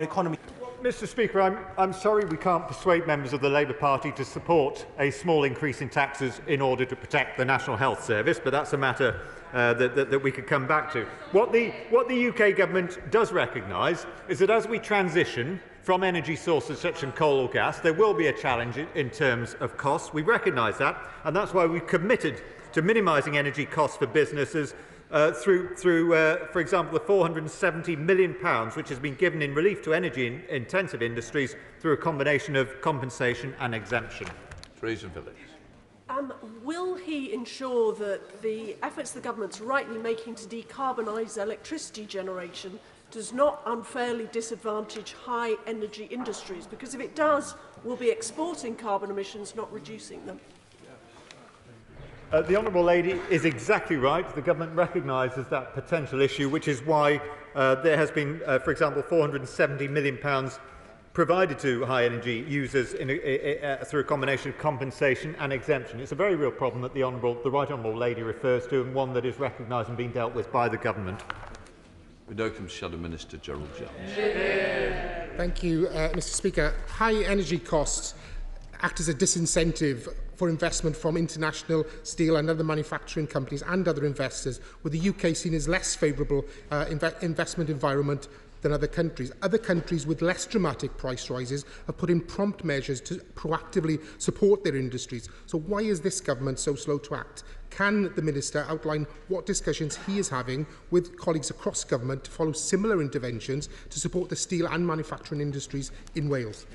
economy. Mr Speaker, I'm sorry we can't persuade members of the Labour Party to support a small increase in taxes in order to protect the National Health Service, but that's a matter that we could come back to. What the UK Government does recognise is that as we transition from energy sources such as coal or gas, there will be a challenge in terms of costs. We recognise that, and that's why we've committed to minimising energy costs for businesses through, for example, the £470 million which has been given in relief to energy-intensive industries through a combination of compensation and exemption. Fraser Village. Will he ensure that the efforts the government's rightly making to decarbonise electricity generation does not unfairly disadvantage high-energy industries? Because if it does, we'll be exporting carbon emissions, not reducing them. The Honourable Lady is exactly right. The Government recognises that potential issue, which is why there has been, for example, £470 million provided to high-energy users through a combination of compensation and exemption. It's a very real problem that the Right Honourable Lady refers to, and one that is recognised and being dealt with by the Government. We now come to Shadow Minister Gerald Jones. Thank you, Mr Speaker. High energy costs act as a disincentive for investment from international steel and other manufacturing companies and other investors, with the UK seen as less favourable investment environment than other countries. Other countries with less dramatic price rises have put in prompt measures to proactively support their industries. So why is this government so slow to act? Can the Minister outline what discussions he is having with colleagues across government to follow similar interventions to support the steel and manufacturing industries in Wales?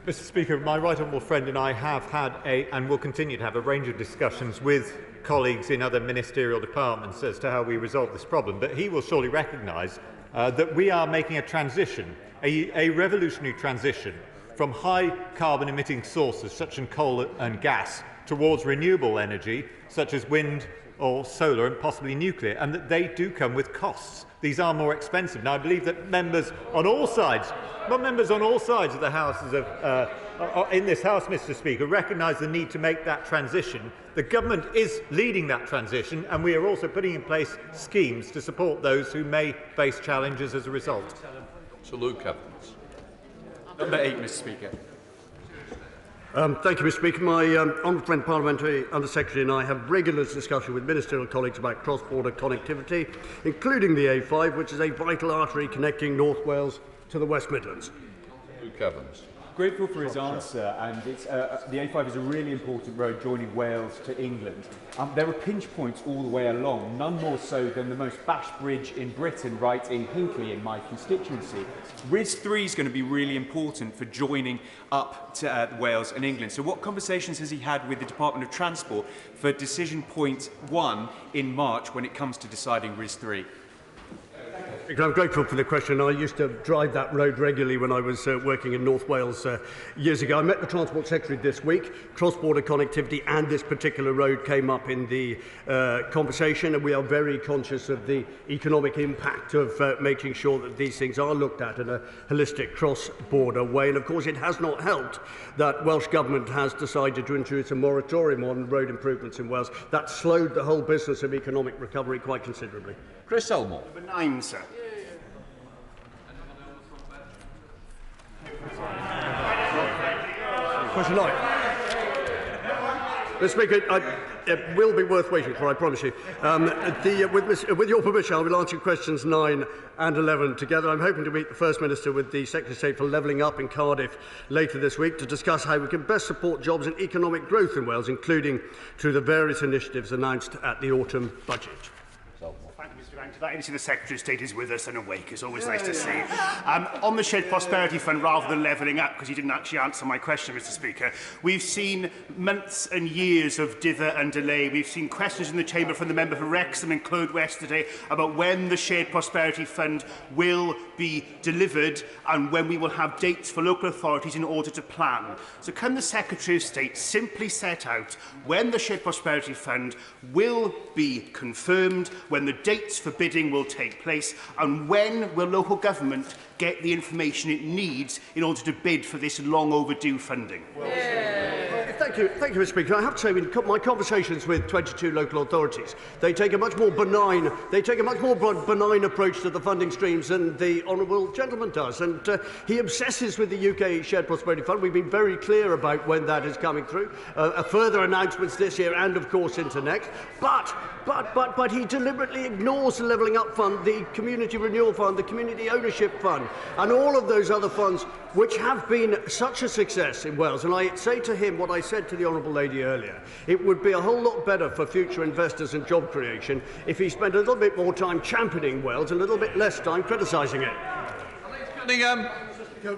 Mr Speaker, my right honourable friend and I have had and will continue to have a range of discussions with colleagues in other ministerial departments as to how we resolve this problem, but he will surely recognise that we are making a transition, a revolutionary transition from high carbon emitting sources such as coal and gas towards renewable energy such as wind or solar and possibly nuclear, and that they do come with costs. These are more expensive. Now, I believe that members on all sides, of the houses in this House, Mr Speaker, recognise the need to make that transition. The Government is leading that transition, and we are also putting in place schemes to support those who may face challenges as a result. Sir Luke Evans. Number 8, Mr Speaker. Thank you, Mr Speaker. My honourable friend Parliamentary Under Secretary and I have regular discussion with ministerial colleagues about cross-border connectivity, including the A5, which is a vital artery connecting North Wales to the West Midlands. Luke Evans. Grateful for his answer, and the A5 is a really important road joining Wales to England. There are pinch points all the way along, none more so than the most bashed bridge in Britain right in Hinckley in my constituency. RIS3 is going to be really important for joining up to Wales and England. So what conversations has he had with the Department of Transport for decision point 1 in March when it comes to deciding RIS3? I'm grateful for the question. I used to drive that road regularly when I was working in North Wales years ago. I met the Transport Secretary this week. Cross-border connectivity and this particular road came up in the conversation, and we are very conscious of the economic impact of making sure that these things are looked at in a holistic cross-border way. And of course, it has not helped that Welsh Government has decided to introduce a moratorium on road improvements in Wales. That slowed the whole business of economic recovery quite considerably. Chris Elmore. Number 9, sir. Question 9. Mr Speaker, it will be worth waiting for, I promise you. With your permission, I will answer questions 9 and 11 together. I'm hoping to meet the First Minister with the Secretary of State for Levelling Up in Cardiff later this week to discuss how we can best support jobs and economic growth in Wales, including through the various initiatives announced at the autumn budget. Delighted to see the Secretary of State is with us and awake. It's always nice to see. On the Shared Prosperity Fund, rather than levelling up, because you didn't actually answer my question, Mr Speaker, we've seen months and years of dither and delay. We've seen questions in the Chamber from the member for Wrexham and Clwyd West today about when the Shared Prosperity Fund will be delivered and when we will have dates for local authorities in order to plan. So can the Secretary of State simply set out when the Shared Prosperity Fund will be confirmed, when the dates for bidding will take place, and when will local government get the information it needs in order to bid for this long overdue funding? Thank Thank you, Mr. Speaker. I have to say, in my conversations with 22 local authorities, they take a much more benign approach to the funding streams than the honourable gentleman does, and he obsesses with the UK Shared Prosperity Fund. We've been very clear about when that is coming through. Further announcements this year, and of course into next. But he deliberately ignores the Levelling Up Fund, the Community Renewal Fund, the Community Ownership Fund, and all of those other funds which have been such a success in Wales. And I say to him what I said to the honourable lady earlier. It would be a whole lot better for future investors and job creation if he spent a little bit more time championing Wales and a little bit less time criticising it.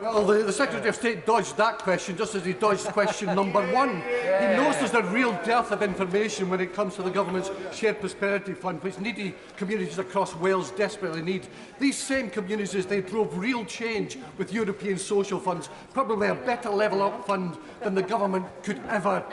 Well, the Secretary of State dodged that question just as he dodged question number 1. He knows there's a real dearth of information when it comes to the government's Shared Prosperity Fund, which needy communities across Wales desperately need. These same communities, they drove real change with European social funds, probably a better level up fund than the government could ever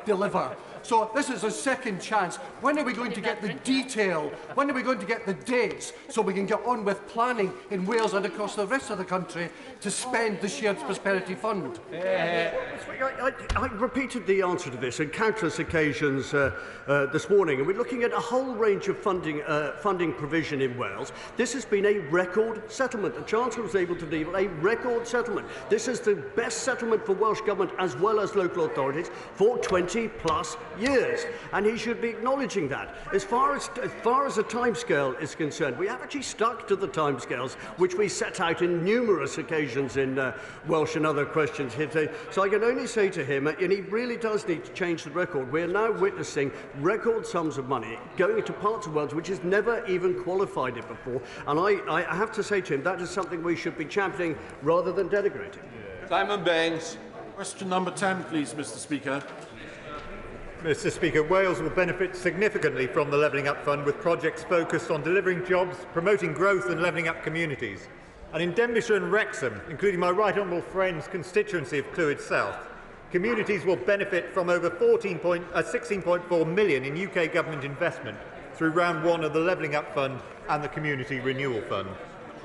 deliver. So this is a second chance. When are we going to get the detail? When are we going to get the dates so we can get on with planning in Wales and across the rest of the country to spend the Shared Prosperity Fund? I repeated the answer to this on countless occasions this morning, and we're looking at a whole range of funding provision in Wales. This has been a record settlement. The Chancellor was able to deal a record settlement. This is the best settlement for Welsh Government as well as local authorities for 20 plus years, and he should be acknowledging that. As far as a timescale is concerned, we have actually stuck to the timescales which we set out in numerous occasions in Welsh and other questions here today. So I can only say to him, and he really does need to change the record. We are now witnessing record sums of money going into parts of Wales which has never even qualified it before, and I have to say to him that is something we should be championing rather than denigrating. Simon Baines. Question number 10, please, Mr. Speaker. Mr. Speaker, Wales will benefit significantly from the Levelling Up Fund, with projects focused on delivering jobs, promoting growth and levelling up communities. And in Denbighshire and Wrexham, including my right honourable friend's constituency of Clwyd South, communities will benefit from over 16.4 million in UK government investment through round 1 of the Levelling Up Fund and the Community Renewal Fund.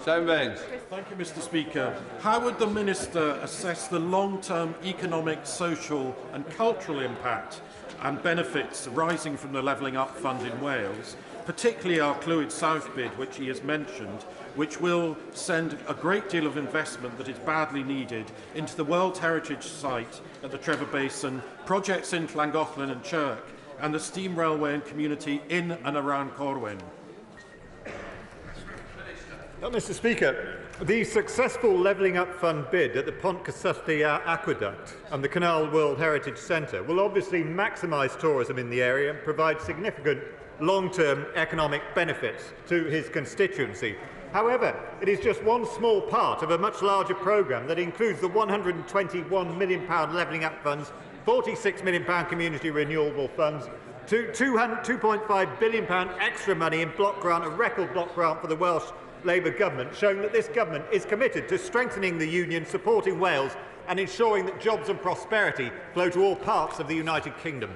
Simon Baines. Thank you, Mr. Speaker. How would the Minister assess the long-term economic, social and cultural impact and benefits arising from the Levelling Up Fund in Wales, particularly our Clwyd South bid, which he has mentioned, which will send a great deal of investment that is badly needed into the World Heritage Site at the Trevor Basin, projects in Llangollen and Chirk, and the steam railway and community in and around Corwyn? Mr. Speaker, the successful Levelling Up Fund bid at the Pont Cysylltu Aqueduct and the Canal World Heritage Centre will obviously maximise tourism in the area and provide significant long-term economic benefits to his constituency. However, it is just one small part of a much larger programme that includes the £121 million Levelling Up Funds, £46 million Community Renewable Funds, £2.5 billion extra money in block grant, a record block grant for the Welsh Labour government, showing that this government is committed to strengthening the union, supporting Wales and ensuring that jobs and prosperity flow to all parts of the United Kingdom.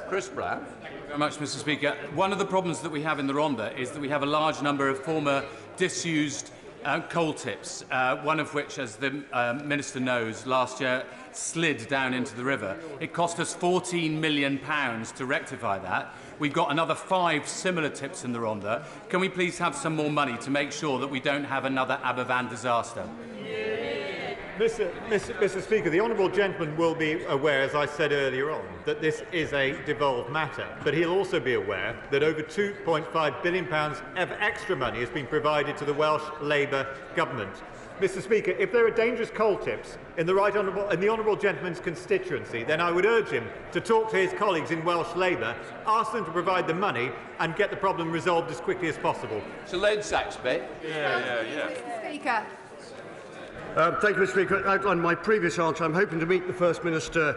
Chris Brown. Thank you very much, Mr. Speaker. One of the problems that we have in the Rhondda is that we have a large number of former disused coal tips, one of which, as the Minister knows, last year slid down into the river. It cost us £14 million to rectify that. We've got another 5 similar tips in the Rhondda. Can we please have some more money to make sure that we don't have another Aberfan disaster? Mr. Speaker, the honourable gentleman will be aware, as I said earlier on, that this is a devolved matter, but he'll also be aware that over £2.5 billion of extra money has been provided to the Welsh Labour government. Mr. Speaker, if there are dangerous coal tips in the honourable gentleman's constituency, then I would urge him to talk to his colleagues in Welsh Labour, ask them to provide the money and get the problem resolved as quickly as possible. So Led Saxby. Mr. Speaker. Thank you, Mr. Speaker. On my previous answer, I'm hoping to meet the First Minister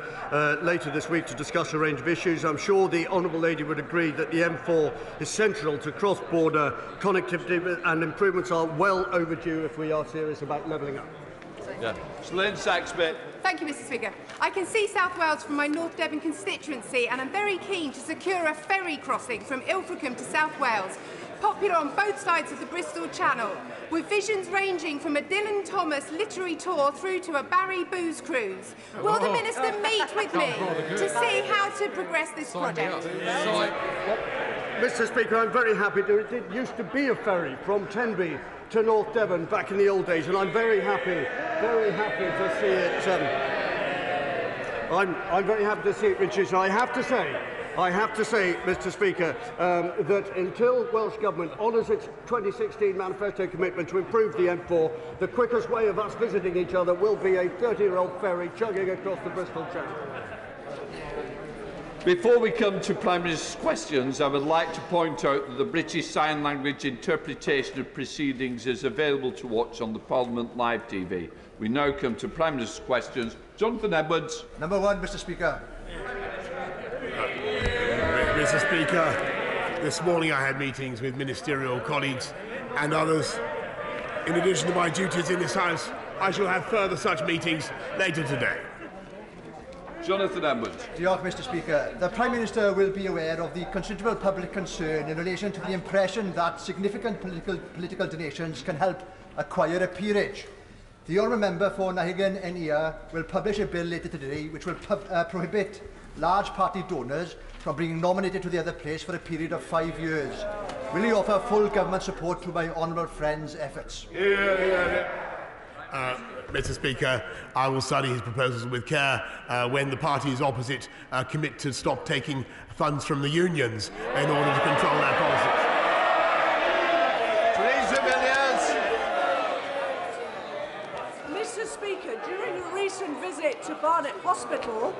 later this week to discuss a range of issues. I'm sure the Honourable Lady would agree that the M4 is central to cross-border connectivity, and improvements are well overdue if we are serious about levelling up. Yeah. Lynn Saxby. Thank you, Mr. Speaker. I can see South Wales from my North Devon constituency, and I'm very keen to secure a ferry crossing from Ilfracombe to South Wales, popular on both sides of the Bristol Channel. with visions ranging from a Dylan Thomas literary tour through to a Barry booze cruise. Will the Minister meet with me to see how to progress this project? Mr. Speaker, I'm very happy to. It used to be a ferry from Tenby to North Devon back in the old days, and I'm very happy to see it. I'm very happy to see it reduced. I have to say, Mr. Speaker, that until Welsh Government honours its 2016 manifesto commitment to improve the M4, the quickest way of us visiting each other will be a 30-year-old ferry chugging across the Bristol Channel. Before we come to Prime Minister's questions, I would like to point out that the British Sign Language interpretation of proceedings is available to watch on the Parliament Live TV. We now come to Prime Minister's questions. Jonathan Edwards. Number one, Mr. Speaker. Mr. Speaker, this morning I had meetings with ministerial colleagues and others. In addition to my duties in this House, I shall have further such meetings later today. Jonathan Edwards. Diolch, Mr. Speaker. The Prime Minister will be aware of the considerable public concern in relation to the impression that significant political donations can help acquire a peerage. The Honourable Member for Nahigan and Ia will publish a bill later today which will prohibit large party donors from being nominated to the other place for a period of 5 years. Will he offer full government support to my honourable friend's efforts? Mr. Speaker, I will study his proposals with care when the parties opposite commit to stop taking funds from the unions in order to control our policies. Mr. Speaker, during a recent visit to Barnet Hospital,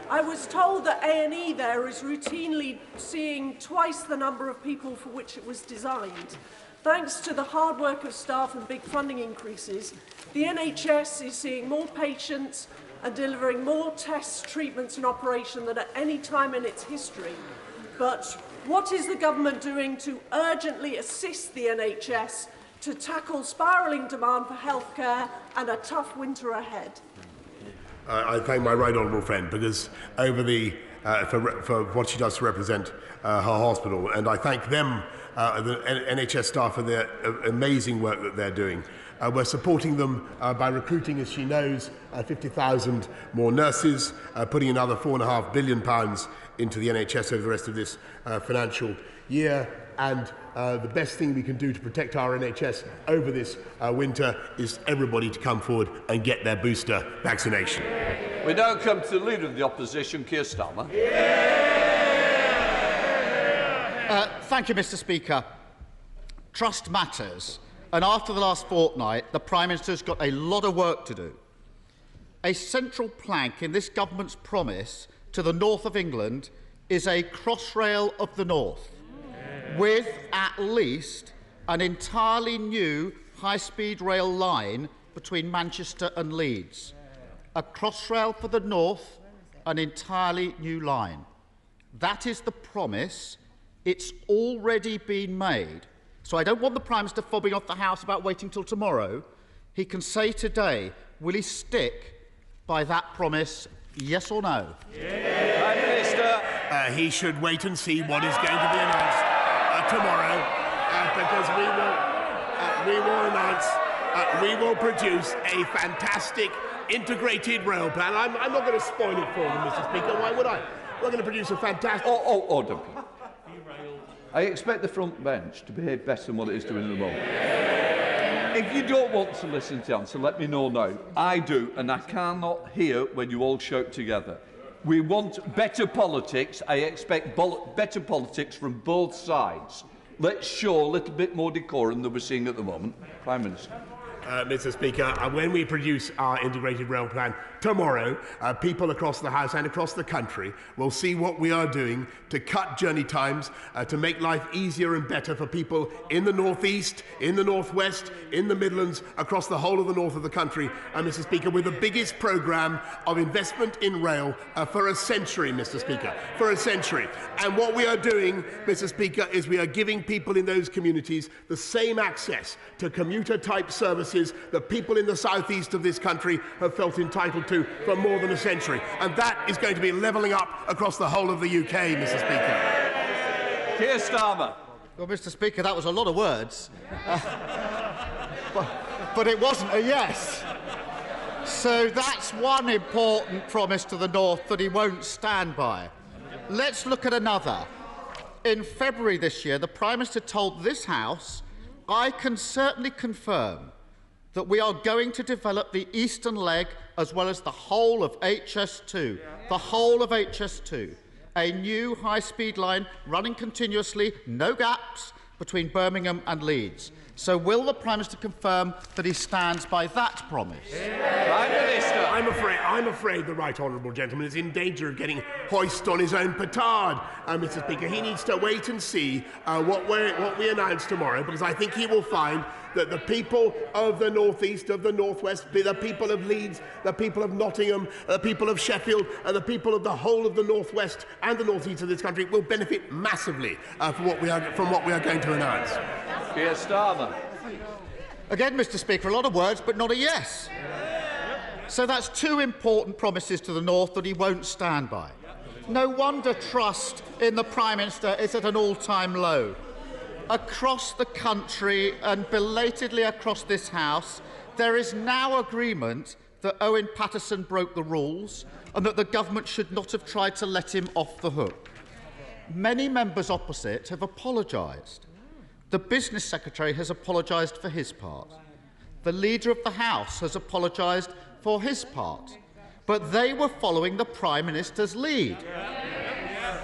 I was told that A&E there is routinely seeing twice the number of people for which it was designed. Thanks to the hard work of staff and big funding increases, the NHS is seeing more patients and delivering more tests, treatments and operation than at any time in its history. But what is the government doing to urgently assist the NHS to tackle spiralling demand for healthcare and a tough winter ahead? I thank my right honourable friend because over the for what she does to represent her hospital, and I thank them, the NHS staff, for their amazing work that they're doing. We're supporting them by recruiting, as she knows, 50,000 more nurses, putting another £4.5 billion into the NHS over the rest of this financial year. And the best thing we can do to protect our NHS over this winter is everybody to come forward and get their booster vaccination. We now come to the Leader of the Opposition, Keir Starmer. Thank you, Mr. Speaker. Trust matters, and after the last fortnight, the Prime Minister's got a lot of work to do. A central plank in this government's promise to the north of England is a Crossrail of the North, with at least an entirely new high-speed rail line between Manchester and Leeds. A Crossrail for the north, an entirely new line. That is the promise. It's already been made. So I don't want the Prime Minister fobbing off the House about waiting till tomorrow. He can say today, will he stick by that promise, yes or no? Prime Minister. He should wait and see what is going to be announced tomorrow, because we will produce a fantastic integrated rail plan. I'm not going to spoil it for them, Mr. Speaker. Why would I? We're going to produce a fantastic... Order. I expect the front bench to behave better than what it is doing at the moment. If you don't want to listen to the answer, let me know now. I do, and I cannot hear when you all shout together. We want better politics. I expect better politics from both sides. Let's show a little bit more decorum than we're seeing at the moment. Prime Minister. Mr. Speaker, when we produce our integrated rail plan tomorrow, people across the House and across the country will see what we are doing to cut journey times, to make life easier and better for people in the North East, in the North West, in the Midlands, across the whole of the north of the country. Mr. Speaker, with the biggest programme of investment in rail for a century, Mr. Speaker, for a century. And what we are doing, Mr. Speaker, is we are giving people in those communities the same access to commuter-type services that people in the southeast of this country have felt entitled to for more than a century. And that is going to be levelling up across the whole of the UK, Mr. Speaker. Keir Starmer. Well, Mr. Speaker, that was a lot of words. but it wasn't a yes. So that's one important promise to the North that he won't stand by. Let's look at another. In February this year, the Prime Minister told this House, "I can certainly confirm that we are going to develop the eastern leg as well as the whole of HS2, the whole of HS2, a new high-speed line running continuously, no gaps, between Birmingham and Leeds." So will the Prime Minister confirm that he stands by that promise? Prime Minister. I'm afraid the right honourable gentleman is in danger of getting hoist on his own petard, Mr. Speaker. He needs to wait and see what we announce tomorrow, because I think he will find that the people of the North East, of the North West, the people of Leeds, the people of Nottingham, the people of Sheffield, and the people of the whole of the North West and the North East of this country will benefit massively from what we are going to announce. Keir Starmer. Again, Mr. Speaker, a lot of words, but not a yes. So that's two important promises to the North that he won't stand by. No wonder trust in the Prime Minister is at an all-time low. Across the country and belatedly across this House, there is now agreement that Owen Paterson broke the rules and that the government should not have tried to let him off the hook. Many members opposite have apologised. The Business Secretary has apologised for his part. The Leader of the House has apologised for his part. But they were following the Prime Minister's lead.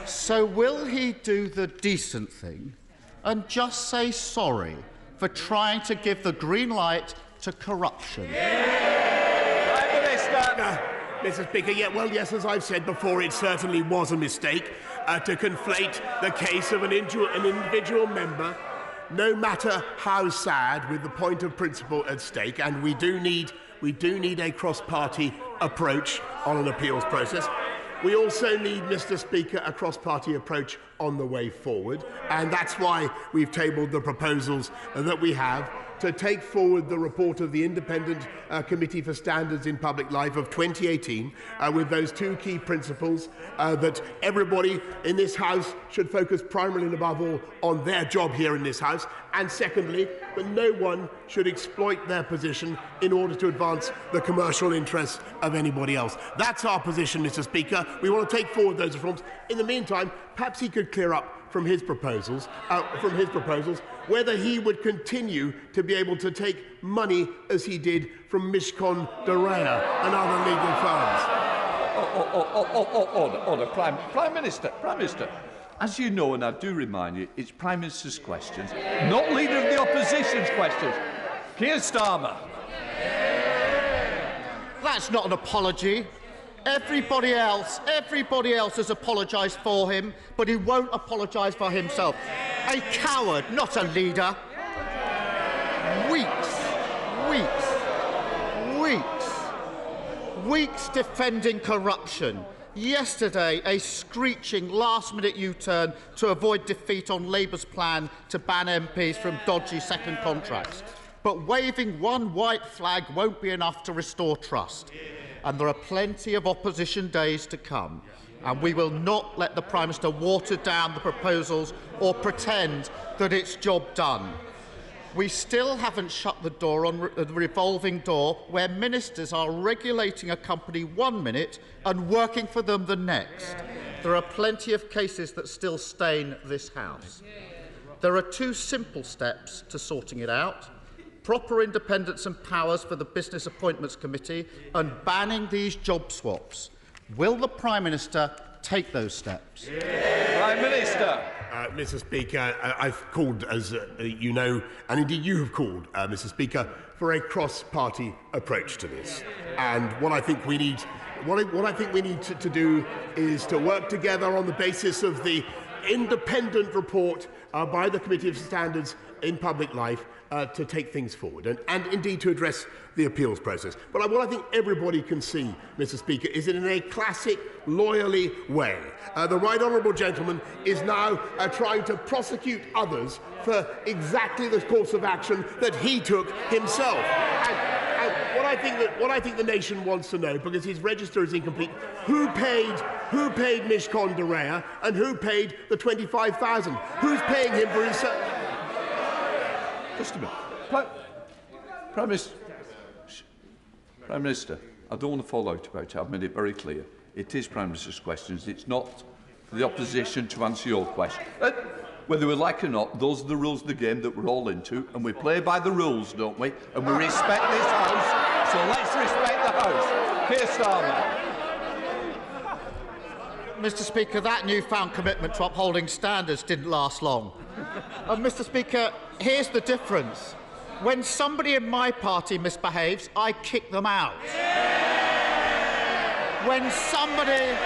So will he do the decent thing and just say sorry for trying to give the green light to corruption? Prime Minister. Mr. Speaker, yes, as I've said before, it certainly was a mistake to conflate the case of an individual member, no matter how sad, with the point of principle at stake, and we do need a cross-party approach on an appeals process. We also need, Mr. Speaker, a cross-party approach on the way forward, and that's why we've tabled the proposals that we have to take forward the report of the Independent Committee for Standards in Public Life of 2018 with those two key principles that everybody in this House should focus primarily and above all on their job here in this House, and secondly, that no one should exploit their position in order to advance the commercial interests of anybody else. That's our position, Mr. Speaker. We want to take forward those reforms. In the meantime, perhaps he could clear up from his proposals, whether he would continue to be able to take money as he did from Mishcon de Rea and other legal firms. Order, Prime Minister. As you know, and I do remind you, it's Prime Minister's questions, not Leader of the Opposition's questions. Keir Starmer. That's not an apology. Everybody else has apologised for him, but he won't apologise for himself. A coward, not a leader. Weeks defending corruption. Yesterday, a screeching last-minute U-turn to avoid defeat on Labour's plan to ban MPs from dodgy second contracts. But waving one white flag won't be enough to restore trust. And there are plenty of opposition days to come. And we will not let the Prime Minister water down the proposals or pretend that it's job done. We still haven't shut the door on the revolving door where ministers are regulating a company 1 minute and working for them the next. There are plenty of cases that still stain this House. There are two simple steps to sorting it out: proper independence and powers for the Business Appointments Committee and banning these job swaps. Will the Prime Minister take those steps? Prime Minister. Mr. Speaker, I've called, as you know, and indeed you have called, Mr. Speaker, for a cross-party approach to this. And what I think we need, to do is to work together on the basis of the independent report by the Committee of Standards in Public Life to take things forward and indeed to address the appeals process. But what I think everybody can see, Mr. Speaker, is that in a classic lawyerly way, the right honourable gentleman is now trying to prosecute others for exactly the course of action that he took himself. And what I think the nation wants to know, because his register is incomplete, who paid Mishcon de Rea and who paid the 25,000? Who's paying him for his... Just a minute. Prime Minister, I don't want to fall out about it. I've made it very clear. It is Prime Minister's questions. It's not for the opposition to answer your question. Whether we like it or not, those are the rules of the game that we're all into, and we play by the rules, don't we? And we respect this House, so let's respect the House. Keir Starmer. Mr. Speaker, that newfound commitment to upholding standards didn't last long. Mr. Speaker, here's the difference. When somebody in my party misbehaves, I kick them out. When somebody...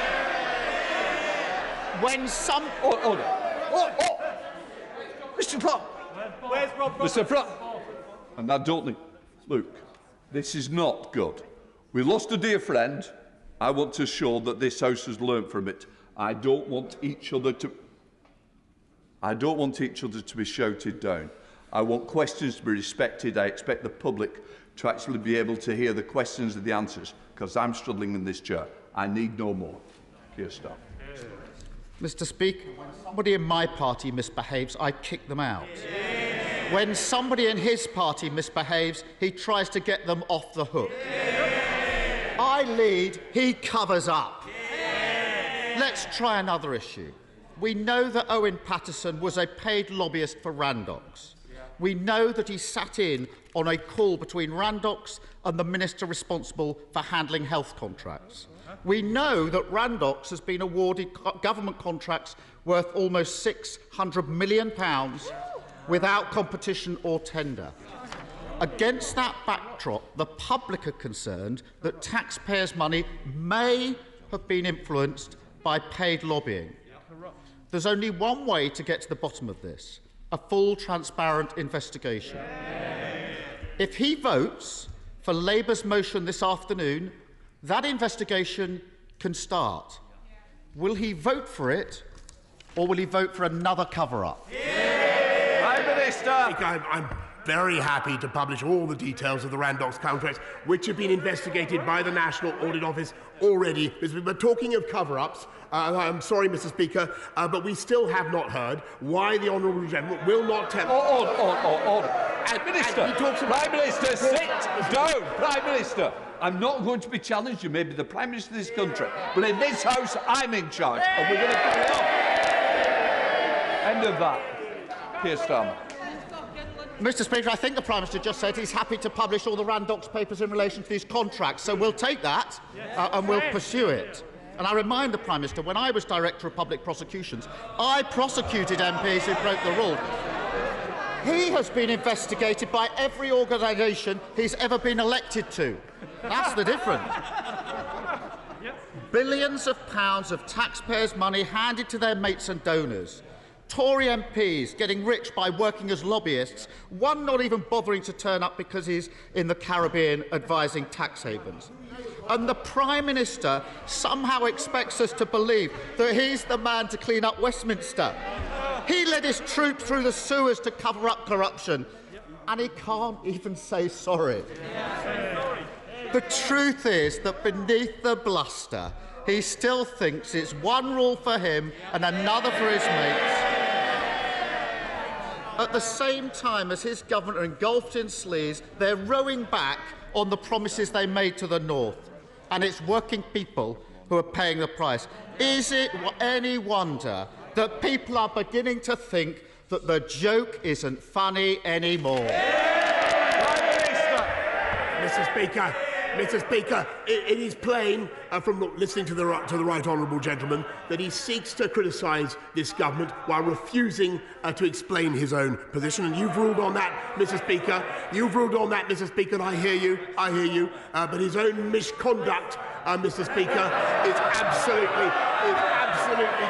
Order. Mr. Plum. Where's Rob Mr. Plum. And I don't think... Look, this is not good. We lost a dear friend. I want to show that this House has learned from it. I don't want each other to be shouted down. I want questions to be respected. I expect the public to actually be able to hear the questions and the answers, because I'm struggling in this chair. I need no more. Keir Starmer. Mr. Speaker, when somebody in my party misbehaves, I kick them out. When somebody in his party misbehaves, he tries to get them off the hook. I lead, he covers up. Let's try another issue. We know that Owen Paterson was a paid lobbyist for Randox. We know that he sat in on a call between Randox and the minister responsible for handling health contracts. We know that Randox has been awarded government contracts worth almost £600 million without competition or tender. Against that backdrop, the public are concerned that taxpayers' money may have been influenced by paid lobbying. There's only one way to get to the bottom of this: a full, transparent investigation. If he votes for Labour's motion this afternoon, that investigation can start. Will he vote for it, or will he vote for another cover-up? Prime Minister. I'm very happy to publish all the details of the Randox contracts, which have been investigated by the National Audit Office already. We're talking of cover-ups. I'm sorry, Mr. Speaker, but we still have not heard why the Honourable Gentleman will not tell... Order. Prime Minister, sit down. Prime Minister, I'm not going to be challenged. You may be the Prime Minister of this country, but in this House, I'm in charge, and we're going to carry on. End of that. Keir Starmer. Mr. Speaker, I think the Prime Minister just said he's happy to publish all the Randox papers in relation to these contracts, so we'll take that and we'll pursue it. And I remind the Prime Minister, when I was Director of Public Prosecutions, I prosecuted MPs who broke the rules. He has been investigated by every organisation he's ever been elected to. That's the difference. Billions of pounds of taxpayers' money handed to their mates and donors. Tory MPs getting rich by working as lobbyists, one not even bothering to turn up because he's in the Caribbean advising tax havens. And the Prime Minister somehow expects us to believe that he's the man to clean up Westminster. He led his troops through the sewers to cover up corruption, and he can't even say sorry. The truth is that beneath the bluster, he still thinks it's one rule for him and another for his mates. At the same time as his government are engulfed in sleaze, they're rowing back on the promises they made to the North. And it's working people who are paying the price. Is it any wonder that people are beginning to think that the joke isn't funny anymore? Mr. Speaker, it is plain from listening to the right honourable gentleman that he seeks to criticise this government while refusing to explain his own position. And you've ruled on that, Mr. Speaker. You've ruled on that, Mr. Speaker, and I hear you. But his own misconduct, Mr. Speaker, is absolutely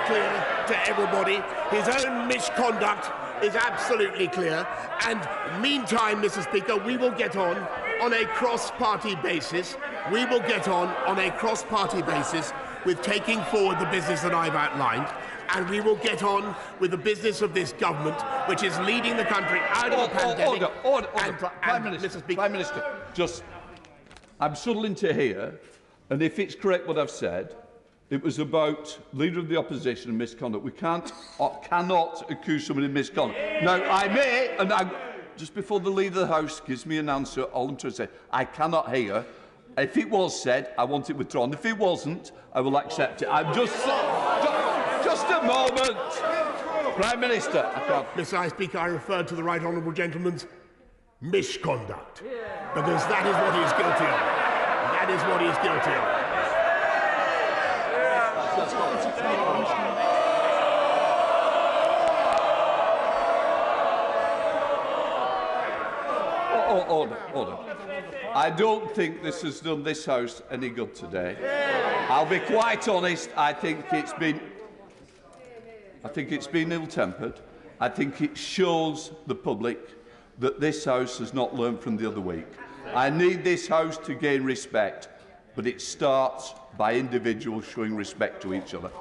clear to everybody. His own misconduct is absolutely clear. And meantime, Mr. Speaker, we will get on a cross-party basis. We will get on a cross-party basis with taking forward the business that I've outlined, and we will get on with the business of this government, which is leading the country out of the pandemic. Prime Minister, I'm struggling to hear, and if it's correct what I've said, it was about Leader of the Opposition and misconduct. We can't or cannot accuse somebody of misconduct. Now, I may, and just before the Leader of the House gives me an answer, all I'm trying to say, I cannot hear. If it was said, I want it withdrawn. If it wasn't, I will accept it. I'm just a moment. Prime Minister, I can't. Mr. High Speaker, I referred to the right honourable gentleman's misconduct, because that is what he is guilty of. That is what he is guilty of. Order. I don't think this has done this House any good today. I'll be quite honest, I think it's been ill-tempered. I think it shows the public that this House has not learned from the other week. I need this House to gain respect, but it starts by individuals showing respect to each other.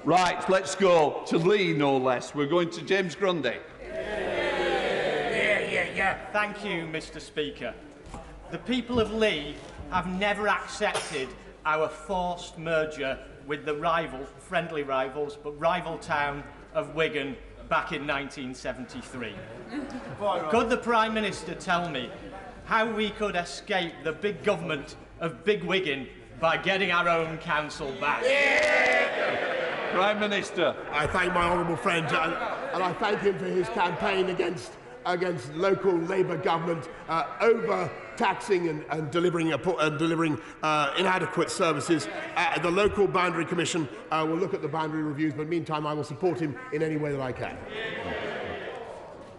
Right, let's go to Lee, no less. We're going to James Grundy. Thank you, Mr. Speaker. The people of Lee have never accepted our forced merger with the friendly rivals, but rival town of Wigan back in 1973. Could the Prime Minister tell me how we could escape the big government of Big Wigan by getting our own council back? Prime Minister. I thank my honourable friend, and I thank him for his campaign against local Labour government over-taxing and delivering inadequate services. The local boundary commission will look at the boundary reviews, but meantime I will support him in any way that I can.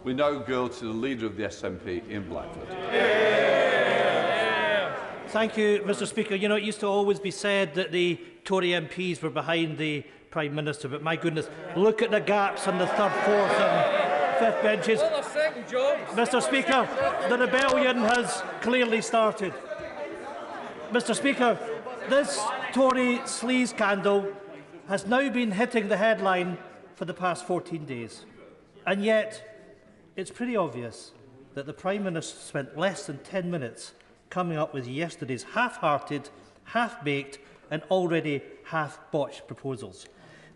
We now go to the Leader of the SNP, Ian Blackford. Thank you, Mr. Speaker. You know, it used to always be said that the Tory MPs were behind the Prime Minister, but my goodness, look at the gaps on the third, fourth and fifth benches. Mr. Speaker, the rebellion has clearly started. Mr. Speaker, this Tory sleaze scandal has now been hitting the headline for the past 14 days. And yet, it's pretty obvious that the Prime Minister spent less than 10 minutes coming up with yesterday's half-hearted, half-baked and already half-botched proposals.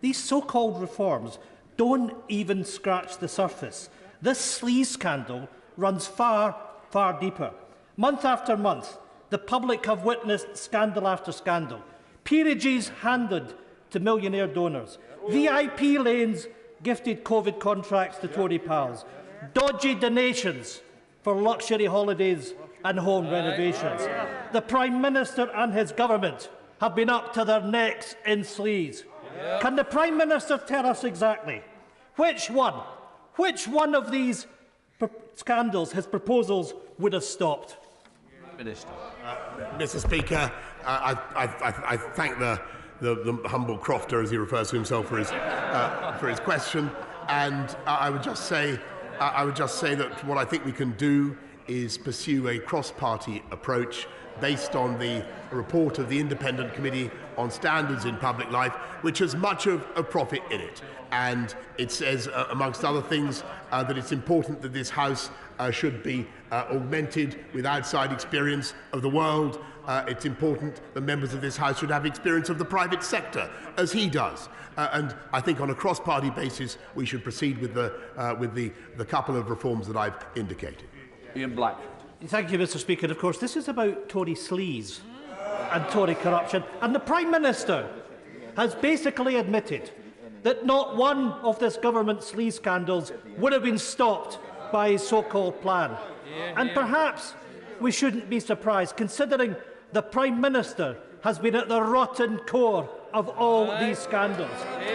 These so-called reforms don't even scratch the surface. This sleaze scandal runs far, far deeper. Month after month, the public have witnessed scandal after scandal. Peerages handed to millionaire donors. VIP lanes gifted COVID contracts to Tory pals. Dodgy donations for luxury holidays and home renovations. The Prime Minister and his government have been up to their necks in sleaze. Can the Prime Minister tell us exactly which one of these scandals his proposals would have stopped? Minister. Mr. Speaker, I thank the humble crofter, as he refers to himself, for his question, and I would just say that what I think we can do is pursue a cross-party approach based on the report of the Independent Committee on Standards in Public Life, which has much of a profit in it. And it says, amongst other things, that it's important that this House should be augmented with outside experience of the world. It's important that members of this House should have experience of the private sector, as he does. And I think on a cross-party basis, we should proceed with the couple of reforms that I've indicated. Ian Blackford. Thank you, Mr. Speaker. Of course, this is about Tory sleaze and Tory corruption. And the Prime Minister has basically admitted that not one of this government's sleaze scandals would have been stopped by his so-called plan. And perhaps we shouldn't be surprised, considering the Prime Minister has been at the rotten core of all these scandals.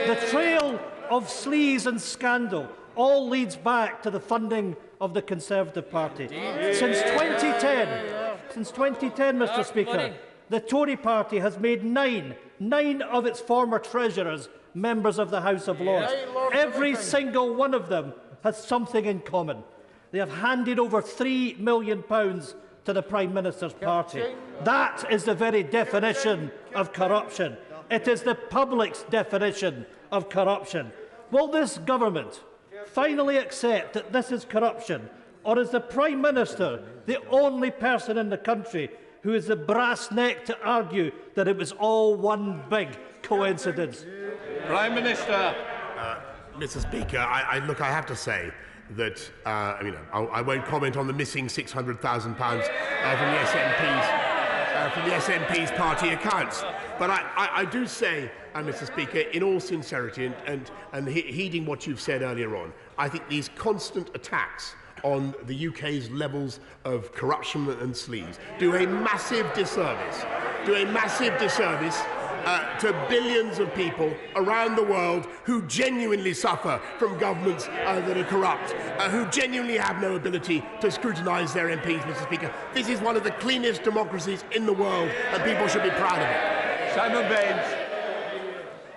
The trail of sleaze and scandal all leads back to the funding of the Conservative Party. Since 2010, Mr. Speaker, the Tory Party has made nine of its former treasurers members of the House of Lords. Every single one of them has something in common. They have handed over £3 million to the Prime Minister's party. That is the very definition of corruption. It is the public's definition of corruption. Will this government finally accept that this is corruption, or is the Prime Minister the only person in the country who is the brass neck to argue that it was all one big coincidence? Prime Minister. Mr. Speaker, I have to say that I won't comment on the missing £600,000 from the SNP's party accounts. But I do say, Mr. Speaker, in all sincerity and heeding what you've said earlier on, I think these constant attacks on the UK's levels of corruption and sleaze do a massive disservice to billions of people around the world who genuinely suffer from governments that are corrupt, who genuinely have no ability to scrutinise their MPs, Mr. Speaker. This is one of the cleanest democracies in the world, and people should be proud of it. Simon Baines.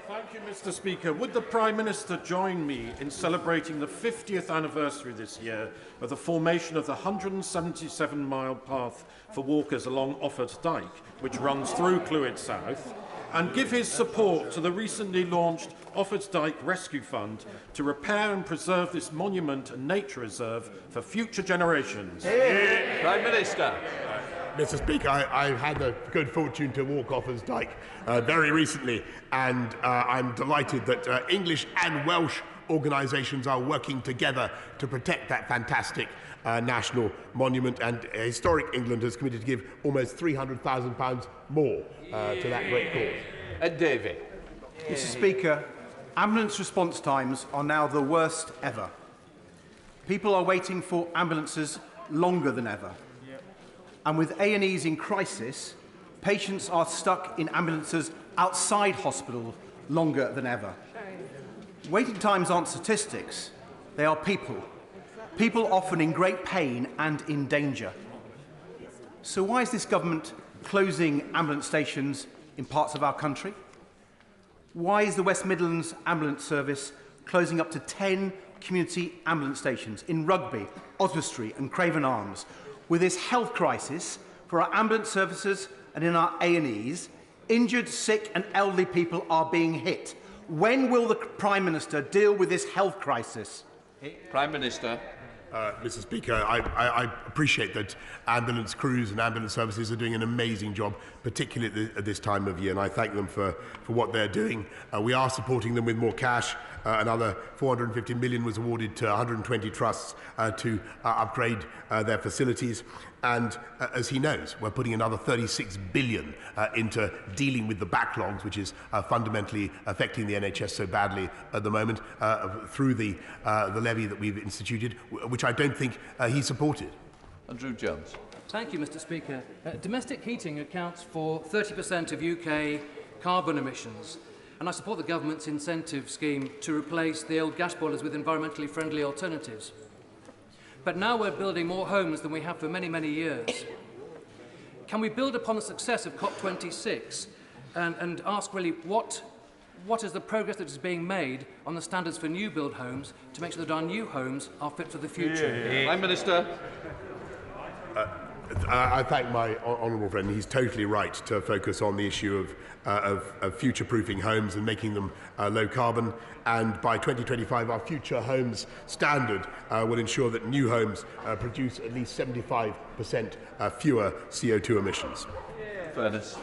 Thank you, Mr. Speaker. Would the Prime Minister join me in celebrating the 50th anniversary this year of the formation of the 177-mile path for walkers along Offord Dyke, which runs through Clwyd South, and give his support to the recently launched Offord Dyke Rescue Fund to repair and preserve this monument and nature reserve for future generations? Prime Minister. Mr. Speaker, I've had the good fortune to walk Offord Dyke very recently, and I'm delighted that English and Welsh organisations are working together to protect that fantastic national monument, and Historic England has committed to give almost £300,000 more to that great cause. Ed Davey. Mr. Speaker, ambulance response times are now the worst ever. People are waiting for ambulances longer than ever. And with A&Es in crisis, patients are stuck in ambulances outside hospital longer than ever. Waiting times aren't statistics, they are people. People often in great pain and in danger. So why is this government closing ambulance stations in parts of our country? Why is the West Midlands Ambulance Service closing up to 10 community ambulance stations in Rugby, Oswestry and Craven Arms? With this health crisis for our ambulance services and in our A&Es, injured, sick and elderly people are being hit. When will the Prime Minister deal with this health crisis? Prime Minister. Mr. Speaker, I appreciate that ambulance crews and ambulance services are doing an amazing job, particularly at this time of year, and I thank them for what they're doing. We are supporting them with more cash. Another £450 million was awarded to 120 trusts to upgrade their facilities. And as he knows, we're putting another £36 billion into dealing with the backlogs, which is fundamentally affecting the NHS so badly at the moment, through the levy that we've instituted, which I don't think he supported. Andrew Jones. Thank you, Mr. Speaker. Domestic heating accounts for 30% of UK carbon emissions, and I support the government's incentive scheme to replace the old gas boilers with environmentally friendly alternatives. But now we're building more homes than we have for many, many years. Can we build upon the success of COP26 and ask really what is the progress that is being made on the standards for new build homes to make sure that our new homes are fit for the future? Prime Minister. I thank my honourable friend. He's totally right to focus on the issue of future-proofing homes and making them low carbon. And by 2025, our future homes standard will ensure that new homes produce at least 75% fewer CO2 emissions. Fairness.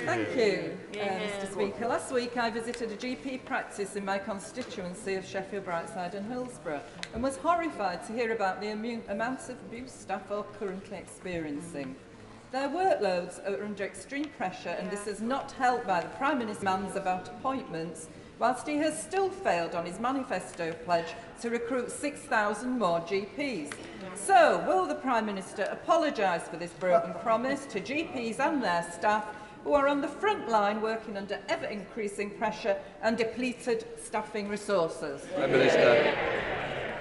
Thank you, Mr. Speaker. Last week I visited a GP practice in my constituency of Sheffield, Brightside and Hillsborough and was horrified to hear about the amounts of abuse staff are currently experiencing. Their workloads are under extreme pressure and this is not helped by the Prime Minister's demands about appointments, whilst he has still failed on his manifesto pledge to recruit 6,000 more GPs. So, will the Prime Minister apologise for this broken promise to GPs and their staff who are on the front line working under ever-increasing pressure and depleted staffing resources? Prime Minister.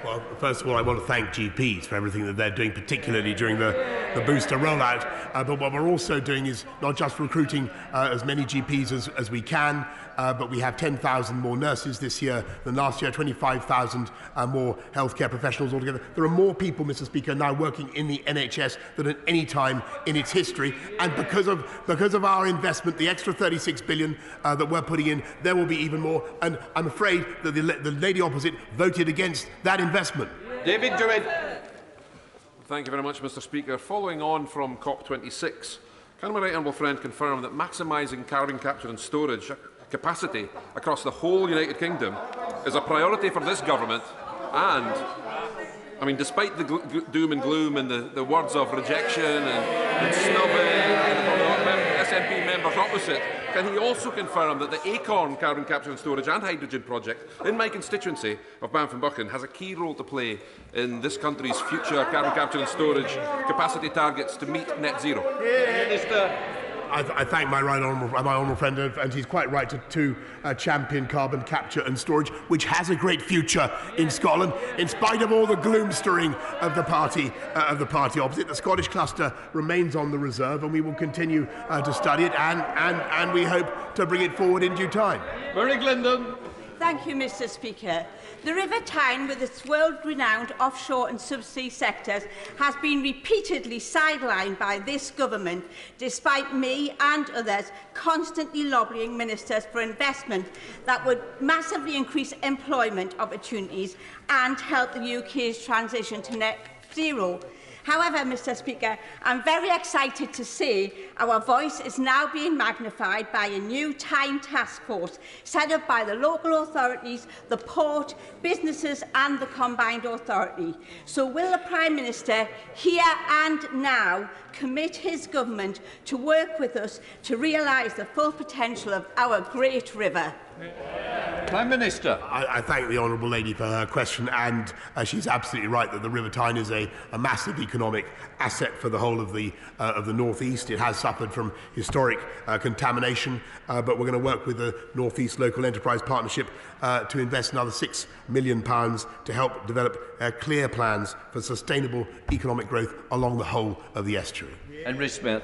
Well, first of all, I want to thank GPs for everything that they're doing, particularly during the booster rollout. But what we're also doing is not just recruiting as many GPs as we can, but we have 10,000 more nurses this year than last year, 25,000 more healthcare professionals altogether. There are more people, Mr. Speaker, now working in the NHS than at any time in its history. And because of our investment, the extra 36 billion that we're putting in, there will be even more. And I'm afraid that the lady opposite voted against that investment. David Druid. Thank you very much, Mr. Speaker. Following on from COP26, can my right honourable friend confirm that maximising carbon capture and storage capacity across the whole United Kingdom is a priority for this government And, I mean, despite the doom and gloom and the words of rejection and snubbing from the SNP members opposite, can he also confirm that the Acorn carbon capture and storage and hydrogen project in my constituency of Banff-and-Buchan has a key role to play in this country's future carbon capture and storage capacity targets to meet net zero? I thank my honourable friend, and he's quite right to champion carbon capture and storage, which has a great future in Scotland, in spite of all the gloomstering of the party opposite. The Scottish cluster remains on the reserve, and we will continue to study it, and we hope to bring it forward in due time. Murray Glendon. Thank you, Mr. Speaker. The River Tyne, with its world-renowned offshore and subsea sectors, has been repeatedly sidelined by this government, despite me and others constantly lobbying ministers for investment that would massively increase employment opportunities and help the UK's transition to net zero. However, Mr. Speaker, I'm very excited to see our voice is now being magnified by a new Tyne task force set up by the local authorities, the port, businesses and the combined authority. So will the Prime Minister, here and now, commit his government to work with us to realise the full potential of our great river? Prime Minister. I thank the honourable lady for her question, and she's absolutely right that the River Tyne is a massive economic asset for the whole of the North East. It has suffered from historic contamination, but we're going to work with the North East Local Enterprise Partnership to invest another £6 million to help develop clear plans for sustainable economic growth along the whole of the estuary. Henry Smith.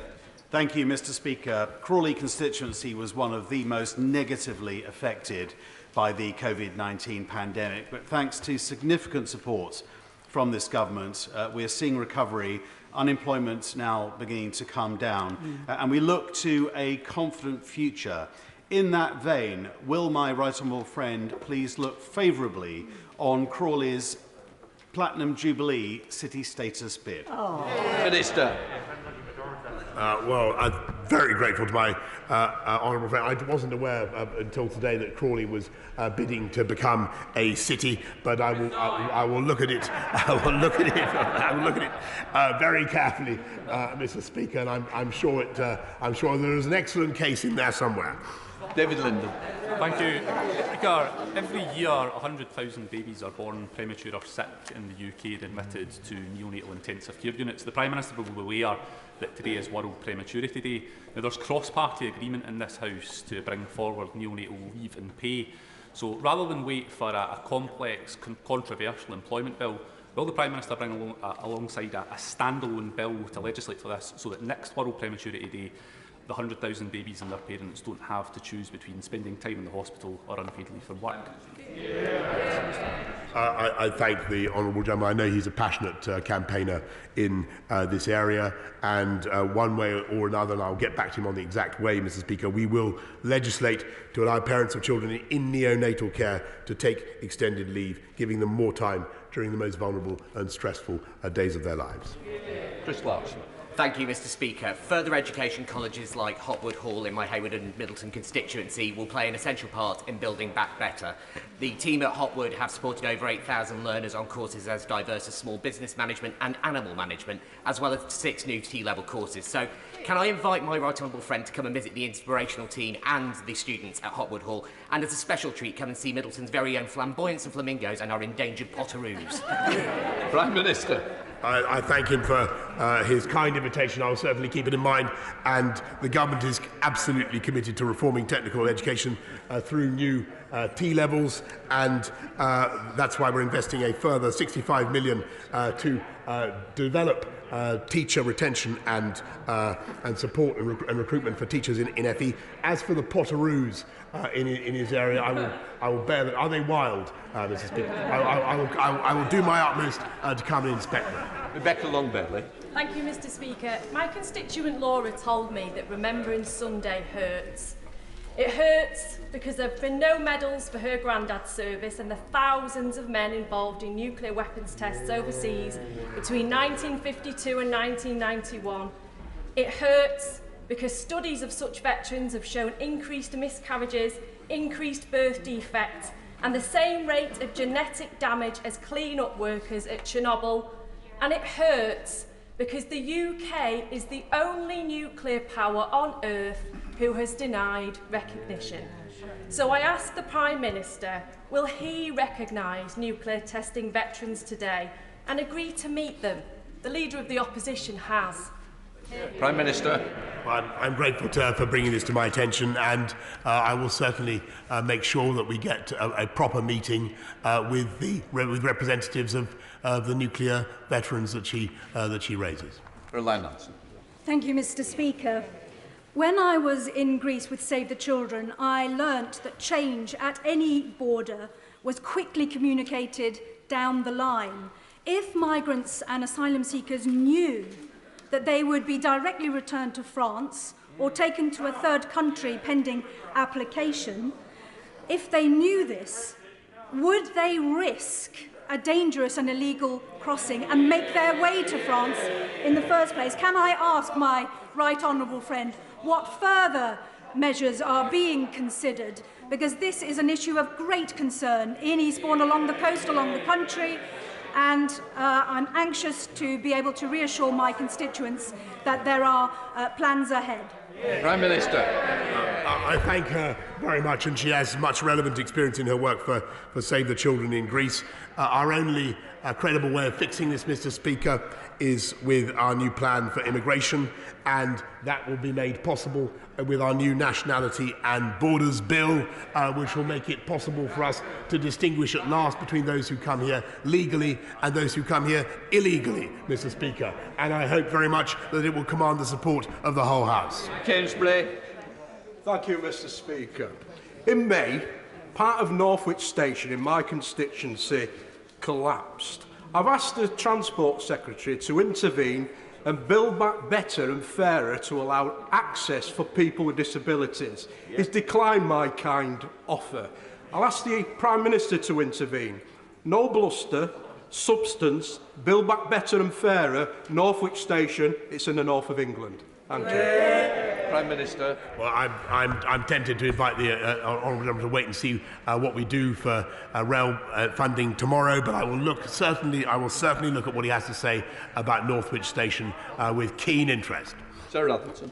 Thank you, Mr. Speaker. Crawley constituency was one of the most negatively affected by the COVID-19 pandemic, but thanks to significant support from this government, we are seeing recovery, unemployment now beginning to come down, and we look to a confident future. In that vein, will my right honourable friend please look favourably on Crawley's Platinum Jubilee city status bid? Minister. Well, I'm very grateful to my honourable friend. I wasn't aware until today that Crawley was bidding to become a city, but I will look at it. I will look at it very carefully, Mr. Speaker, and I'm sure there is an excellent case in there somewhere. David Linden. Thank you. Speaker, every year 100,000 babies are born premature or sick in the UK and admitted to neonatal intensive care units. The Prime Minister will be aware that today is World Prematurity Day. Now, there's cross-party agreement in this House to bring forward neonatal leave and pay. So rather than wait for a complex, controversial employment bill, will the Prime Minister bring alongside a standalone bill to legislate for this, so that next World Prematurity Day the 100,000 babies and their parents don't have to choose between spending time in the hospital or unpaid leave from work? I thank the honourable gentleman. I know he's a passionate campaigner in this area, and one way or another, and I'll get back to him on the exact way, Mr. Speaker, we will legislate to allow parents of children in neonatal care to take extended leave, giving them more time during the most vulnerable and stressful days of their lives. Chris Larson. Thank you, Mr. Speaker. Further education colleges like Hotwood Hall in my Hayward and Middleton constituency will play an essential part in building back better. The team at Hotwood have supported over 8,000 learners on courses as diverse as small business management and animal management, as well as 6 new T-level courses. So, can I invite my right honourable friend to come and visit the inspirational team and the students at Hotwood Hall, and as a special treat, come and see Middleton's very own flamboyants and flamingos and our endangered potoroos? Prime Minister. I thank him for his kind invitation. I will certainly keep it in mind, and the government is absolutely committed to reforming technical education through new T-levels, and that's why we're investing a further £65 million to develop teacher retention and support and recruitment for teachers in FE. As for the potoroos in his area, I will bear that. Are they wild, Mr. Speaker? I will do my utmost to come and inspect them. Rebecca Longbelly. Thank you, Mr. Speaker. My constituent Laura told me that remembering Sunday hurts. It hurts because there have been no medals for her granddad's service and the thousands of men involved in nuclear weapons tests overseas between 1952 and 1991. It hurts because studies of such veterans have shown increased miscarriages, increased birth defects, and the same rate of genetic damage as clean-up workers at Chernobyl. And it hurts because the UK is the only nuclear power on earth who has denied recognition. So I ask the Prime Minister, will he recognise nuclear testing veterans today and agree to meet them? The Leader of the Opposition has. Prime Minister. Well, I'm grateful to her for bringing this to my attention, and I will certainly make sure that we get a proper meeting with representatives of the nuclear veterans that she raises. Randox. Thank you, Mr. Speaker. When I was in Greece with Save the Children, I learnt that change at any border was quickly communicated down the line. If migrants and asylum seekers knew that they would be directly returned to France or taken to a third country pending application, if they knew this, would they risk a dangerous and illegal crossing and make their way to France in the first place? Can I ask my right honourable friend what further measures are being considered? Because this is an issue of great concern in Eastbourne, along the coast, along the country, and I'm anxious to be able to reassure my constituents that there are plans ahead. Prime Minister. I thank her very much, and she has much relevant experience in her work for Save the Children in Greece. Our only credible way of fixing this, Mr. Speaker, is with our new plan for immigration, and that will be made possible with our new Nationality and Borders Bill, which will make it possible for us to distinguish at last between those who come here legally and those who come here illegally, Mr. Speaker. And I hope very much that it will command the support of the whole House. Kingsbury. Thank you, Mr. Speaker. In May, part of Northwich Station in my constituency collapsed. I've asked the Transport Secretary to intervene and build back better and fairer to allow access for people with disabilities. He's declined my kind offer. I'll ask the Prime Minister to intervene. No bluster, substance, build back better and fairer, Northwich Station, it's in the north of England. Thank you. Prime Minister. Well, I'm tempted to invite the honourable gentleman to wait and see what we do for rail funding tomorrow, but I will certainly look at what he has to say about Northwich Station with keen interest. Sir Atherton.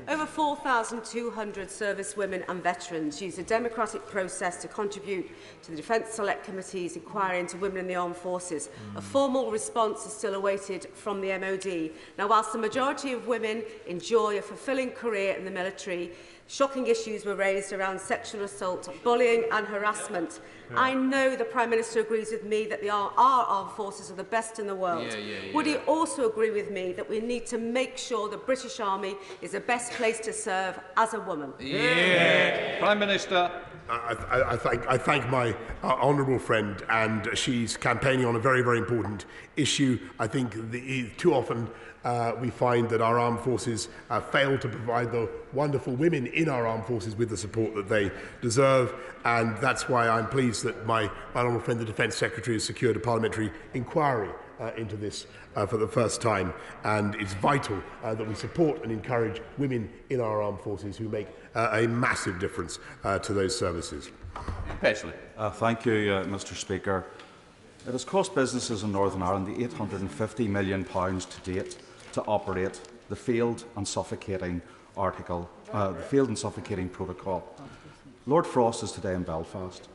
Over 4,200 service women and veterans use a democratic process to contribute to the Defence Select Committee's inquiry into women in the armed forces. A formal response is still awaited from the MOD. Now, whilst the majority of women enjoy a fulfilling career in the military, shocking issues were raised around sexual assault, bullying and harassment. I know the Prime Minister agrees with me that our armed forces are the best in the world. Would he also agree with me that we need to make sure the British Army is the best place to serve as a woman? Prime Minister. I thank my honourable friend, and she's campaigning on a very, very important issue. I think too often we find that our armed forces fail to provide the wonderful women in our armed forces with the support that they deserve, and that's why I'm pleased that my honourable friend, the Defence Secretary, has secured a parliamentary inquiry into this for the first time, and it's vital that we support and encourage women in our armed forces who make a massive difference to those services. Paisley. Thank you, Mr. Speaker. It has cost businesses in Northern Ireland the £850 million to date to operate the failed and suffocating protocol. Lord Frost is today in Belfast.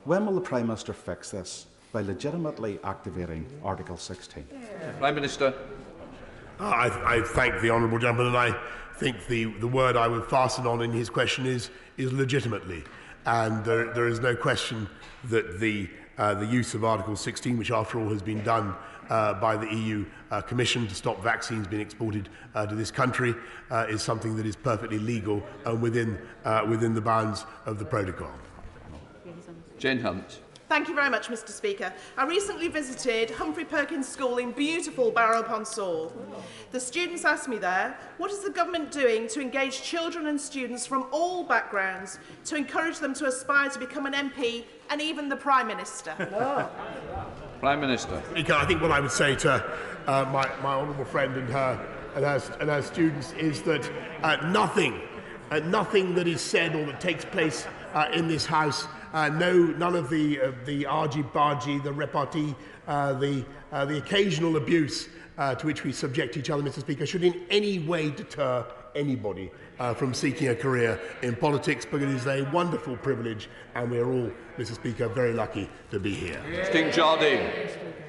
When will the Prime Minister fix this by legitimately activating Article 16? Prime Minister. I thank the honourable gentleman, and I think the word I would fasten on in his question is legitimately. And there is no question that the use of Article 16, which after all has been done by the EU Commission to stop vaccines being exported to this country, is something that is perfectly legal and within the bounds of the protocol. Jane Hunt. Thank you very much, Mr. Speaker. I recently visited Humphrey Perkins School in beautiful Barrow-upon-Soar. The students asked me there, what is the government doing to engage children and students from all backgrounds to encourage them to aspire to become an MP and even the Prime Minister? Prime Minister. I think what I would say to my honourable friend and her students is that nothing that is said or that takes place in this House none of the argy-bargy, the repartee, the occasional abuse to which we subject each other, Mr. Speaker, should in any way deter anybody from seeking a career in politics, because it is a wonderful privilege, and we are all, Mr. Speaker, very lucky to be here. Sting Jardine.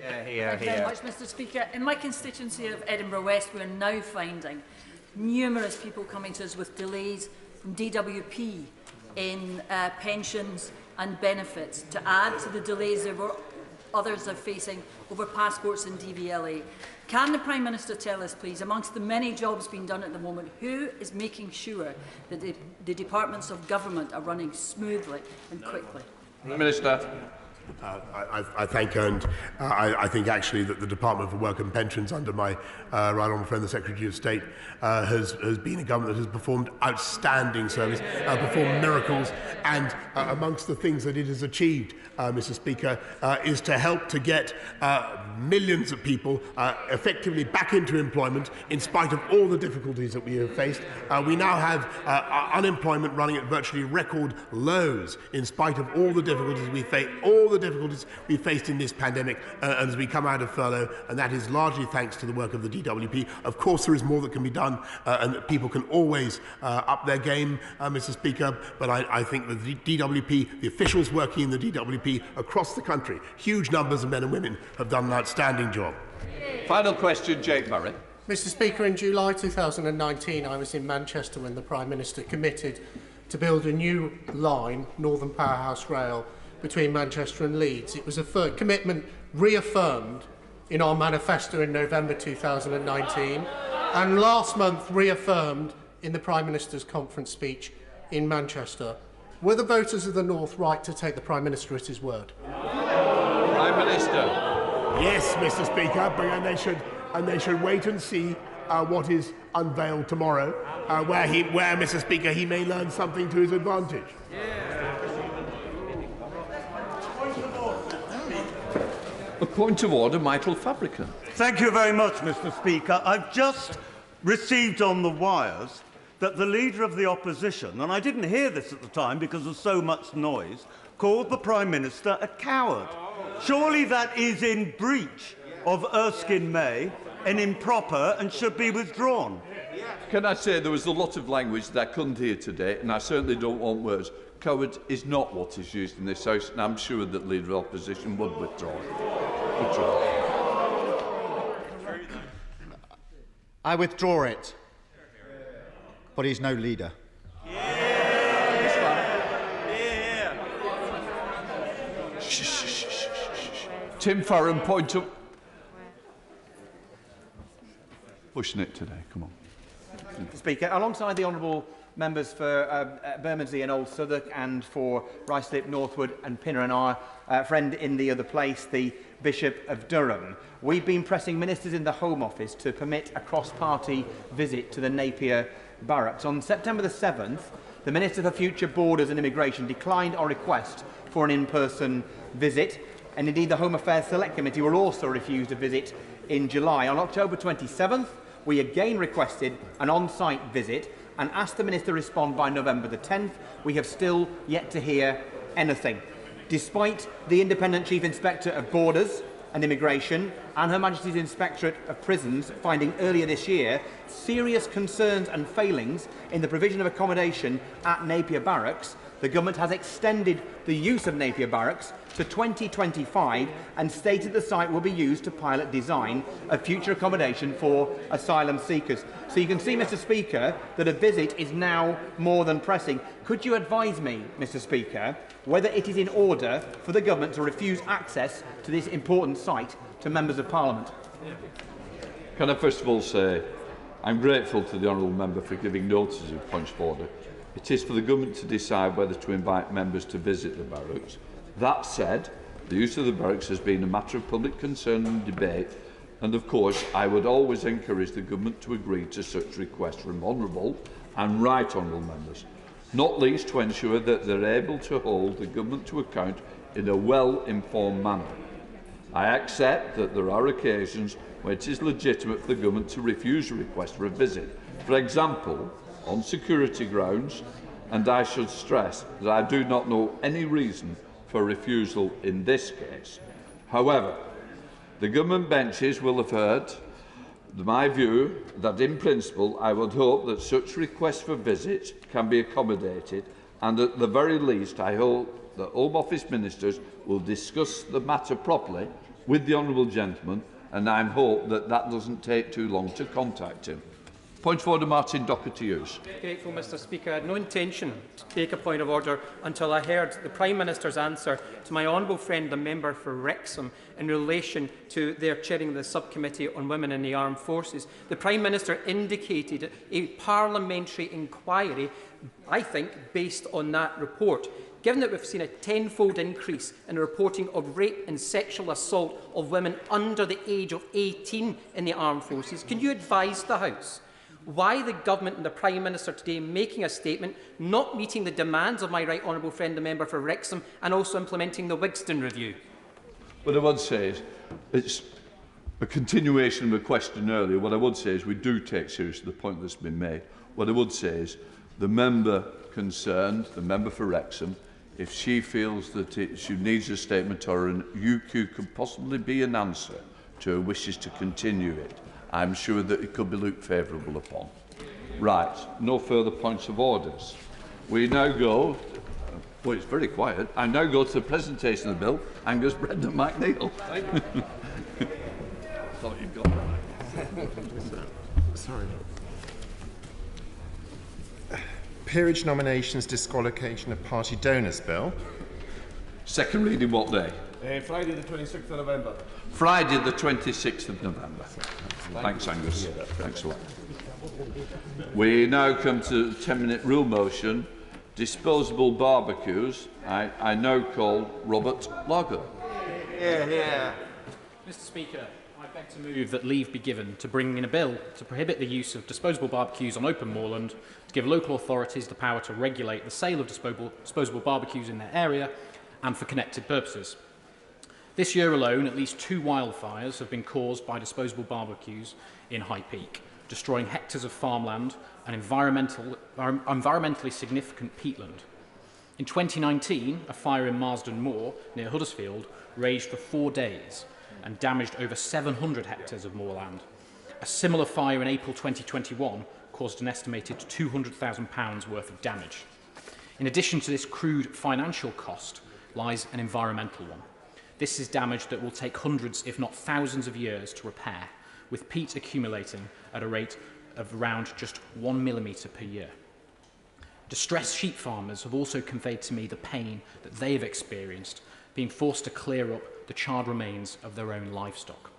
Thank you very much, Mr. Speaker. In my constituency of Edinburgh West, we are now finding numerous people coming to us with delays from DWP in pensions and benefits, to add to the delays that others are facing over passports and DVLA. Can the Prime Minister tell us, please, amongst the many jobs being done at the moment, who is making sure that the departments of government are running smoothly and quickly? Minister. I thank her, and I think actually that the Department for Work and Pensions, under my right honourable friend the Secretary of State, has been a government that has performed outstanding service, performed miracles, and amongst the things that it has achieved, Mr. Speaker, is to help to get millions of people effectively back into employment in spite of all the difficulties that we have faced. We now have unemployment running at virtually record lows in spite of all the difficulties we face, we faced in this pandemic as we come out of furlough, and that is largely thanks to the work of the DWP. Of course, there is more that can be done, and that people can always up their game, Mr. Speaker, but I think that the DWP, the officials working in the DWP across the country, huge numbers of men and women, have done an outstanding job. Final question, Jake Murray. Mr. Speaker, in July 2019, I was in Manchester when the Prime Minister committed to build a new line, Northern Powerhouse Rail, between Manchester and Leeds. It was a commitment reaffirmed in our manifesto in November 2019 and last month reaffirmed in the Prime Minister's conference speech in Manchester. Were the voters of the North right to take the Prime Minister at his word? Prime Minister. Yes, Mr. Speaker, and they should wait and see what is unveiled tomorrow, where, Mr. Speaker, he may learn something to his advantage. A point of order, Michael Fabricant. Thank you very much, Mr. Speaker. I've just received on the wires that the Leader of the Opposition, and I didn't hear this at the time because of so much noise, called the Prime Minister a coward. Surely that is in breach of Erskine May and improper and should be withdrawn. Can I say there was a lot of language that I couldn't hear today, and I certainly don't want words. Coward is not what is used in this House, and I'm sure that Leader of Opposition would withdraw it. I withdraw it, but he's no leader. Tim Farron, point of... Pushing it today, come on. Mr. Speaker, alongside the honourable members for Bermondsey and Old Southwark, and for Ruislip, Northwood and Pinner, and our friend in the other place, the Bishop of Durham, we've been pressing ministers in the Home Office to permit a cross-party visit to the Napier Barracks. On September the 7th, the Minister for Future Borders and Immigration declined our request for an in-person visit, and indeed the Home Affairs Select Committee were also refused a visit in July. On October 27th, we again requested an on-site visit and asked the Minister to respond by November the 10th. We have still yet to hear anything. Despite the Independent Chief Inspector of Borders and Immigration and Her Majesty's Inspectorate of Prisons finding earlier this year serious concerns and failings in the provision of accommodation at Napier Barracks, the Government has extended the use of Napier Barracks to 2025 and stated the site will be used to pilot design of future accommodation for asylum seekers. So you can see, Mr. Speaker, that a visit is now more than pressing. Could you advise me, Mr. Speaker, whether it is in order for the Government to refuse access to this important site to Members of Parliament? Can I first of all say I'm grateful to the honourable member for giving notice of point of order. It is for the Government to decide whether to invite members to visit the barracks. That said, the use of the barracks has been a matter of public concern and debate, and of course I would always encourage the Government to agree to such requests from honourable and right honourable members, not least to ensure that they are able to hold the Government to account in a well-informed manner. I accept that there are occasions when it is legitimate for the Government to refuse a request for a visit. For example, on security grounds, and I should stress that I do not know any reason for refusal in this case. However, the government benches will have heard my view that, in principle, I would hope that such requests for visits can be accommodated, and at the very least, I hope that Home Office ministers will discuss the matter properly with the honourable gentleman, and I hope that that doesn't take too long to contact him. Point of order, Martin Docker, to use. Grateful, Mr Speaker. I had no intention to make a point of order until I heard the Prime Minister's answer to my honourable friend, the member for Wrexham, in relation to their chairing the subcommittee on women in the armed forces. The Prime Minister indicated a parliamentary inquiry, I think, based on that report. Given that we've seen a tenfold increase in the reporting of rape and sexual assault of women under the age of 18 in the armed forces, can you advise the House why the Government and the Prime Minister today making a statement, not meeting the demands of my right honourable friend, the member for Wrexham, and also implementing the Wigston review? What I would say is, it's a continuation of a question earlier. What I would say is we do take seriously the point that's been made. What I would say is the member concerned, the member for Wrexham, if she feels that she needs a statement or an UQ could possibly be an answer to her wishes to continue it, I'm sure that it could be looked favourable upon. Right, no further points of orders. We now go, well, it's very quiet. I now go to the presentation of the bill. Angus Brendan McNeill. Thought you'd got that. Sorry. Peerage nominations, disqualification of party donors bill. Second reading what day? Friday the 26th of November. Friday the 26th of November. Thanks, Angus. Thanks a lot. We now come to the 10-minute rule motion, disposable barbecues. I now call Robert Lager. Mr Speaker, I beg to move that leave be given to bring in a bill to prohibit the use of disposable barbecues on open moorland, to give local authorities the power to regulate the sale of disposable barbecues in their area and for connected purposes. This year alone, at least 2 wildfires have been caused by disposable barbecues in High Peak, destroying hectares of farmland and environmentally significant peatland. In 2019, a fire in Marsden Moor, near Huddersfield, raged for 4 days and damaged over 700 hectares of moorland. A similar fire in April 2021 caused an estimated £200,000 worth of damage. In addition to this crude financial cost lies an environmental one. This is damage that will take hundreds, if not thousands of years to repair, with peat accumulating at a rate of around just 1 millimetre per year. Distressed sheep farmers have also conveyed to me the pain that they have experienced, being forced to clear up the charred remains of their own livestock.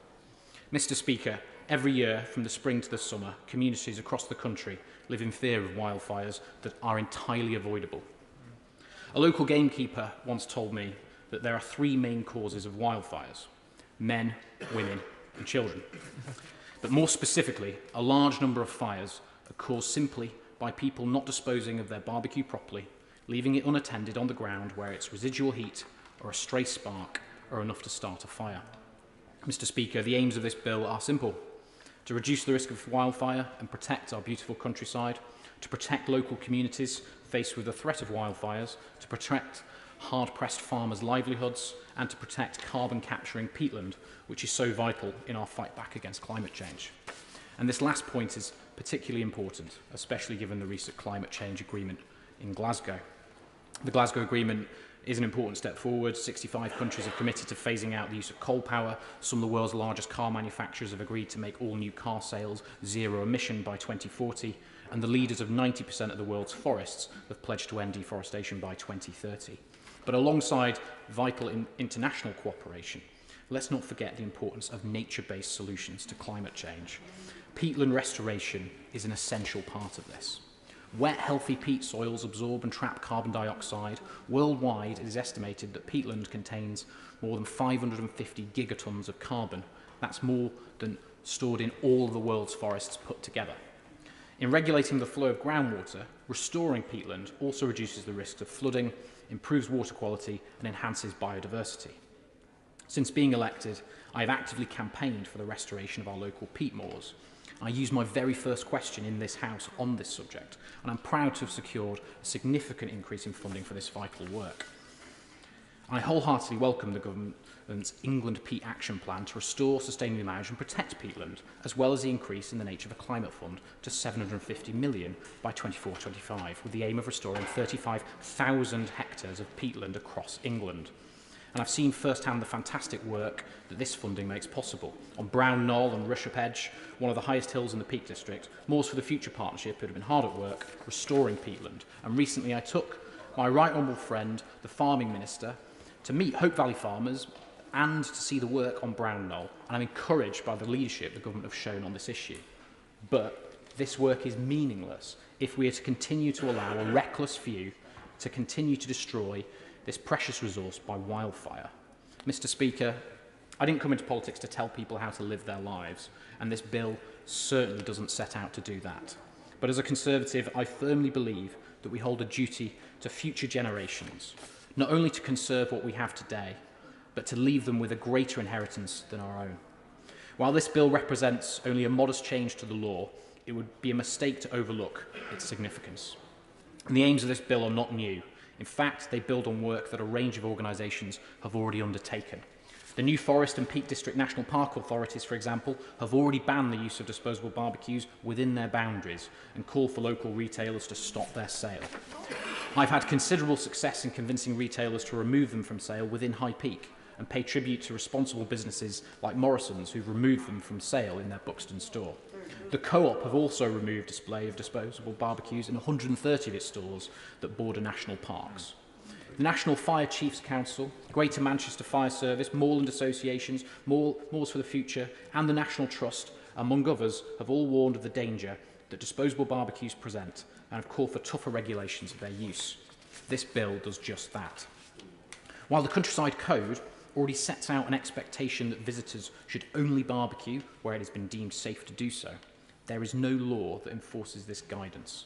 Mr Speaker, every year from the spring to the summer, communities across the country live in fear of wildfires that are entirely avoidable. A local gamekeeper once told me that there are 3 main causes of wildfires: men, women and children. But more specifically, a large number of fires are caused simply by people not disposing of their barbecue properly, leaving it unattended on the ground where its residual heat or a stray spark are enough to start a fire. Mr Speaker, the aims of this bill are simple: to reduce the risk of wildfire and protect our beautiful countryside, to protect local communities faced with the threat of wildfires, to protect hard-pressed farmers' livelihoods, and to protect carbon-capturing peatland, which is so vital in our fight back against climate change. And this last point is particularly important, especially given the recent climate change agreement in Glasgow. The Glasgow Agreement is an important step forward. 65 countries have committed to phasing out the use of coal power. Some of the world's largest car manufacturers have agreed to make all new car sales zero emission by 2040, and the leaders of 90% of the world's forests have pledged to end deforestation by 2030. But alongside vital international cooperation, let's not forget the importance of nature-based solutions to climate change. Peatland restoration is an essential part of this. Wet, healthy peat soils absorb and trap carbon dioxide. Worldwide, it is estimated that peatland contains more than 550 gigatons of carbon. That's more than stored in all of the world's forests put together. In regulating the flow of groundwater, restoring peatland also reduces the risk of flooding, improves water quality and enhances biodiversity. Since being elected, I have actively campaigned for the restoration of our local peat moors. I used my very first question in this House on this subject, and I'm proud to have secured a significant increase in funding for this vital work. I wholeheartedly welcome the government's England Peat Action Plan to restore, sustainably manage and protect peatland, as well as the increase in the Nature of a Climate Fund to £750 million by 2024-25, with the aim of restoring 35,000 hectares of peatland across England. And I've seen firsthand the fantastic work that this funding makes possible. On Brown Knoll and Rushop Edge, one of the highest hills in the Peak District, Moors for the Future Partnership have been hard at work restoring peatland. And recently I took my right honourable friend, the Farming Minister, to meet Hope Valley farmers and to see the work on Brown Knoll. And I'm encouraged by the leadership the government have shown on this issue. But this work is meaningless if we are to continue to allow a reckless few to continue to destroy this precious resource by wildfire. Mr. Speaker, I didn't come into politics to tell people how to live their lives, and this bill certainly doesn't set out to do that. But as a Conservative, I firmly believe that we hold a duty to future generations, not only to conserve what we have today, but to leave them with a greater inheritance than our own. While this bill represents only a modest change to the law, it would be a mistake to overlook its significance. And the aims of this bill are not new. In fact, they build on work that a range of organisations have already undertaken. The New Forest and Peak District National Park authorities, for example, have already banned the use of disposable barbecues within their boundaries and call for local retailers to stop their sale. I've had considerable success in convincing retailers to remove them from sale within High Peak and pay tribute to responsible businesses like Morrison's who've removed them from sale in their Buxton store. The Co-op have also removed display of disposable barbecues in 130 of its stores that border national parks. The National Fire Chiefs Council, Greater Manchester Fire Service, Moorland Associations, Moors for the Future and the National Trust, among others, have all warned of the danger that disposable barbecues present and have called for tougher regulations of their use. This bill does just that. While the Countryside Code already sets out an expectation that visitors should only barbecue where it has been deemed safe to do so, there is no law that enforces this guidance.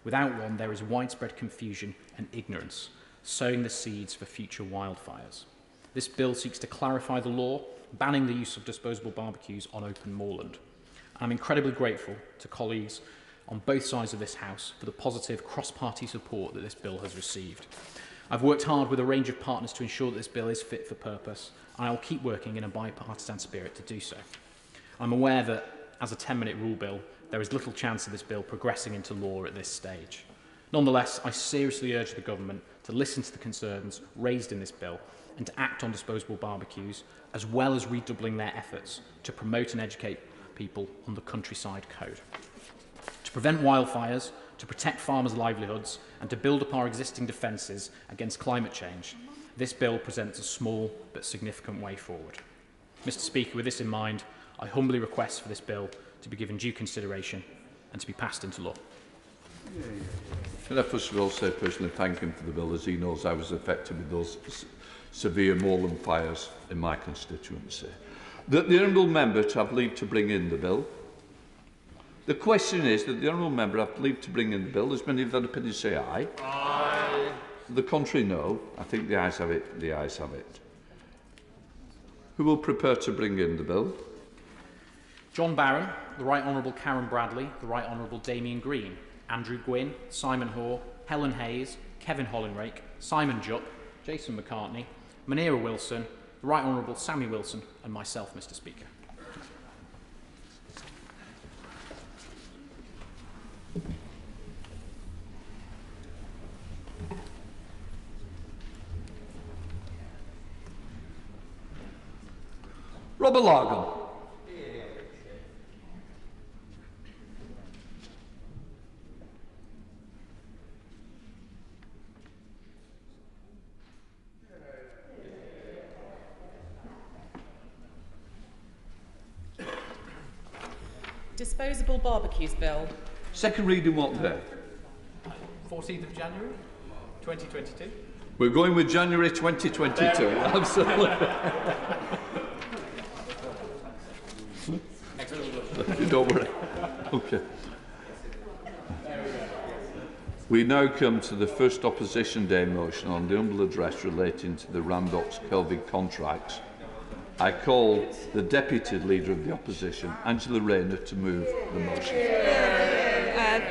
Without one, there is widespread confusion and ignorance, sowing the seeds for future wildfires. This bill seeks to clarify the law, banning the use of disposable barbecues on open moorland. I'm incredibly grateful to colleagues on both sides of this House for the positive cross-party support that this bill has received. I've worked hard with a range of partners to ensure that this bill is fit for purpose, and I will keep working in a bipartisan spirit to do so. I'm aware that, as a 10-minute rule bill, there is little chance of this bill progressing into law at this stage. Nonetheless, I seriously urge the government to listen to the concerns raised in this bill and to act on disposable barbecues, as well as redoubling their efforts to promote and educate people on the Countryside Code. To prevent wildfires, to protect farmers' livelihoods and to build up our existing defences against climate change, this bill presents a small but significant way forward. Mr. Speaker, with this in mind, I humbly request for this bill to be given due consideration and to be passed into law. Can I first of all say personally thank him for the bill, as he knows I was affected with those severe moorland fires in my constituency. That the honourable member to have leave to bring in the bill. The question is that the honourable member have leave to bring in the bill. As many of that opinion say aye. Aye. The contrary, no. I think the ayes have it. The ayes have it. Who will prepare to bring in the bill? John Barron, the Right Honourable Karen Bradley, the Right Honourable Damien Green, Andrew Gwynn, Simon Hoare, Helen Hayes, Kevin Hollinrake, Simon Jupp, Jason McCartney, Manira Wilson, the Right Honourable Sammy Wilson and myself, Mr. Speaker. Robert Largan. Disposable Barbecues Bill. Second reading what day? 14th of January, 2022. We're going with January 2022. Absolutely. Don't worry. Okay. We now come to the first opposition day motion on the humble address relating to the Randox Kelvin contracts I call the Deputy Leader of the Opposition, Angela Rayner, to move the motion.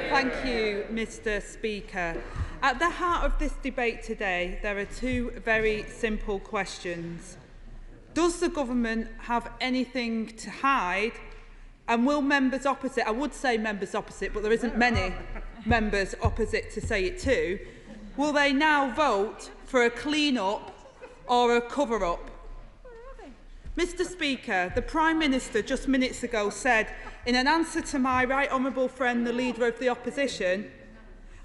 Thank you, Mr. Speaker. At the heart of this debate today, there are two very simple questions. Does the government have anything to hide? And will members opposite, I would say members opposite, but there isn't many members opposite to say it to, will they now vote for a clean-up or a cover-up? Mr. Speaker, the Prime Minister just minutes ago said, in an answer to my right honourable friend, the Leader of the Opposition,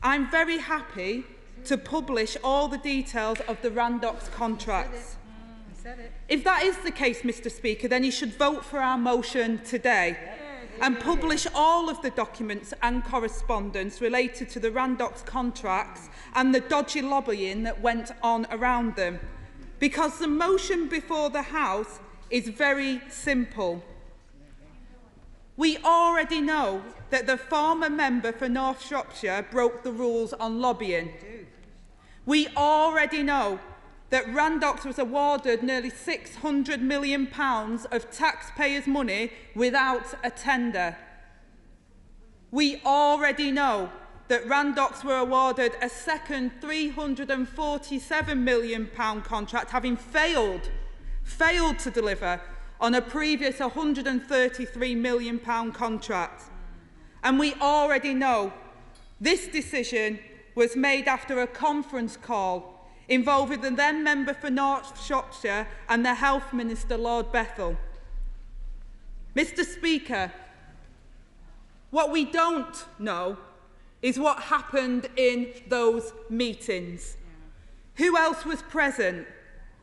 I'm very happy to publish all the details of the Randox contracts. If that is the case, Mr. Speaker, then he should vote for our motion today and publish all of the documents and correspondence related to the Randox contracts and the dodgy lobbying that went on around them. Because the motion before the House is very simple. We already know that the former member for North Shropshire broke the rules on lobbying. We already know that Randox was awarded nearly £600 million of taxpayers' money without a tender. We already know that Randox were awarded a second £347 million contract, having failed to deliver on a previous £133 million contract. And we already know this decision was made after a conference call involving the then member for North Shropshire and the Health Minister, Lord Bethell. Mr. Speaker, what we don't know is what happened in those meetings. Who else was present?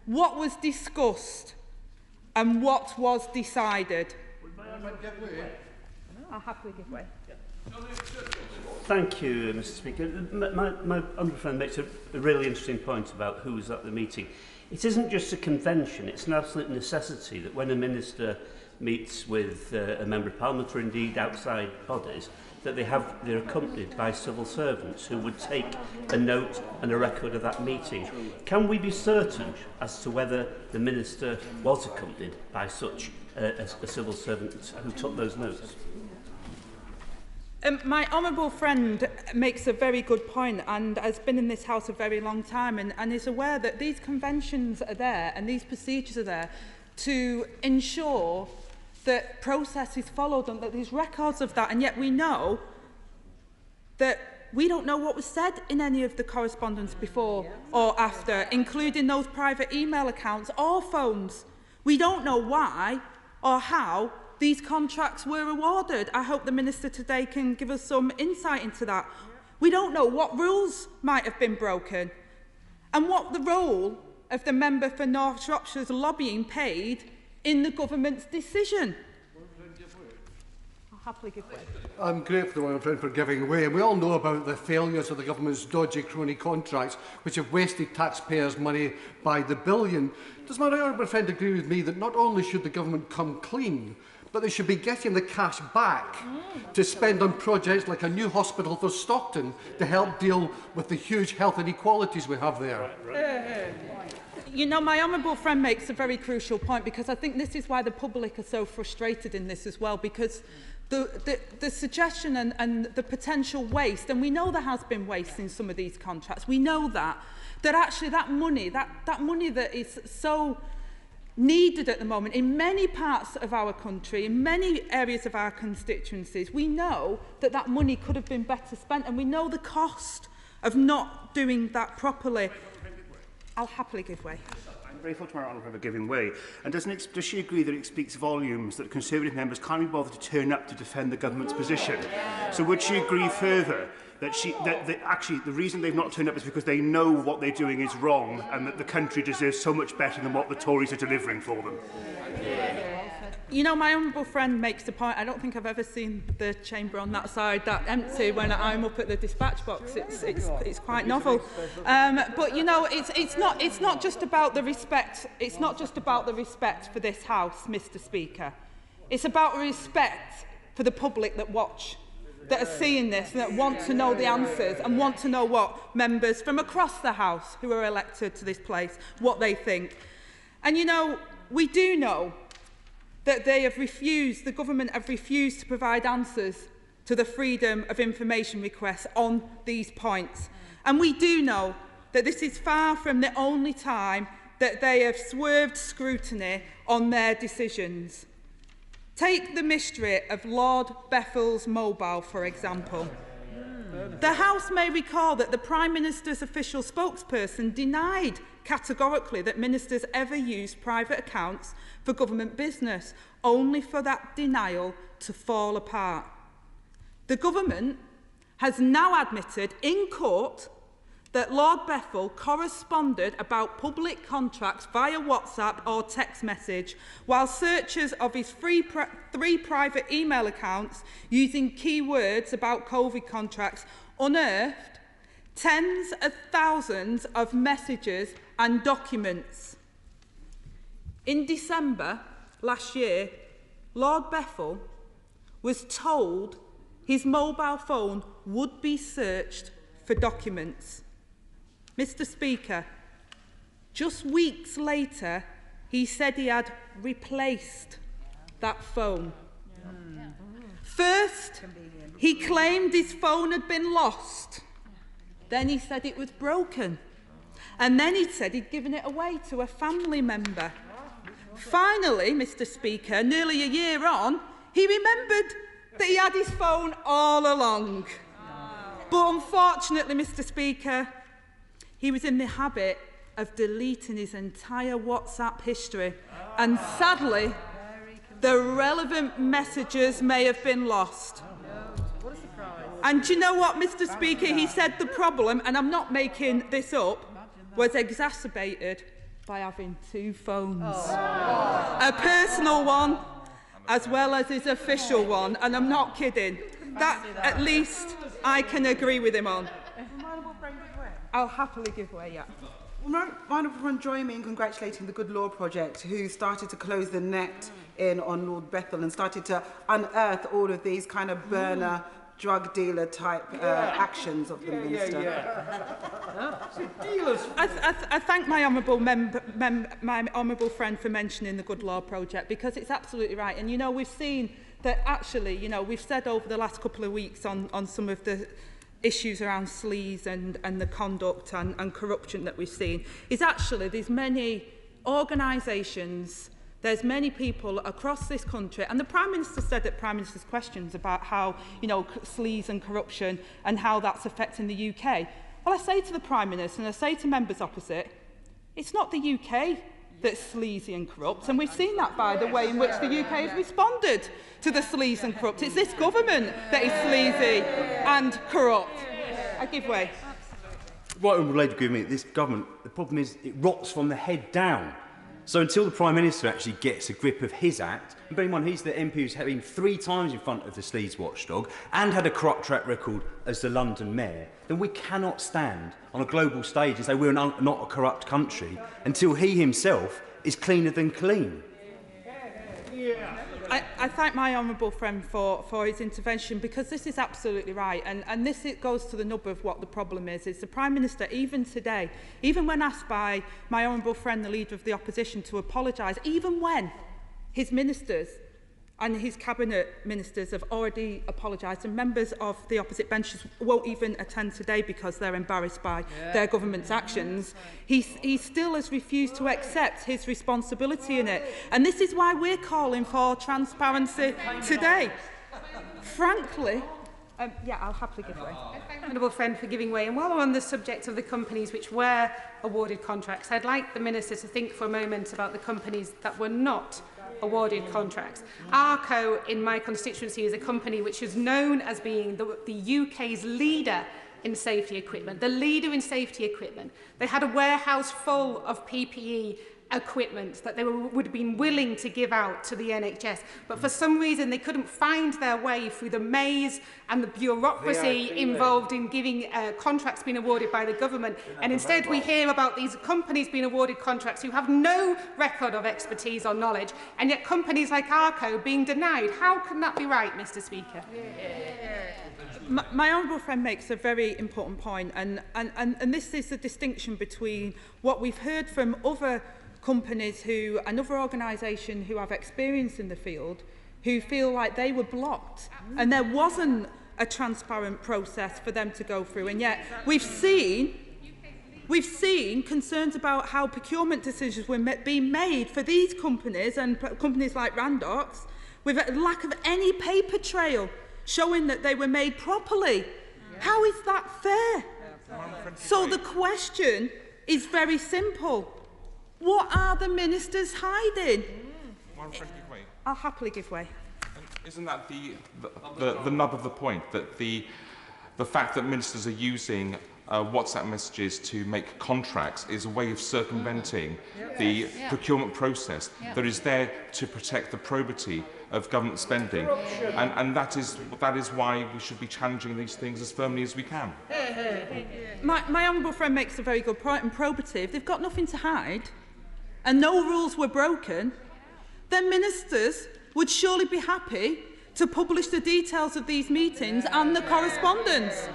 What was discussed? And what was decided? I'll happily give way. Thank you, Mr. Speaker. My honourable friend makes a really interesting point about who was at the meeting. It isn't just a convention, it's an absolute necessity that when a minister meets with a member of parliament or indeed outside bodies, that they're accompanied by civil servants who would take a note and a record of that meeting. Can we be certain as to whether the minister was accompanied by such a civil servant who took those notes? My honourable friend makes a very good point and has been in this House a very long time and is aware that these conventions are there and these procedures are there to ensure that process is followed and that there's records of that, and yet we know that we don't know what was said in any of the correspondence before or after, including those private email accounts or phones. We don't know why or how these contracts were awarded. I hope the Minister today can give us some insight into that. We don't know what rules might have been broken and what the role of the member for North Shropshire's lobbying played in the government's decision. I'll happily give way. I'm grateful to my friend for giving way. We all know about the failures of the government's dodgy crony contracts, which have wasted taxpayers' money by the billion. Does my honourable friend agree with me that not only should the government come clean, but they should be getting the cash back to spend on projects like a new hospital for Stockton to help deal with the huge health inequalities we have there? You know, my honourable friend makes a very crucial point, because I think this is why the public are so frustrated in this as well, because the suggestion and the potential waste, and we know there has been waste in some of these contracts, we know that actually that money that is so needed at the moment in many parts of our country, in many areas of our constituencies, we know that money could have been better spent, and we know the cost of not doing that properly. I'll happily give way. I'm grateful to my honourable for giving way. And does she agree that it speaks volumes that Conservative members can't be bothered to turn up to defend the government's position? So would she agree further that actually the reason they've not turned up is because they know what they're doing is wrong and that the country deserves so much better than what the Tories are delivering for them? You know, my honourable friend makes a point. I don't think I've ever seen the chamber on that side that empty when I'm up at the dispatch box. It's quite novel. But you know, it's not just about the respect. It's not just about the respect for this House, Mr. Speaker. It's about respect for the public that watch, that are seeing this, and that want to know the answers and want to know what members from across the House who are elected to this place, what they think. And you know, we do know that the government have refused to provide answers to the freedom of information requests on these points. And we do know that this is far from the only time that they have swerved scrutiny on their decisions. Take the mystery of Lord Bethel's mobile, for example. The House may recall that the Prime Minister's official spokesperson denied categorically that ministers ever used private accounts for government business, only for that denial to fall apart. The government has now admitted in court that Lord Bethel corresponded about public contracts via WhatsApp or text message, while searchers of his three private email accounts using keywords about COVID contracts unearthed tens of thousands of messages and documents. In December last year, Lord Bethel was told his mobile phone would be searched for documents. Mr. Speaker, just weeks later, he said he had replaced that phone. First, he claimed his phone had been lost. Then he said it was broken. And then he said he'd given it away to a family member. Finally, Mr. Speaker, nearly a year on, he remembered that he had his phone all along. But unfortunately, Mr. Speaker, he was in the habit of deleting his entire WhatsApp history, and sadly, the relevant messages may have been lost. And do you know what, Mr. Speaker? He said the problem, and I'm not making this up, was exacerbated by having two phones. A personal one, as well as his official one, and I'm not kidding. That, at least, I can agree with him on. I'll happily give way, yeah. Well, Honourable Friend, join me in congratulating the Good Law Project, who started to close the net in on Lord Bethel and started to unearth all of these kind of burner, drug dealer type actions of the Minister. I thank my honourable friend for mentioning the Good Law Project, because it's absolutely right. And, you know, we've seen that actually, you know, we've said over the last couple of weeks on some of the issues around sleaze and the conduct and corruption that we've seen, is actually there's many organisations, there's many people across this country, and the Prime Minister said at Prime Minister's questions about how, you know, sleaze and corruption and how that's affecting the UK. Well, I say to the Prime Minister and I say to members opposite, it's not the UK that's sleazy and corrupt, and we've seen that by the way in which the UK has responded to the sleaze and corrupt. It's this government that is sleazy and corrupt. I give way. Right, Honourable Lady Goodman, this government, the problem is it rots from the head down. So until the Prime Minister actually gets a grip of his act, and bear in mind he's the MP who's been 3 times in front of the sleaze watchdog and had a corrupt track record as the London Mayor, then we cannot stand on a global stage and say we're not a corrupt country until he himself is cleaner than clean. I thank my honourable friend for his intervention, because this is absolutely right, and this it goes to the nub of what the problem is the Prime Minister, even today, even when asked by my honourable friend, the Leader of the Opposition, to apologise, even when his ministers and his cabinet ministers have already apologised, and members of the opposite benches won't even attend today because they're embarrassed by their government's actions, he still has refused to accept his responsibility in it. And this is why we're calling for transparency today. Frankly, yeah, I'll happily give way. Thank Honourable Friend for giving way. And while we're on the subject of the companies which were awarded contracts, I'd like the Minister to think for a moment about the companies that were not awarded contracts. Arco, in my constituency, is a company which is known as being the UK's leader in safety equipment, the leader in safety equipment. They had a warehouse full of PPE equipment that they would have been willing to give out to the NHS, but for some reason they couldn't find their way through the maze and the bureaucracy involved in giving contracts being awarded by the government, and instead we hear about these companies being awarded contracts who have no record of expertise or knowledge, and yet companies like Arco being denied. How can that be right, Mr. Speaker? My honourable friend makes a very important point, and this is the distinction between what we've heard from other companies who, another organisation who have experience in the field, who feel like they were blocked and there wasn't a transparent process for them to go through. And yet we've seen concerns about how procurement decisions were being made for these companies and companies like Randox with a lack of any paper trail showing that they were made properly. How is that fair? So the question is very simple. What are the ministers hiding? I'll happily give way. And isn't that the nub of the point, that the fact that ministers are using WhatsApp messages to make contracts is a way of circumventing the procurement process that is there to protect the probity of government spending, and that is why we should be challenging these things as firmly as we can. My honourable friend makes a very good point. And probative, they've got nothing to hide, and no rules were broken. Then ministers would surely be happy to publish the details of these meetings and the correspondence.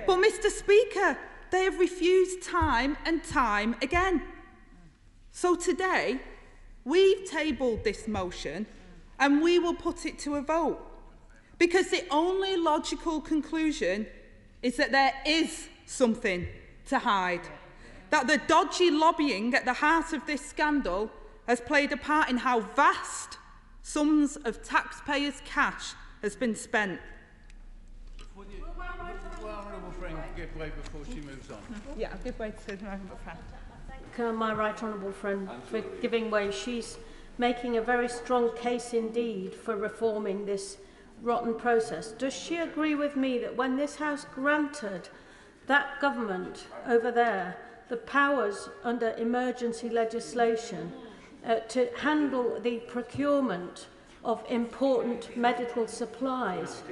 But, Mr. Speaker, they have refused time and time again. So today, we've tabled this motion and we will put it to a vote. Because the only logical conclusion is that there is something to hide. That the dodgy lobbying at the heart of this scandal has played a part in how vast sums of taxpayers' cash has been spent. Will honourable friend give way before she moves on? Yeah, I'll give way to my honourable friend. Thank my right honourable friend for giving way. She's making a very strong case indeed for reforming this rotten process. Does she agree with me that when this House granted that government over there the powers under emergency legislation to handle the procurement of important medical supplies,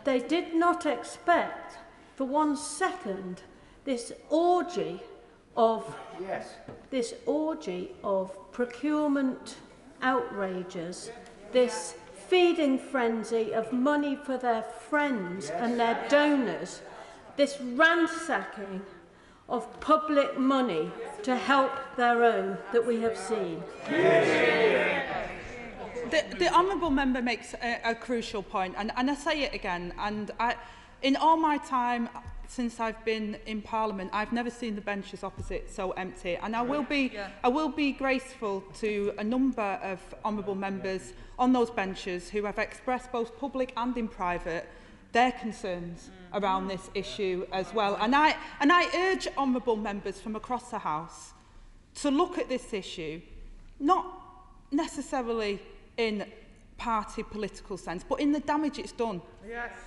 they did not expect for 1 second this orgy of procurement outrages, this feeding frenzy of money for their friends and their donors, this ransacking of public money to help their own that we have seen. The honourable member makes a crucial point, and I say it again, and in all my time since I've been in Parliament, I've never seen the benches opposite so empty, and I will be graceful to a number of honourable members on those benches who have expressed both public and in private their concerns around this issue as well. And I urge honourable members from across the House to look at this issue, not necessarily in party political sense, but in the damage it's done.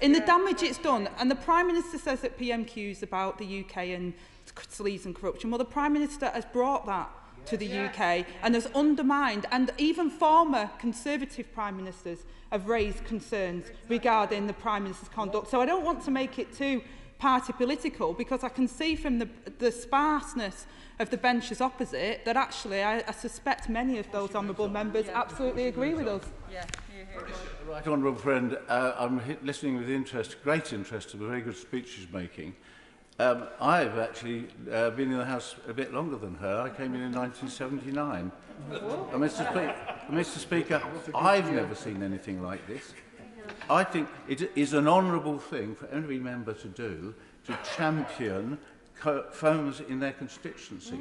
The damage it's done. And the Prime Minister says at PMQs about the UK and sleaze and corruption. Well, the Prime Minister has brought that to the UK and has undermined, and even former Conservative Prime Ministers have raised concerns regarding the Prime Minister's conduct. So I don't want to make it too party political, because I can see from the sparseness of the benches opposite that actually I suspect many of those honourable members absolutely agree with us. Right, honourable friend, I'm listening with interest, great interest, to the very good speech she's making. I've actually been in the House a bit longer than her. I came in 1979. Mr. Speaker, I've never seen anything like this. I think it is an honourable thing for every member to do to champion firms in their constituency.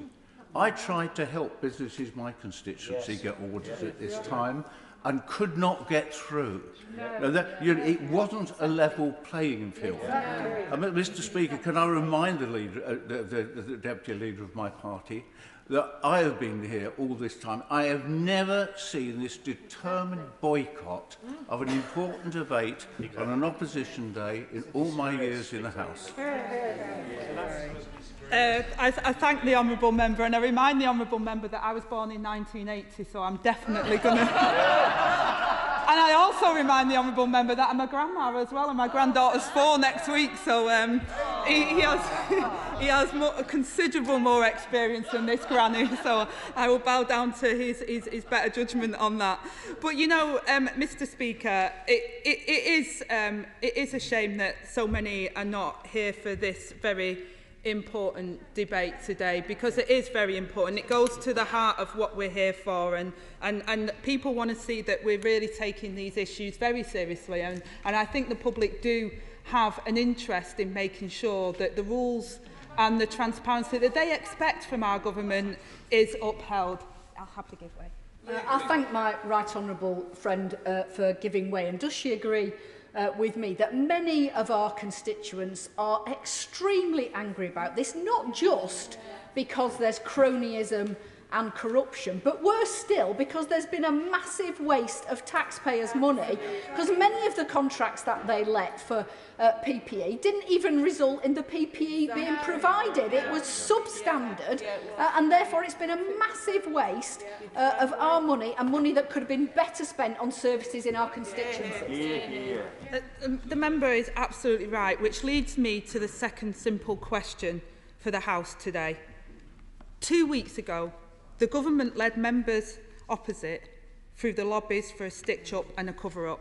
I tried to help businesses in my constituency get audits at this time and could not get through. It wasn't a level playing field. Mr. Speaker, can I remind the leader, the Deputy Leader of my party, that I have been here all this time. I have never seen this determined boycott of an important debate on an opposition day in all my years in the House. I thank the honourable member, and I remind the honourable member that I was born in 1980, so I'm definitely going to... And I also remind the honourable member that I'm a grandma as well, and my granddaughter's 4 next week, so he has considerable more experience than this granny, so I will bow down to his better judgment on that. But you know, Mr. Speaker, it is a shame that so many are not here for this very important debate today, because it is very important. It goes to the heart of what we're here for, and people want to see that we're really taking these issues very seriously, and I think the public do have an interest in making sure that the rules and the transparency that they expect from our government is upheld. I'll have to give way. I thank my right honourable friend for giving way, and does she agree with me that many of our constituents are extremely angry about this, not just because there's cronyism and corruption, but worse still, because there's been a massive waste of taxpayers' money, because many of the contracts that they let for PPE didn't even result in the PPE being provided. It was substandard, and therefore it's been a massive waste of our money, and money that could have been better spent on services in our constituencies. The member is absolutely right, which leads me to the second simple question for the House today. 2 weeks ago, the government led members opposite through the lobbies for a stitch-up and a cover-up.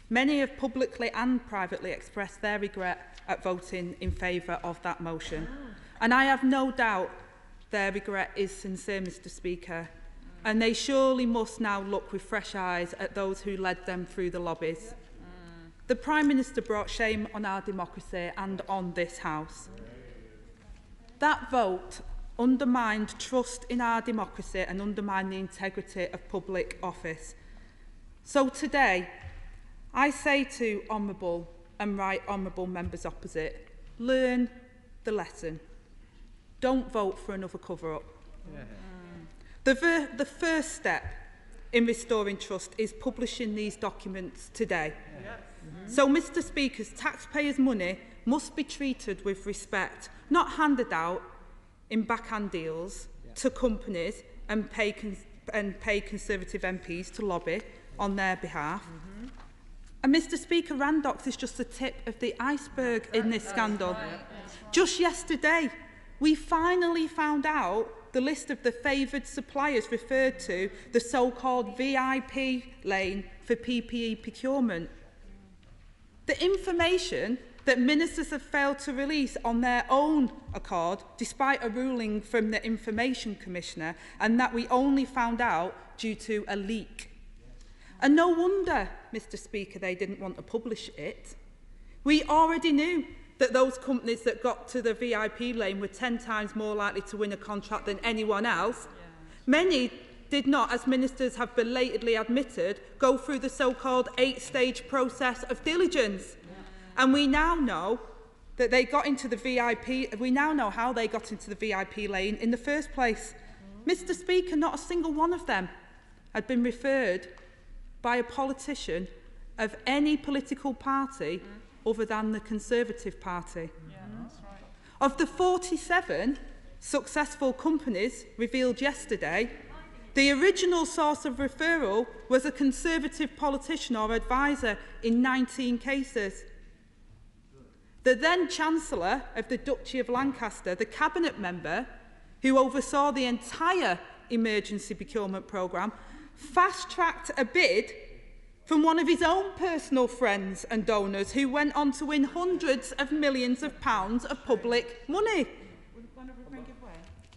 Many have publicly and privately expressed their regret at voting in favour of that motion. And I have no doubt their regret is sincere, Mr Speaker, and they surely must now look with fresh eyes at those who led them through the lobbies. The Prime Minister brought shame on our democracy and on this House. That vote undermined trust in our democracy and undermined the integrity of public office. So today, I say to honourable and right honourable members opposite, learn the lesson. Don't vote for another cover-up. The first step in restoring trust is publishing these documents today. So, Mr Speaker, taxpayers' money must be treated with respect, not handed out in backhand deals to companies and pay Conservative MPs to lobby on their behalf. And Mr Speaker, Randox is just the tip of the iceberg in this scandal. Just yesterday, we finally found out the list of the favoured suppliers referred to, the so-called VIP lane for PPE procurement. The information that ministers have failed to release on their own accord, despite a ruling from the Information Commissioner, and that we only found out due to a leak. And no wonder, Mr Speaker, they didn't want to publish it. We already knew that those companies that got to the VIP lane were 10 times more likely to win a contract than anyone else. Many did not, as ministers have belatedly admitted, go through the so-called 8-stage process of diligence. And we now know that they got into the VIP, we now know how they got into the VIP lane in the first place. Mr Speaker, not a single one of them had been referred by a politician of any political party other than the Conservative Party. Of the 47 successful companies revealed yesterday, the original source of referral was a Conservative politician or advisor in 19 cases. The then Chancellor of the Duchy of Lancaster, the Cabinet member who oversaw the entire emergency procurement programme, fast-tracked a bid from one of his own personal friends and donors who went on to win hundreds of millions of pounds of public money.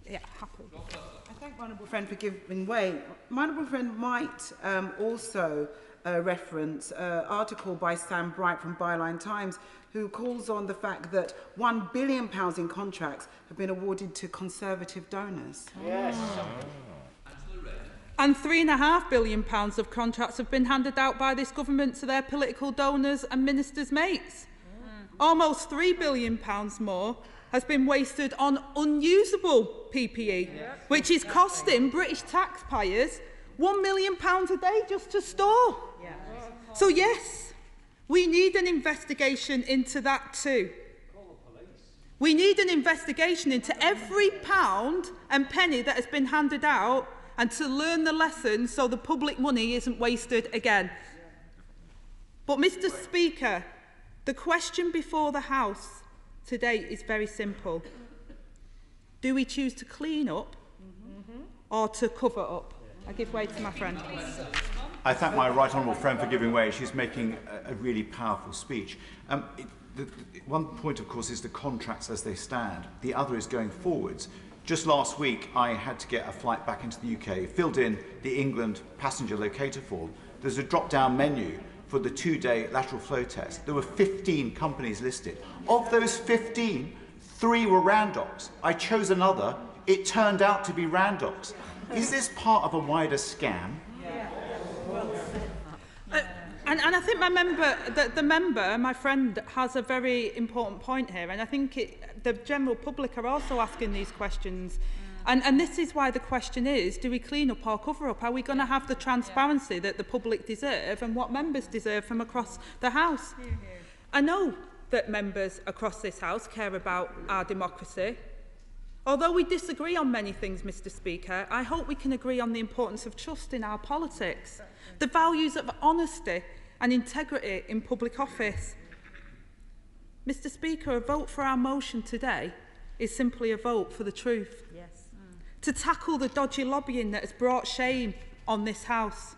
Yeah, happy. I thank my honourable friend for giving way. My honourable friend might also reference an article by Sam Bright from Byline Times, who calls on the fact that £1 billion in contracts have been awarded to Conservative donors. Yes. And £3.5 billion of contracts have been handed out by this government to their political donors and ministers' mates. Almost £3 billion more has been wasted on unusable PPE, which is costing British taxpayers £1 million a day just to store. So yes, we need an investigation into that too. We need an investigation into every pound and penny that has been handed out, and to learn the lessons so the public money isn't wasted again. But Mr Speaker, the question before the House today is very simple. Do we choose to clean up or to cover up? I give way to my friend. I thank my right honourable friend for giving way. She's making a really powerful speech. one point, of course, is the contracts as they stand. The other is going forwards. Just last week, I had to get a flight back into the UK, filled in the England passenger locator form. There's a drop-down menu for the 2-day lateral flow test. There were 15 companies listed. Of those 15, 3 were Randox. I chose another. It turned out to be Randox. Is this part of a wider scam? And I think the member, my friend, has a very important point here, and I think the general public are also asking these questions. And this is why the question is, do we clean up or cover up? Are we going to have the transparency that the public deserve and what members deserve from across the House? I know that members across this House care about our democracy. Although we disagree on many things, Mr. Speaker, I hope we can agree on the importance of trust in our politics, the values of honesty and integrity in public office. Mr. Speaker, a vote for our motion today is simply a vote for the truth. Yes. To tackle the dodgy lobbying that has brought shame on this House.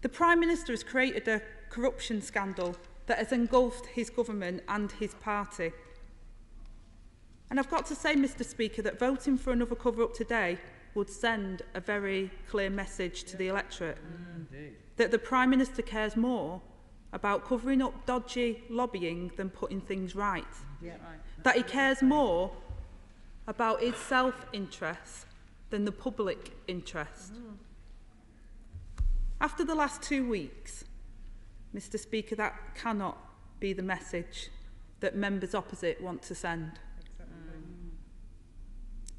The Prime Minister has created a corruption scandal that has engulfed his government and his party. And I've got to say, Mr. Speaker, that voting for another cover-up today would send a very clear message to the electorate that the Prime Minister cares more about covering up dodgy lobbying than putting things right. Yeah, right. That he cares more about his self-interest than the public interest. After the last 2 weeks, Mr. Speaker, that cannot be the message that members opposite want to send.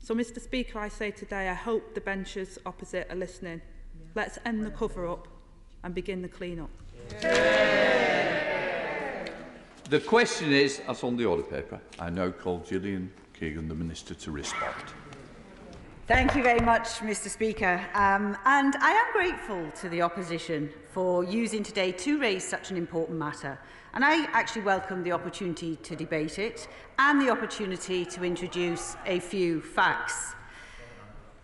So, Mr. Speaker, I say today, I hope the benches opposite are listening. Let's end the cover-up and begin the clean-up. The question is, as on the order paper, I now call Gillian Keegan, the Minister, to respond. Thank you very much, Mr. Speaker. And I am grateful to the opposition for using today to raise such an important matter. And I actually welcome the opportunity to debate it and the opportunity to introduce a few facts.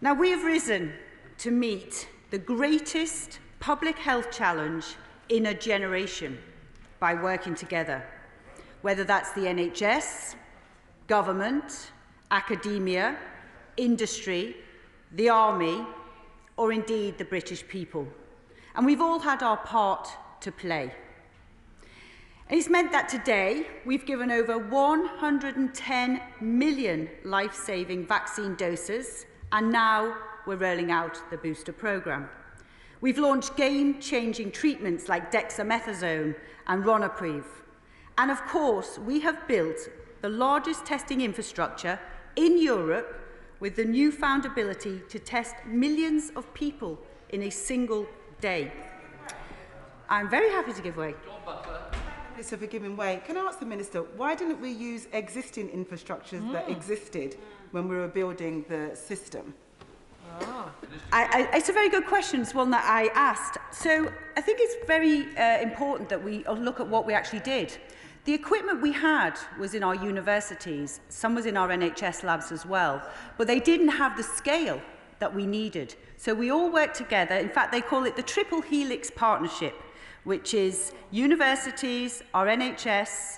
Now, we have risen to meet the greatest public health challenge in a generation by working together, whether that's the NHS, government, academia, industry, the army, or indeed the British people. And we've all had our part to play. And it's meant that today we've given over 110 million life-saving vaccine doses, and now we're rolling out the booster programme. We've launched game-changing treatments like dexamethasone and Ronapreve. And of course, we have built the largest testing infrastructure in Europe with the newfound ability to test millions of people in a single day. I'm very happy to give way. Minister, for giving way. Can I ask the Minister, why didn't we use existing infrastructures that existed when we were building the system? It's a very good question. It's one that I asked. So I think it's very important that we look at what we actually did. The equipment we had was in our universities. Some was in our NHS labs as well. But they didn't have the scale that we needed. So we all worked together. In fact, they call it the Triple Helix Partnership, which is universities, our NHS,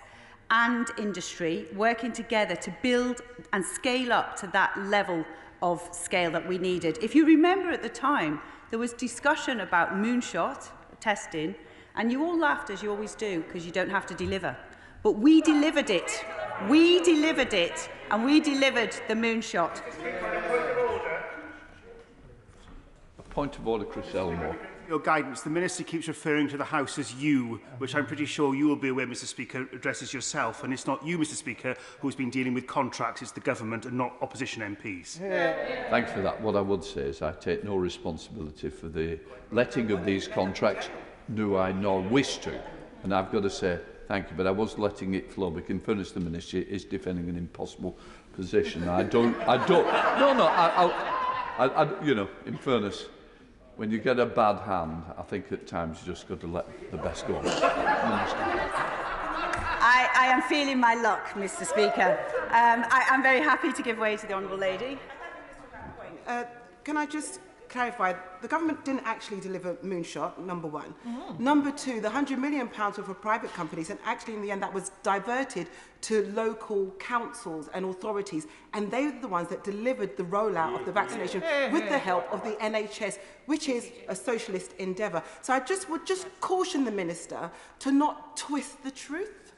and industry working together to build and scale up to that level of scale that we needed. If you remember at the time, there was discussion about moonshot testing, and you all laughed, as you always do, because you don't have to deliver. But we delivered it. We delivered it, and we delivered the moonshot. A point of order, Chris Elmore. Your guidance, the Minister keeps referring to the House as you, which I'm pretty sure you will be aware, Mr. Speaker, addresses yourself. And it's not you, Mr. Speaker, who's been dealing with contracts, it's the government and not opposition MPs. Thanks for that. What I would say is I take no responsibility for the letting of these contracts, do I nor wish to. And I've got to say thank you, but I was letting it flow. But in fairness, the Minister is defending an impossible position. You know, in fairness, when you get a bad hand, I think at times you just got to let the best go. I am feeling my luck, Mr. Speaker. I'm very happy to give way to the Honourable Lady. Can I just clarify, the government didn't actually deliver Moonshot, number one. Number two, the £100 million were for private companies, and actually in the end that was diverted to local councils and authorities, and they were the ones that delivered the rollout of the vaccination with the help of the NHS, which is a socialist endeavour. So I would just caution the Minister to not twist the truth.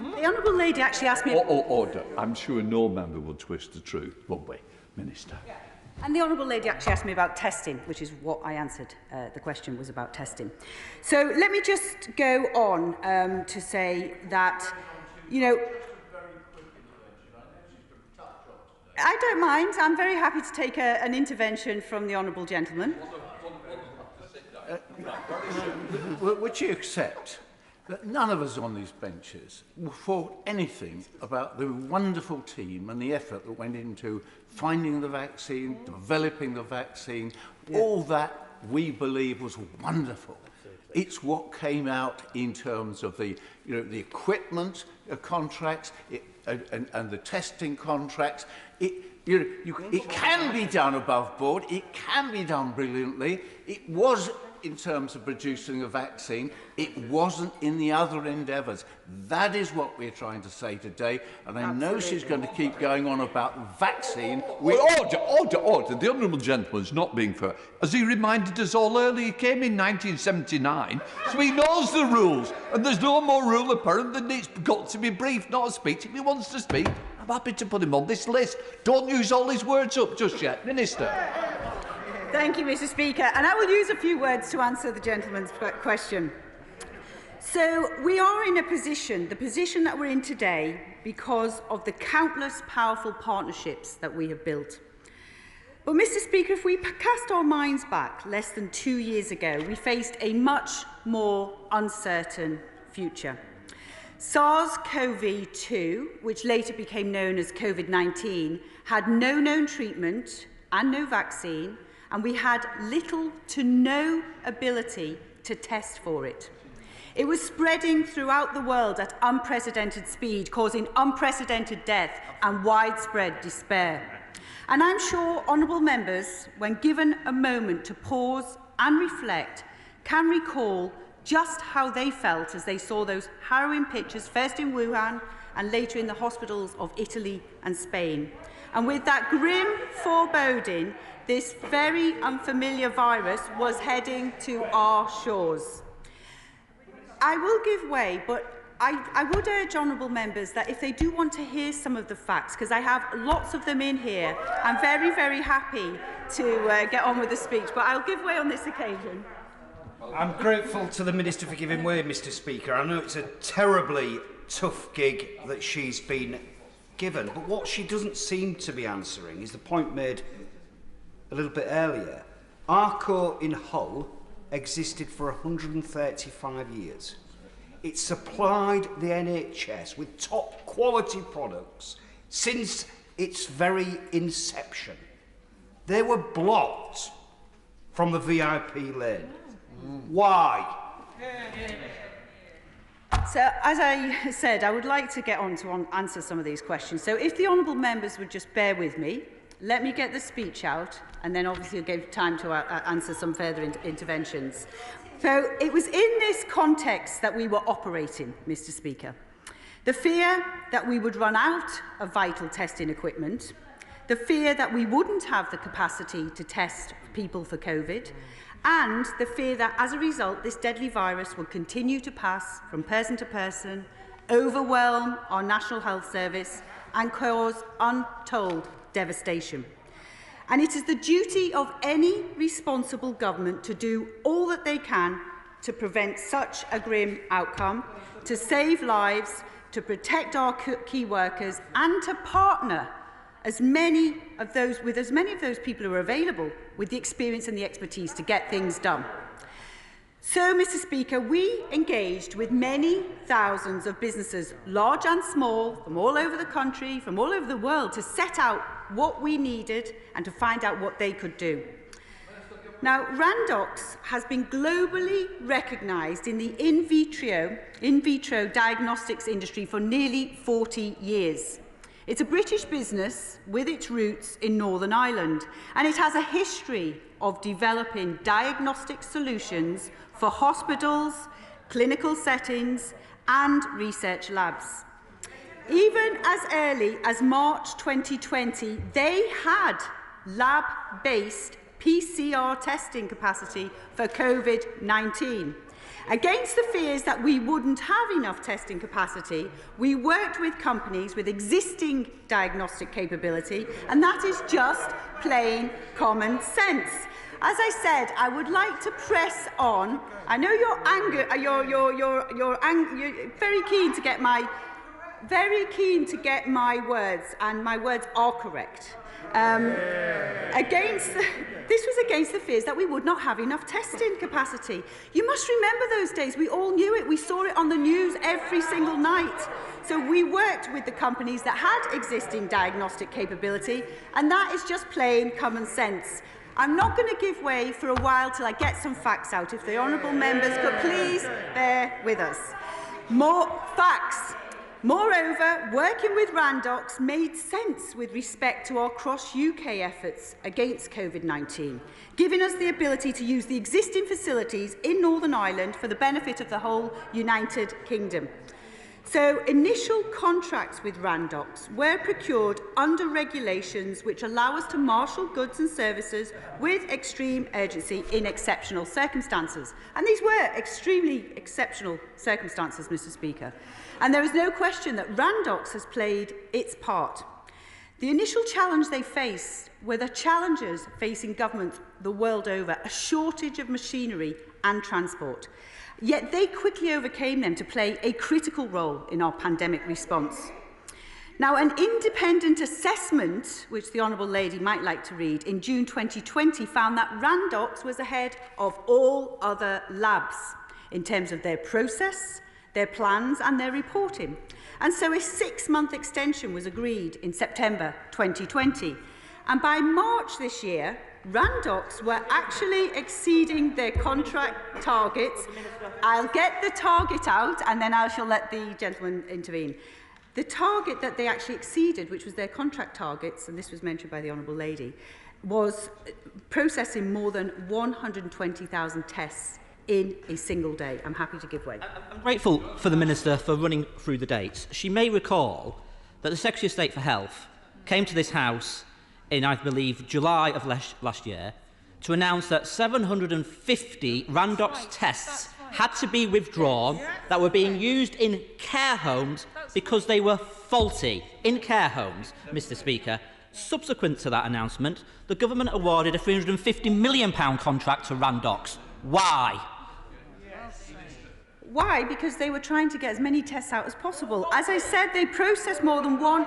The Honourable Lady actually asked me... Order. I'm sure no member will twist the truth, would we, Minister? And the Honourable Lady actually asked me about testing, which is what I answered. The question was about testing. So let me just go on to say that, you know, I don't mind. I'm very happy to take an intervention from the Honourable Gentleman. Would you accept that none of us on these benches thought anything about the wonderful team and the effort that went into finding the vaccine, developing the vaccine, all that we believe was wonderful. It's what came out in terms of the, the equipment contracts and the testing contracts. It can be done above board. It can be done brilliantly. It was in terms of producing a vaccine. It wasn't in the other endeavours. That is what we're trying to say today. And I know she's going to keep going on about vaccine. Order. The Honourable Gentleman's not being fair. As he reminded us all earlier, he came in 1979, so he knows the rules. And there's no more rule apparent than it's got to be brief, not a speech. If he wants to speak, I'm happy to put him on this list. Don't use all his words up just yet, Minister. Thank you, Mr. Speaker. And I will use a few words to answer the gentleman's question. So we are in a position, the position that we're in today, because of the countless powerful partnerships that we have built. But, Mr. Speaker, if we cast our minds back less than 2 years ago, we faced a much more uncertain future. SARS-CoV-2, which later became known as COVID-19, had no known treatment and no vaccine, and we had little to no ability to test for it. It was spreading throughout the world at unprecedented speed, causing unprecedented death and widespread despair. And I'm sure honourable members, when given a moment to pause and reflect, can recall just how they felt as they saw those harrowing pictures, first in Wuhan and later in the hospitals of Italy and Spain. And with that grim foreboding, this very unfamiliar virus was heading to our shores. I will give way, but I would urge honourable members that if they do want to hear some of the facts, because I have lots of them in here, I'm very, very happy to get on with the speech, but I'll give way on this occasion. I'm grateful to the Minister for giving way, Mr. Speaker. I know it's a terribly tough gig that she's been given, but what she doesn't seem to be answering is the point made a little bit earlier. Arco in Hull existed for 135 years. It supplied the NHS with top quality products since its very inception. They were blocked from the VIP lane. Why? So, as I said, I would like to get on to answer some of these questions. So if the honourable members would just bear with me, let me get the speech out, and then obviously I'll give time to answer some further interventions. So it was in this context that we were operating, Mr. Speaker. The fear that we would run out of vital testing equipment, the fear that we wouldn't have the capacity to test people for COVID, and the fear that, as a result, this deadly virus will continue to pass from person to person, overwhelm our National Health Service, and cause untold devastation. And it is the duty of any responsible government to do all that they can to prevent such a grim outcome, to save lives, to protect our key workers, and to partner with as many of those people who are available with the experience and the expertise to get things done. So, Mr. Speaker, we engaged with many thousands of businesses, large and small, from all over the country, from all over the world, to set out what we needed and to find out what they could do. Now, Randox has been globally recognised in the in vitro diagnostics industry for nearly 40 years. It's a British business with its roots in Northern Ireland, and it has a history of developing diagnostic solutions for hospitals, clinical settings and research labs. Even as early as March 2020, they had lab-based PCR testing capacity for COVID-19. Against the fears that we wouldn't have enough testing capacity, we worked with companies with existing diagnostic capability, and that is just plain common sense. As I said, I would like to press on. I know you're very keen to get my words, and my words are correct. This was against the fears that we would not have enough testing capacity. You must remember those days. We all knew it. We saw it on the news every single night. So we worked with the companies that had existing diagnostic capability, and that is just plain common sense. I'm not going to give way for a while till I get some facts out. If the honourable members could please bear with us. More facts. Moreover, working with Randox made sense with respect to our cross-UK efforts against COVID-19, giving us the ability to use the existing facilities in Northern Ireland for the benefit of the whole United Kingdom. So, initial contracts with Randox were procured under regulations which allow us to marshal goods and services with extreme urgency in exceptional circumstances. And these were extremely exceptional circumstances, Mr. Speaker. And there is no question that Randox has played its part. The initial challenge they faced were the challenges facing governments the world over, a shortage of machinery and transport. Yet they quickly overcame them to play a critical role in our pandemic response. Now, an independent assessment, which the Honourable Lady might like to read, in June 2020 found that Randox was ahead of all other labs in terms of their process, their plans and their reporting. And so a 6-month extension was agreed in September 2020. And by March this year, Randox were actually exceeding their contract targets. I'll get the target out and then I shall let the gentleman intervene. The target that they actually exceeded, which was their contract targets, and this was mentioned by the Honourable Lady, was processing more than 120,000 tests in a single day. I'm happy to give way. I'm grateful for the Minister for running through the dates. She may recall that the Secretary of State for Health came to this House in, I believe, July of last year to announce that 750 Randox tests had to be withdrawn that were being used in care homes because they were faulty in care homes, Mr. Speaker. Subsequent to that announcement, the government awarded a £350 million contract to Randox. Why? Why? Because they were trying to get as many tests out as possible. As I said, they processed more than one.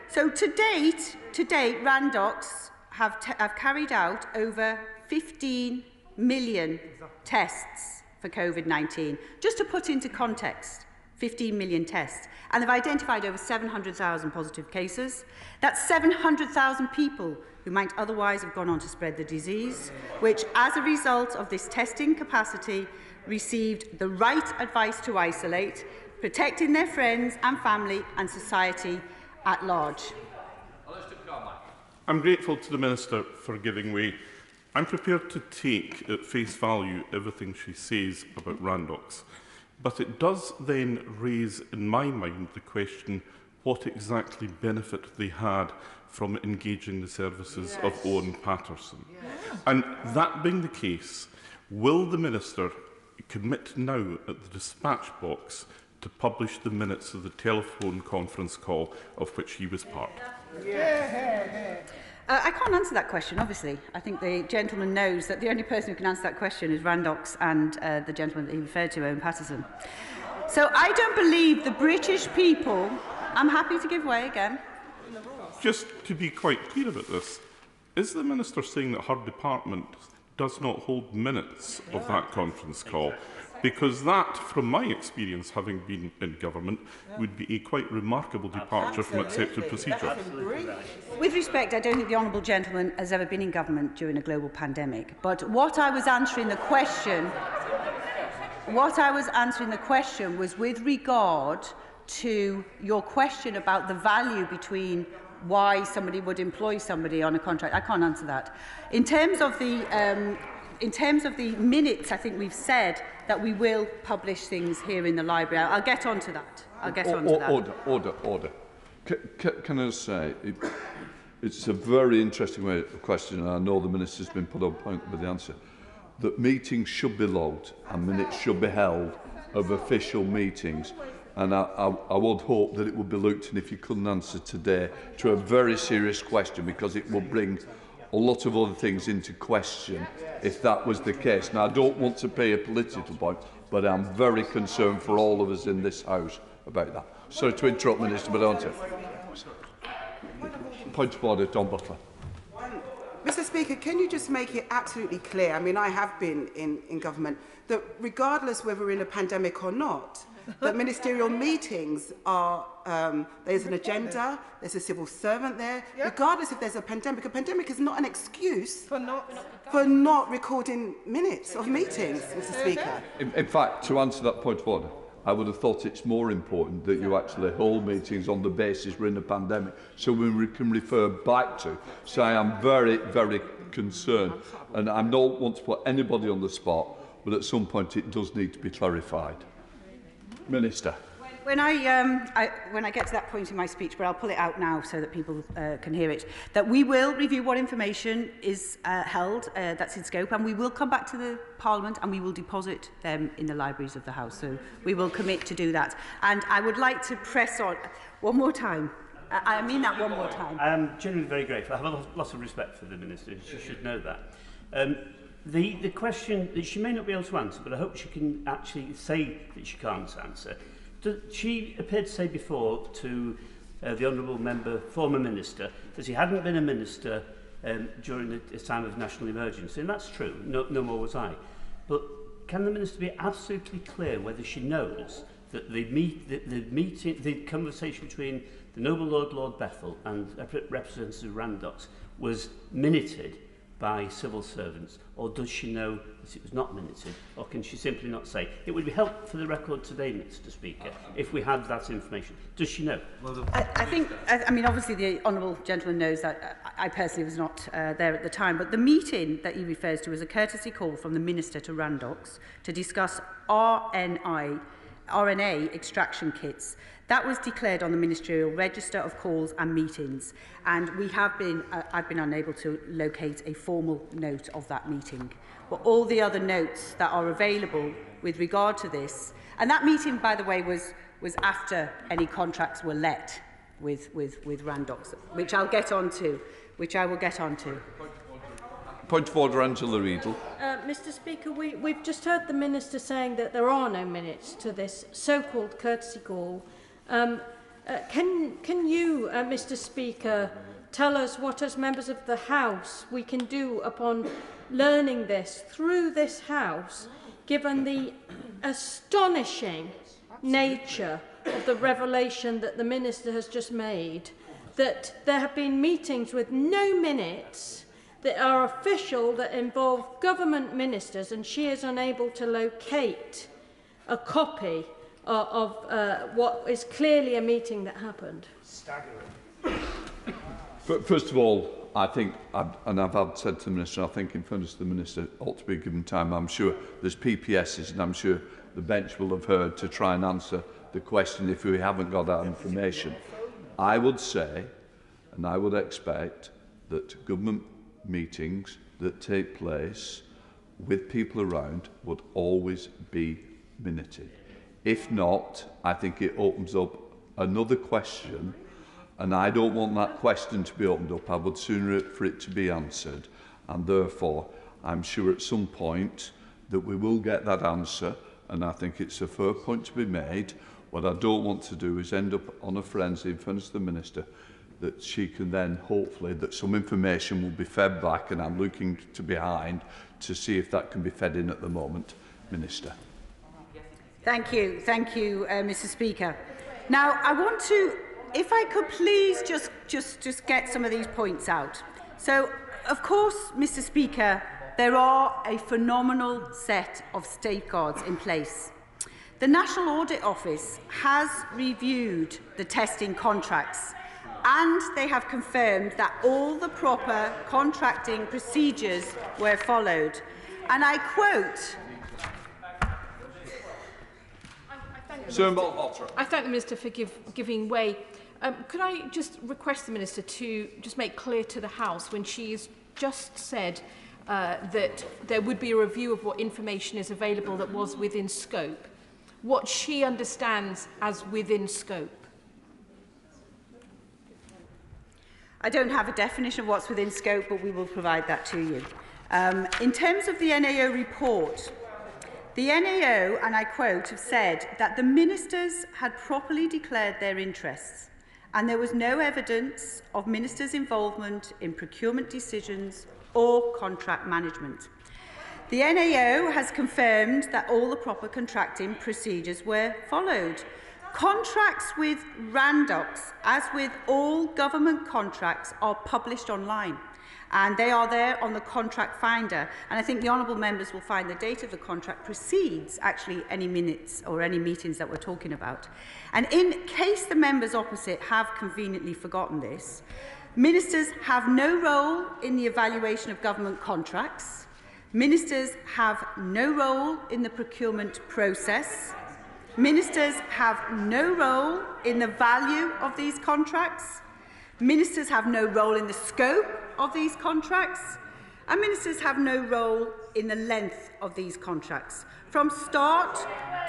So to date, Randox have carried out over 15 million tests for COVID-19. Just to put into context, 15 million tests. And they've identified over 700,000 positive cases. That's 700,000 people who might otherwise have gone on to spread the disease, which, as a result of this testing capacity, received the right advice to isolate, protecting their friends and family and society at large. I'm grateful to the Minister for giving way. I'm prepared to take at face value everything she says about Randox, but it does then raise in my mind the question what exactly benefit they had from engaging the services of Owen Patterson. And that being the case, will the Minister commit now at the dispatch box to publish the minutes of the telephone conference call of which he was part? I can't answer that question, obviously. I think the gentleman knows that the only person who can answer that question is Randox and the gentleman that he referred to, Owen Patterson. So I don't believe the British people... I'm happy to give way again. Just to be quite clear about this, is the Minister saying that her department does not hold minutes of that conference call? Because that, from my experience, having been in government, would be a quite remarkable departure from accepted procedure. With respect, I don't think the honourable gentleman has ever been in government during a global pandemic. But what I was answering the question was with regard to your question about the value between why somebody would employ somebody on a contract. I can't answer that. In terms of the minutes, I think we've said that we will publish things here in the library. I'll get on to that. Order. Can I say, it's a very interesting question, and I know the Minister's been put on point with the answer, that meetings should be logged and minutes should be held of official meetings. And I would hope that it would be looked, and if you couldn't answer today, to a very serious question, because it will bring a lot of other things into question if that was the case. Now, I don't want to play a political point, but I'm very concerned for all of us in this House about that. Sorry to interrupt, Minister, but aren't I? Point of order, Don Butler. Mr. Speaker, can you just make it absolutely clear, I mean, I have been in government, that regardless whether we're in a pandemic or not, that ministerial meetings are, there's an agenda, there's a civil servant there, regardless if there's a pandemic is not an excuse for not recording minutes of meetings, Mr. Speaker. In fact, to answer that point of order, I would have thought it's more important that you actually hold meetings on the basis we're in a pandemic, so we can refer back to. So I am very, very concerned, and I don't want to put anybody on the spot, but at some point it does need to be clarified. Minister. When I get to that point in my speech, but I'll pull it out now so that people can hear it, that we will review what information is held, that's in scope, and we will come back to the Parliament and we will deposit them in the libraries of the House. So we will commit to do that. And I would like to press on one more time. I mean that one more time. I am genuinely very grateful. I have a lot of respect for the Minister. She should know that. The question that she may not be able to answer, but I hope she can actually say that she can't answer. She appeared to say before to the Honourable Member, former Minister, that he hadn't been a Minister during the time of national emergency, and that's true, no more was I. But can the Minister be absolutely clear whether she knows that the conversation between the Noble Lord Bethel and Representative Randox was minuted by civil servants, or does she know that it was not minuted, or can she simply not say? It would be helpful for the record today, Mr. Speaker, if we had that information. Does she know? I mean, obviously the Honourable Gentleman knows that I personally was not there at the time, but the meeting that he refers to was a courtesy call from the Minister to Randox to discuss RNA extraction kits. That was declared on the Ministerial Register of Calls and Meetings, and we have been, I've been unable to locate a formal note of that meeting. But all the other notes that are available with regard to this, and that meeting, by the way, was after any contracts were let with Randox, which I'll get onto, which I will get onto. Point of order, Angela Riedel. Mr. Speaker, we've just heard the Minister saying that there are no minutes to this so-called courtesy call. Can you, Mr. Speaker, tell us what, as members of the House, we can do upon learning this through this House, given the astonishing nature of the revelation that the Minister has just made, that there have been meetings with no minutes that are official, that involve government ministers, and she is unable to locate a copy of what is clearly a meeting that happened? Staggering. First of all, I think, and I've said to the Minister, I think in fairness to the Minister ought to be given time. I'm sure there's PPSs, and I'm sure the bench will have heard to try and answer the question if we haven't got that information. I would say, and I would expect, that government meetings that take place with people around would always be minuted. If not, I think it opens up another question, and I don't want that question to be opened up. I would sooner for it to be answered, and therefore I'm sure at some point that we will get that answer, and I think it's a fair point to be made. What I don't want to do is end up on a frenzy in front of the Minister, that she can then, hopefully, that some information will be fed back, and I'm looking to behind to see if that can be fed in at the moment. Minister. Thank you, Mr. Speaker. Now, I want to, if I could please just get some of these points out. So, of course, Mr. Speaker, there are a phenomenal set of safeguards in place. The National Audit Office has reviewed the testing contracts and they have confirmed that all the proper contracting procedures were followed. And I quote... I thank the Minister for giving way. Could I just request the Minister to just make clear to the House, when she's just said that there would be a review of what information is available that was within scope, what she understands as within scope? I don't have a definition of what's within scope, but we will provide that to you. In terms of the NAO report, the NAO, and I quote, have said that the ministers had properly declared their interests and there was no evidence of ministers' involvement in procurement decisions or contract management. The NAO has confirmed that all the proper contracting procedures were followed. Contracts with Randox, as with all government contracts, are published online. And they are there on the contract finder. And I think the honourable members will find the date of the contract precedes actually any minutes or any meetings that we're talking about. And in case the members opposite have conveniently forgotten this, ministers have no role in the evaluation of government contracts. Ministers have no role in the procurement process. Ministers have no role in the value of these contracts. Ministers have no role in the scope of these contracts, and ministers have no role in the length of these contracts. From start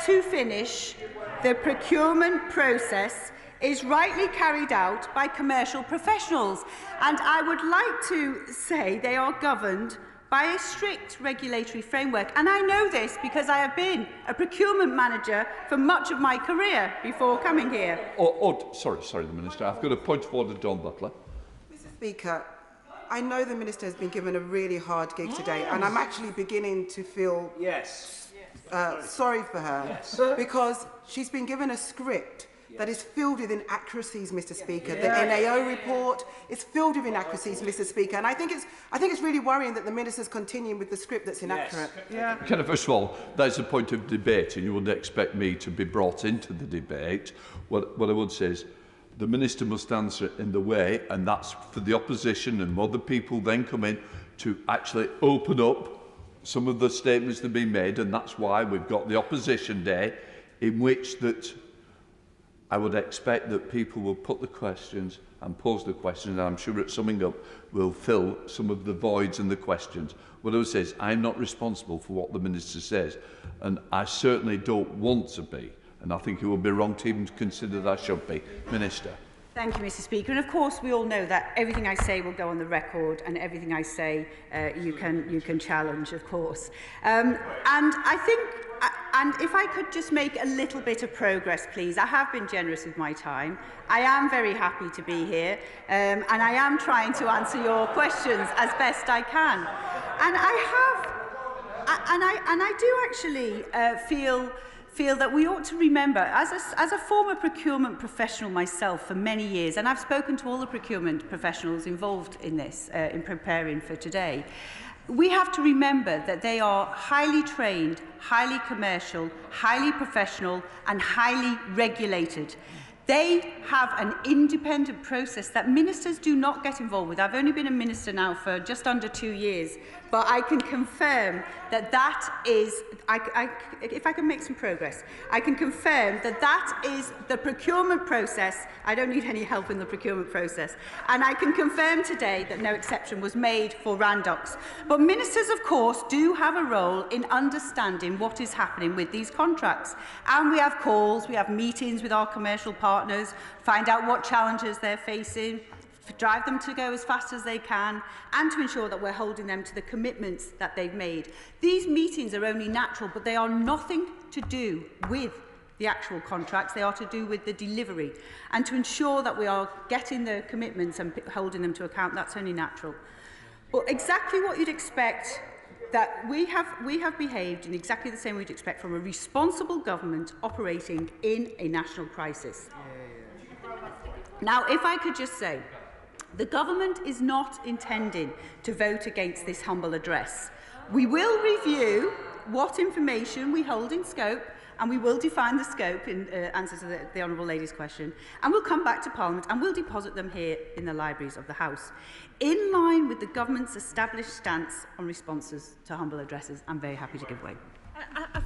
to finish, the procurement process is rightly carried out by commercial professionals, and I would like to say they are governed by a strict regulatory framework. And I know this because I have been a procurement manager for much of my career before coming here. Sorry, the Minister. I've got a point of order, Dawn Butler. Mr. Speaker, I know the Minister has been given a really hard gig today, and I'm actually beginning to feel sorry for her, because she's been given a script that is filled with inaccuracies, Mr. Speaker. The NAO report is filled with inaccuracies, Mr. Speaker, and I think it's really worrying that the Minister's continuing with the script that's inaccurate. Can I, first of all, that's a point of debate, and you wouldn't expect me to be brought into the debate. What I would say is the Minister must answer in the way, and that's for the opposition and other people then come in to actually open up some of the statements that have been made, and that's why we've got the opposition day, in which that I would expect that people will put the questions and pose the questions, and I'm sure at summing up will fill some of the voids in the questions. What I would say is I'm not responsible for what the Minister says, and I certainly don't want to be, and I think it would be wrong to even consider that I should be. Minister. Thank you, Mr. Speaker. And of course, we all know that everything I say will go on the record, and everything I say you can challenge, of course. And I think, and if I could just make a little bit of progress, please. I have been generous with my time. I am very happy to be here, and I am trying to answer your questions as best I can. And I do actually feel that we ought to remember, as a former procurement professional myself for many years, and I've spoken to all the procurement professionals involved in this, in preparing for today, we have to remember that they are highly trained, highly commercial, highly professional, and highly regulated. They have an independent process that ministers do not get involved with. I've only been a minister now for just under 2 years, but I can confirm that that is, if I can make some progress, I can confirm that that is the procurement process. I don't need any help in the procurement process. And I can confirm today that no exception was made for Randox. But ministers, of course, do have a role in understanding what is happening with these contracts. And we have calls, we have meetings with our commercial partners, find out what challenges they're facing, drive them to go as fast as they can, and to ensure that we're holding them to the commitments that they've made. These meetings are only natural, but they are nothing to do with the actual contracts. They are to do with the delivery. And to ensure that we are getting the commitments and holding them to account, that's only natural. But exactly what you'd expect, that we have behaved in exactly the same way you'd expect from a responsible government operating in a national crisis. Now, if I could just say, the government is not intending to vote against this humble address. We will review what information we hold in scope, and we will define the scope in answer to the Honourable Lady's question, and we'll come back to Parliament and we'll deposit them here in the libraries of the House. In line with the government's established stance on responses to humble addresses, I'm very happy to give way. I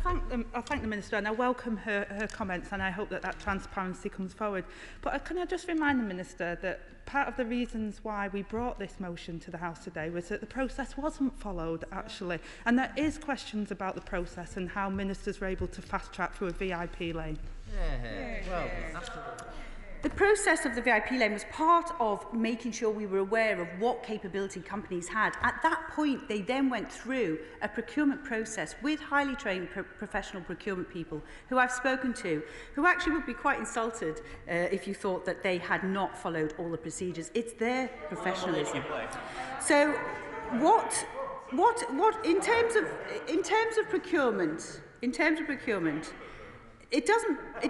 thank the Minister, and I welcome her comments, and I hope that transparency comes forward. But can I just remind the Minister that part of the reasons why we brought this motion to the House today was that the process wasn't followed, actually, and there is questions about the process and how ministers were able to fast-track through a VIP lane. Well, absolutely. The process of the VIP lane was part of making sure we were aware of what capability companies had. At that point, they then went through a procurement process with highly trained professional procurement people who I've spoken to, who actually would be quite insulted if you thought that they had not followed all the procedures. It's their professionalism. So what in terms of procurement, it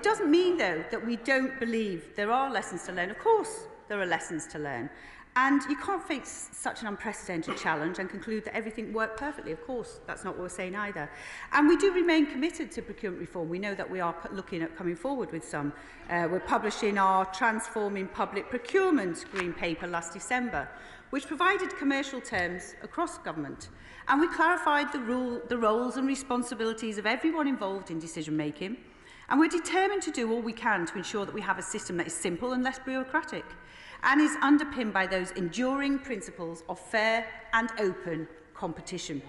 doesn't mean, though, that we don't believe there are lessons to learn. Of course, there are lessons to learn. And you can't face such an unprecedented challenge and conclude that everything worked perfectly. Of course, that's not what we're saying either. And we do remain committed to procurement reform. We know that we are looking at coming forward with some. We're publishing our Transforming Public Procurement Green Paper last December, which provided commercial terms across government. And we clarified the roles and responsibilities of everyone involved in decision-making. And we're determined to do all we can to ensure that we have a system that is simple and less bureaucratic and is underpinned by those enduring principles of fair and open competition.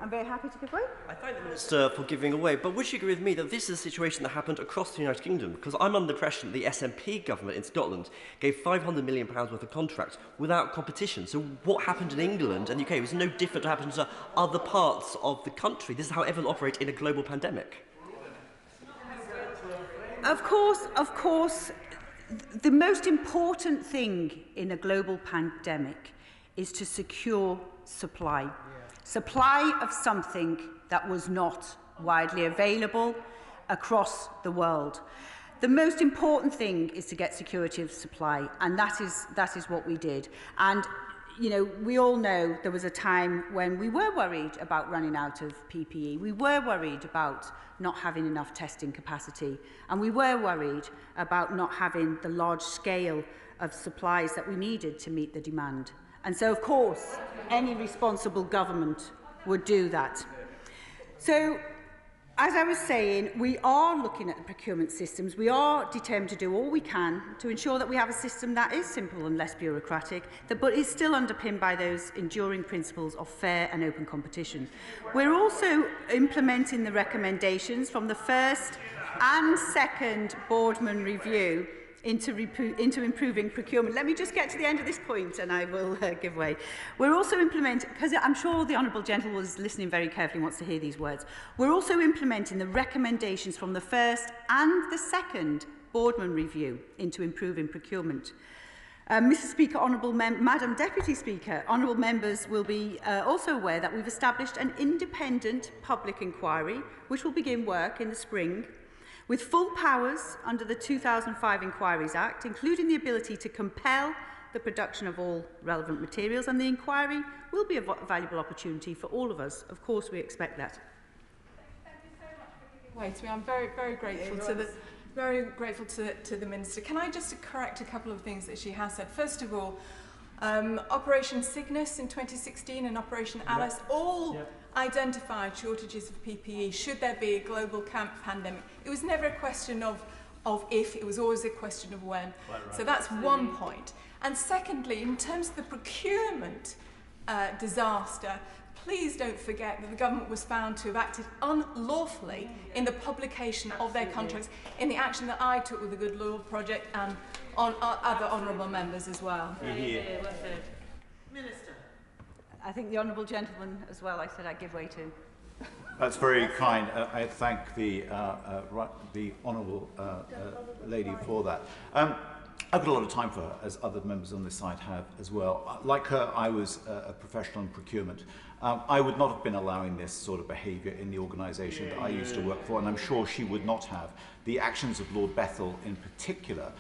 I'm very happy to give way. I thank the Minister for giving away, but would you agree with me that this is a situation that happened across the United Kingdom? Because I'm under the impression the SNP government in Scotland gave £500 million worth of contracts without competition. So what happened in England and the UK was no different to happen to other parts of the country. This is how everyone operates in a global pandemic. Of course, the most important thing in a global pandemic is to secure supply. Supply of something that was not widely available across the world. The most important thing is to get security of supply, and that is what we did. And you know, we all know there was a time when we were worried about running out of PPE. We were worried about not having enough testing capacity. And we were worried about not having the large scale of supplies that we needed to meet the demand. And so, of course, any responsible government would do that. So, as I was saying, we are looking at the procurement systems. We are determined to do all we can to ensure that we have a system that is simple and less bureaucratic, but is still underpinned by those enduring principles of fair and open competition. We're also implementing the recommendations from the first and second Boardman review into improving procurement. Let me just get to the end of this point and I will give way. We're also implementing, because I'm sure the Honourable Gentleman was listening very carefully and wants to hear these words, we're also implementing the recommendations from the first and the second Boardman review into improving procurement. Mr Speaker, Madam Deputy Speaker, honourable members will be also aware that we've established an independent public inquiry which will begin work in the spring with full powers under the 2005 Inquiries Act, including the ability to compel the production of all relevant materials, and the inquiry will be a valuable opportunity for all of us. Of course, we expect that. I'm very, very grateful to the Minister. Can I just correct a couple of things that she has said? First of all, Operation Cygnus in 2016 and Operation Alice all identified shortages of PPE should there be a global pandemic. It was never a question of if, it was always a question of when. So that's one point. And secondly, in terms of the procurement disaster, please don't forget that the government was found to have acted unlawfully in the publication of their contracts, in the action that I took with the Good Law Project and on other honourable members as well. Minister. I think the honourable gentleman as well, I said I'd give way to. That's very kind. I thank the honourable lady for that. I've got a lot of time for her, as other members on this side have as well. Like her, I was a professional in procurement. I would not have been allowing this sort of behaviour in the organisation that I used to work for, and I'm sure she would not have. The actions of Lord Bethell in particular.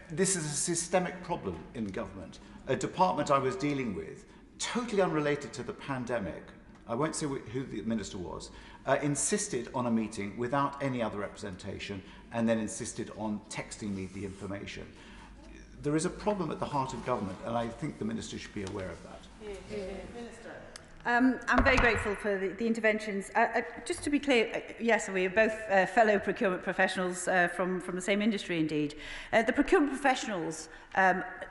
This is a systemic problem in government. A department I was dealing with, totally unrelated to the pandemic, I won't say who the minister was, insisted on a meeting without any other representation and then insisted on texting me the information. There is a problem at the heart of government, and I think the minister should be aware of that. I'm very grateful for the interventions. Just to be clear, yes, we are both fellow procurement professionals from the same industry indeed. The procurement professionals,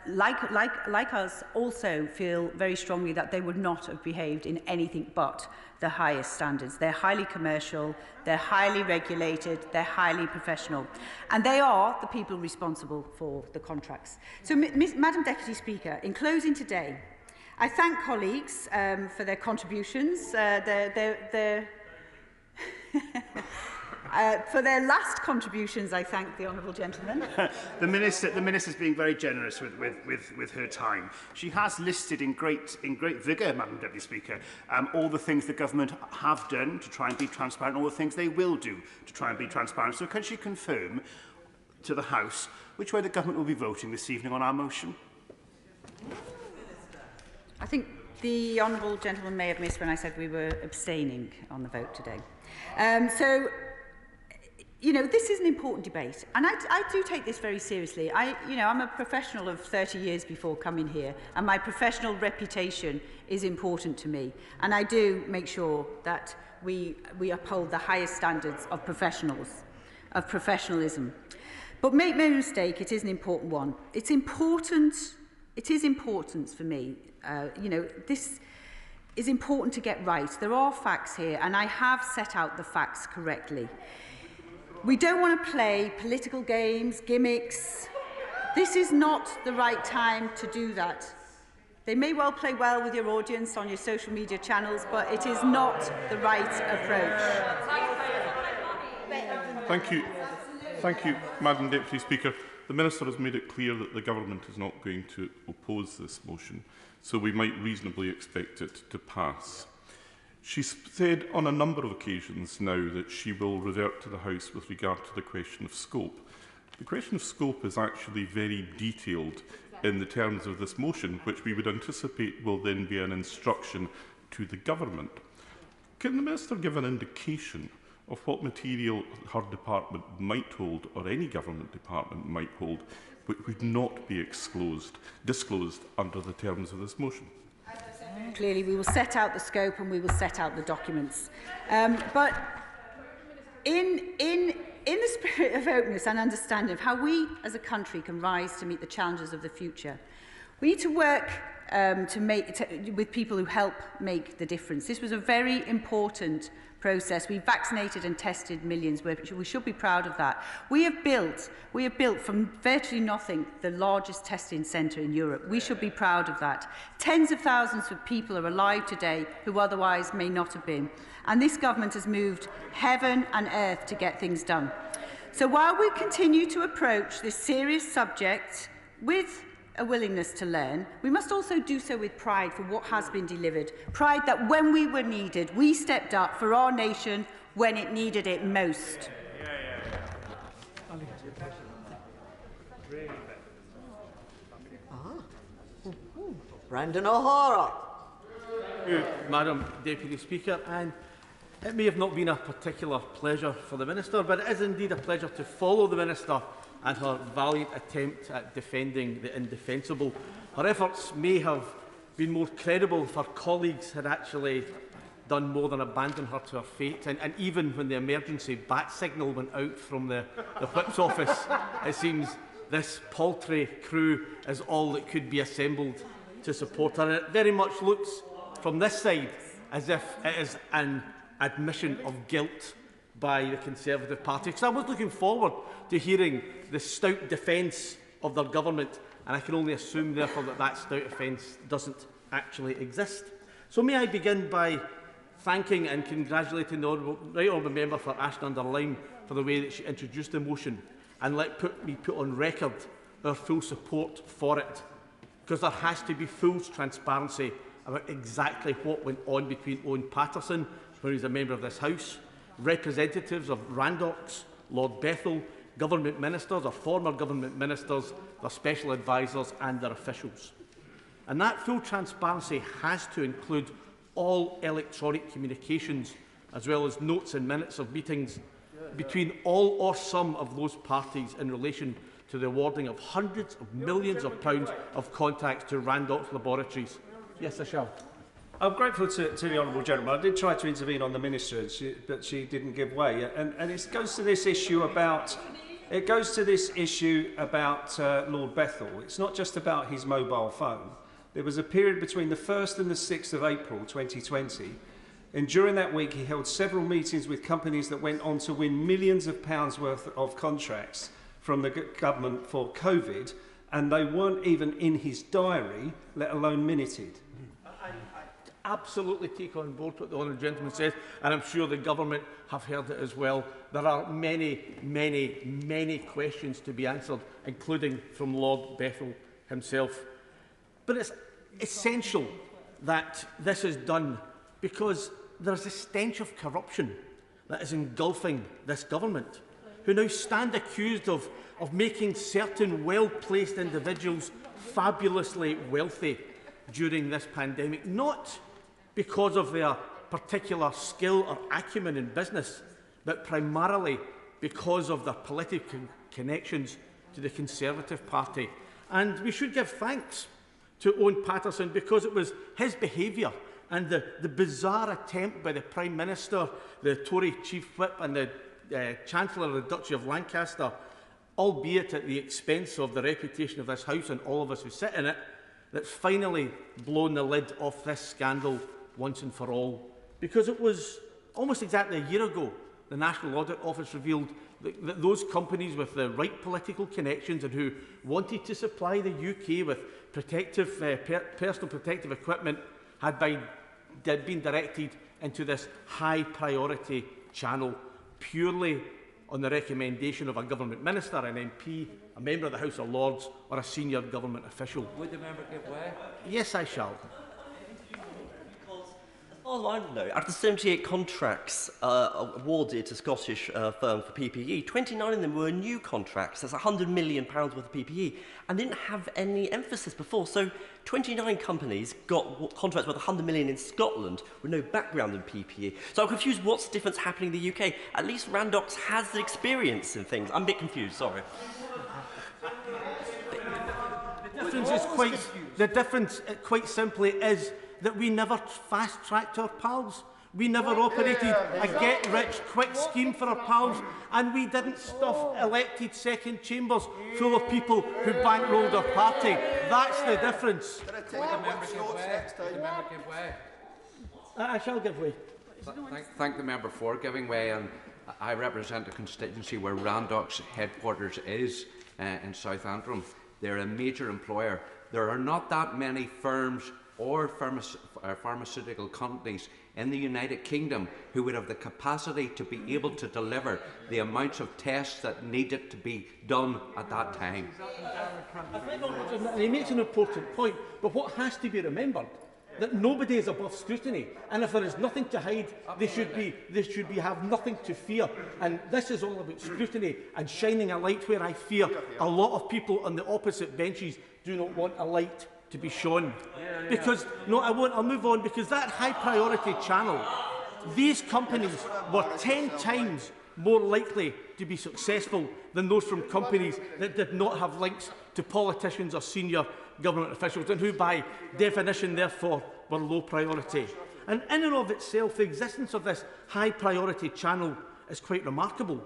like us, also feel very strongly that they would not have behaved in anything but the highest standards. They're highly commercial, they're highly regulated, they're highly professional. And they are the people responsible for the contracts. So, Madam Deputy Speaker, in closing today, I thank colleagues for their contributions. For their last contributions, I thank the honourable gentleman. The minister's being very generous with her time. She has listed in great vigour, Madam Deputy Speaker, all the things the government have done to try and be transparent, all the things they will do to try and be transparent. So can she confirm to the House which way the government will be voting this evening on our motion? I think the honourable gentleman may have missed when I said we were abstaining on the vote today. So, you know, this is an important debate, and I do take this very seriously. I'm a professional of 30 years before coming here, and my professional reputation is important to me, and I do make sure that we uphold the highest standards of professionalism. But make no mistake, it is an important one. It is important for me. This is important to get right. There are facts here, and I have set out the facts correctly. We don't want to play political games, gimmicks. This is not the right time to do that. They may well play well with your audience on your social media channels, but it is not the right approach. Thank you, Madam Deputy Speaker. The Minister has made it clear that the Government is not going to oppose this motion, so we might reasonably expect it to pass. She's said on a number of occasions now that she will revert to the House with regard to the question of scope. The question of scope is actually very detailed in the terms of this motion, which we would anticipate will then be an instruction to the Government. Can the Minister give an indication of what material her department might hold, or any government department might hold, which would not be disclosed under the terms of this motion? Clearly, we will set out the scope and we will set out the documents. But in the spirit of openness and understanding of how we as a country can rise to meet the challenges of the future, we need to work with people who help make the difference. This was a very important process. We vaccinated and tested millions. We should be proud of that. We have built from virtually nothing the largest testing centre in Europe. We should be proud of that. Tens of thousands of people are alive today who otherwise may not have been. And this government has moved heaven and earth to get things done. So while we continue to approach this serious subject with a willingness to learn, we must also do so with pride for what has been delivered. Pride that when we were needed, we stepped up for our nation when it needed it most. Brendan O'Hara. Madam Deputy Speaker, and it may have not been a particular pleasure for the Minister, but it is indeed a pleasure to follow the Minister and her valiant attempt at defending the indefensible. Her efforts may have been more credible if her colleagues had actually done more than abandon her to her fate. And even when the emergency bat signal went out from the Whip's office, it seems this paltry crew is all that could be assembled to support her. And it very much looks from this side as if it is an admission of guilt by the Conservative Party. Because I was looking forward to hearing the stout defence of their government, and I can only assume, therefore, that that stout defence doesn't actually exist. So may I begin by thanking and congratulating the right honourable member for Ashton-under-Lyne for the way that she introduced the motion, and let me put on record our full support for it, because there has to be full transparency about exactly what went on between Owen Patterson, when he was a member of this House, representatives of Randox, Lord Bethell, government ministers or former government ministers, their special advisers and their officials. And that full transparency has to include all electronic communications, as well as notes and minutes of meetings between all or some of those parties in relation to the awarding of hundreds of millions of pounds of contacts to Randox laboratories? Yes, I shall. I'm grateful to the honourable gentleman. I did try to intervene on the minister, but she didn't give way. And it goes to this issue about Lord Bethell. It's not just about his mobile phone. There was a period between the 1st and the 6th of April 2020, and during that week he held several meetings with companies that went on to win millions of pounds worth of contracts from the government for COVID, and they weren't even in his diary, let alone minuted. I absolutely take on board what the honourable gentleman says, and I'm sure the government have heard it as well. There are many, many, many questions to be answered, including from Lord Bethell himself. But it's essential that this is done because there's a stench of corruption that is engulfing this government, who now stand accused of making certain well-placed individuals fabulously wealthy during this pandemic, not because of their particular skill or acumen in business, but primarily because of their political connections to the Conservative Party. And we should give thanks to Owen Paterson, because it was his behaviour and the bizarre attempt by the Prime Minister, the Tory Chief Whip and the Chancellor of the Duchy of Lancaster, albeit at the expense of the reputation of this House and all of us who sit in it, that's finally blown the lid off this scandal once and for all. Because it was almost exactly a year ago the National Audit Office revealed that those companies with the right political connections and who wanted to supply the UK with personal protective equipment had been directed into this high-priority channel purely on the recommendation of a government minister, an MP, a member of the House of Lords or a senior government official. Would the member give way? Yes, I shall. Oh, I know. Out of the 78 contracts awarded to Scottish firms for PPE, 29 of them were new contracts. That's £100 million worth of PPE, and didn't have any emphasis before. So 29 companies got contracts worth £100 million in Scotland with no background in PPE. So I'm confused what's the difference happening in the UK. At least Randox has the experience in things. I'm a bit confused, sorry. The difference quite simply is that we never fast-tracked our pals. We never operated a get-rich-quick scheme for our pals, and we didn't stuff elected second chambers full of people who bankrolled our party. That's the difference. I shall give way. Thank the member for giving way, and I represent a constituency where Randox headquarters is in South Antrim. They're a major employer. There are not that many firms or pharmaceutical companies in the United Kingdom who would have the capacity to be able to deliver the amounts of tests that needed to be done at that time. He makes an important point, but what has to be remembered that nobody is above scrutiny, and if there is nothing to hide, they should have nothing to fear. And this is all about scrutiny and shining a light where I fear a lot of people on the opposite benches do not want a light to be shone. Because, no, I'll move on, because that high priority channel, these companies were 10 times more likely to be successful than those from companies that did not have links to politicians or senior government officials, and who by definition therefore were low priority. And in and of itself, the existence of this high priority channel is quite remarkable.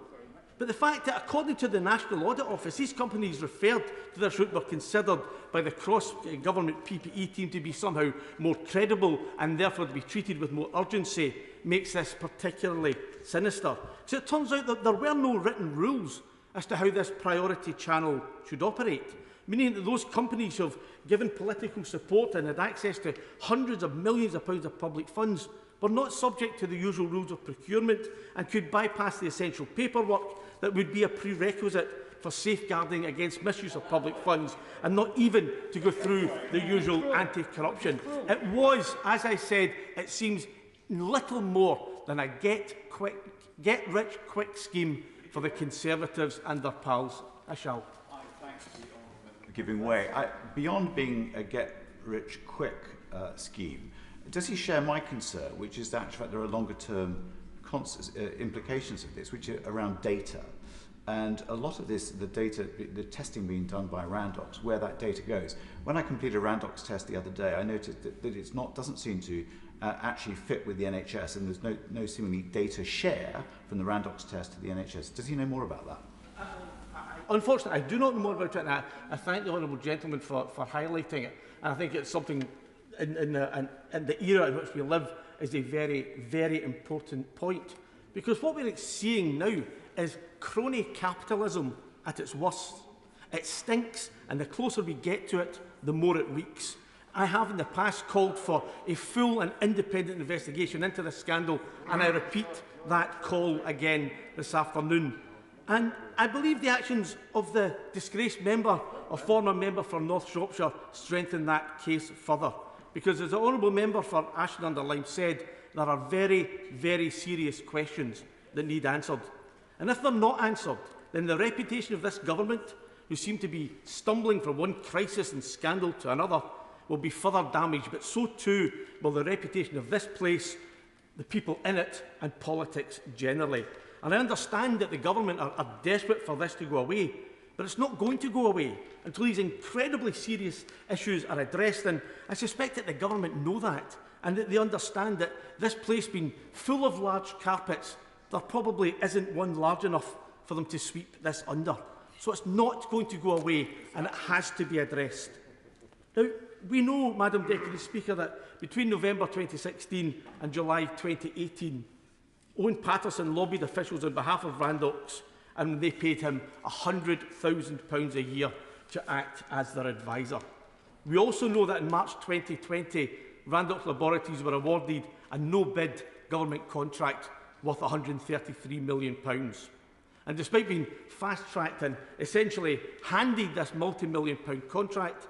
But the fact that, according to the National Audit Office, these companies referred to this route were considered by the cross-government PPE team to be somehow more credible and therefore to be treated with more urgency makes this particularly sinister. So it turns out that there were no written rules as to how this priority channel should operate, meaning that those companies who have given political support and had access to hundreds of millions of pounds of public funds were not subject to the usual rules of procurement and could bypass the essential paperwork that would be a prerequisite for safeguarding against misuse of public funds, and not even to go through the usual anti-corruption. It was, as I said, it seems little more than a get-rich-quick scheme for the Conservatives and their pals. I shall. Giving way. Beyond being a get-rich-quick scheme, does he share my concern, which is that in fact there are longer-term implications of this, which are around data? And a lot of this, the testing being done by Randox, where that data goes. When I completed a Randox test the other day, I noticed that it's doesn't seem to actually fit with the NHS, and there's no seemingly data share from the Randox test to the NHS. Does he know more about that? Unfortunately, I do not know more about it, and I thank the honourable gentleman for highlighting it. And I think it's something in the era in which we live is a very, very important point. Because what we're seeing now is crony capitalism at its worst. It stinks, and the closer we get to it, the more it reeks. I have in the past called for a full and independent investigation into this scandal, and I repeat that call again this afternoon. And I believe the actions of the disgraced member or former member for North Shropshire strengthen that case further. Because as the honourable member for Ashton-under-Lyme said, there are very, very serious questions that need answered. And if they're not answered, then the reputation of this government, who seem to be stumbling from one crisis and scandal to another, will be further damaged, but so too will the reputation of this place, the people in it, and politics generally. And I understand that the government are desperate for this to go away, but it's not going to go away until these incredibly serious issues are addressed. And I suspect that the government know that, and that they understand that this place being full of large carpets, there probably isn't one large enough for them to sweep this under. So it's not going to go away, and it has to be addressed. Now, we know, Madam Deputy Speaker, that between November 2016 and July 2018, Owen Patterson lobbied officials on behalf of Randox, and they paid him £100,000 a year to act as their advisor. We also know that in March 2020, Randox Laboratories were awarded a no-bid government contract worth £133 million. And despite being fast-tracked and essentially handed this multi-million-pound contract,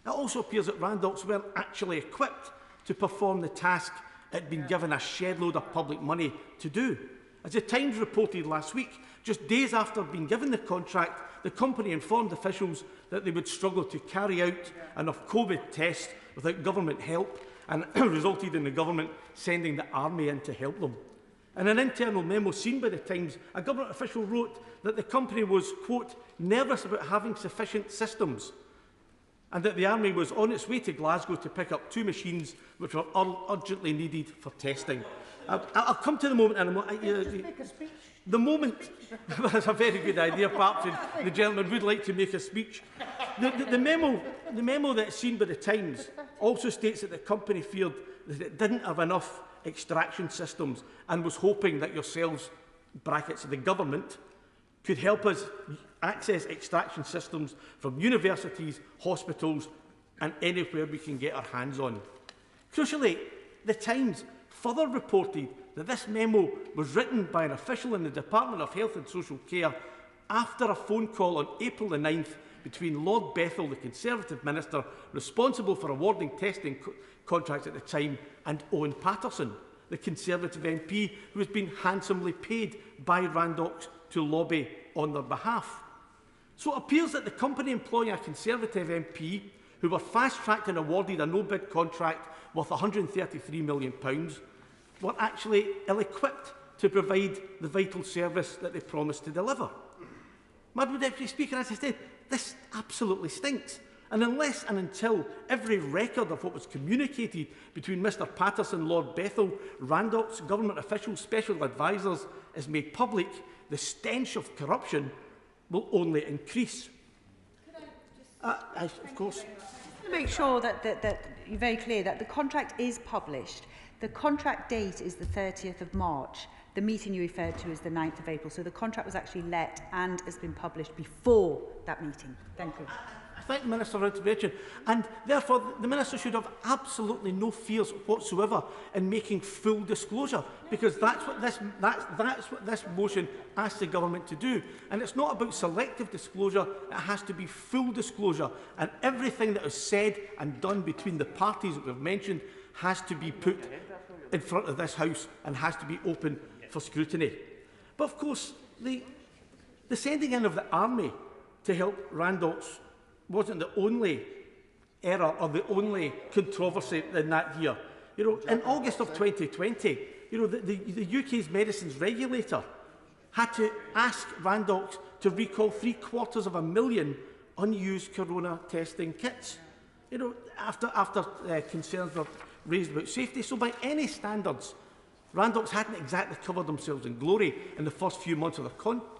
it also appears that Randox weren't actually equipped to perform the task it had been given a shed load of public money to do. As the Times reported last week, just days after being given the contract, the company informed officials that they would struggle to carry out enough COVID tests without government help, and resulted in the government sending the army in to help them. In an internal memo seen by the Times, a government official wrote that the company was, quote, nervous about having sufficient systems, and that the army was on its way to Glasgow to pick up 2 machines which were urgently needed for testing. I'll come to the moment, and the moment that's a very good idea. Perhaps the gentleman would like to make a speech. The memo that's seen by the Times also states that the company feared that it didn't have enough extraction systems and was hoping that yourselves, brackets the government, could help us access extraction systems from universities, hospitals, and anywhere we can get our hands on. Crucially, the Times further reported that this memo was written by an official in the Department of Health and Social Care after a phone call on April the 9th between Lord Bethell, the Conservative Minister responsible for awarding testing contracts at the time, and Owen Patterson, the Conservative MP who has been handsomely paid by Randox to lobby on their behalf. So it appears that the company employing a Conservative MP who were fast-tracked and awarded a no-bid contract worth £133 million were actually ill-equipped to provide the vital service that they promised to deliver. Madam Deputy Speaker, as I said, this absolutely stinks. And unless and until every record of what was communicated between Mr Patterson, Lord Bethell, Randox, government officials, special advisers is made public, the stench of corruption will only increase. Of course. To make sure that you're very clear that the contract is published. The contract date is the 30th of March. The meeting you referred to is the 9th of April. So the contract was actually let and has been published before that meeting. Thank you. I thank the Minister for intervention, and therefore the Minister should have absolutely no fears whatsoever in making full disclosure, because that's what this motion asks the government to do. And it's not about selective disclosure, it has to be full disclosure, and everything that is said and done between the parties that we've mentioned has to be put in front of this House and has to be open for scrutiny. But of course, the sending in of the army to help Randox wasn't the only error or the only controversy in that year. You know, in August of 2020, you know, the UK's medicines regulator had to ask Randox to recall 750,000 unused corona testing kits. You know, after concerns were raised about safety. So by any standards, Randox hadn't exactly covered themselves in glory in the first few months of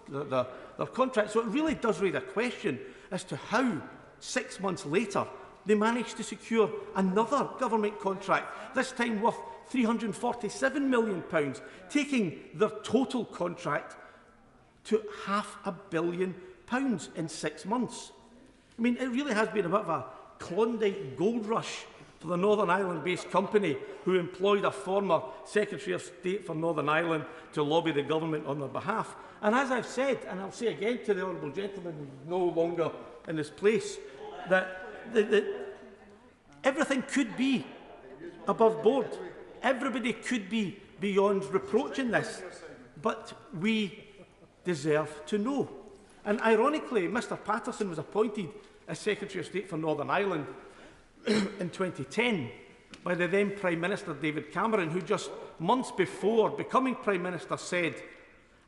their contract. So it really does raise a question as to how 6 months later they managed to secure another government contract, this time worth £347 million, taking their total contract to £500 million in 6 months. I mean, it really has been a bit of a Klondike gold rush for the Northern Ireland-based company who employed a former Secretary of State for Northern Ireland to lobby the government on their behalf. And as I've said, and I'll say again to the honourable gentleman who is no longer in this place, that everything could be above board. Everybody could be beyond reproach in this. But we deserve to know. And ironically, Mr Patterson was appointed as Secretary of State for Northern Ireland in 2010 by the then Prime Minister David Cameron, who just months before becoming Prime Minister said,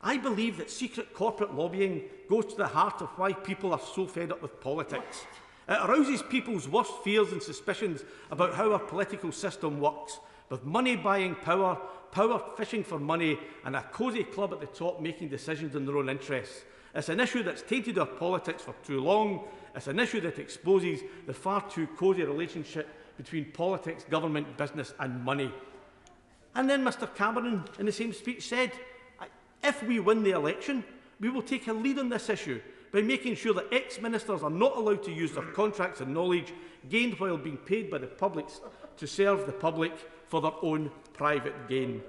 "I believe that secret corporate lobbying goes to the heart of why people are so fed up with politics. It arouses people's worst fears and suspicions about how our political system works, with money buying power, power fishing for money, and a cosy club at the top making decisions in their own interests. It's an issue that's tainted our politics for too long. It's an issue that exposes the far too cosy relationship between politics, government, business and money." And then Mr Cameron, in the same speech, said, "If we win the election, we will take a lead on this issue by making sure that ex-ministers are not allowed to use their contracts and knowledge gained while being paid by the public to serve the public for their own private gain."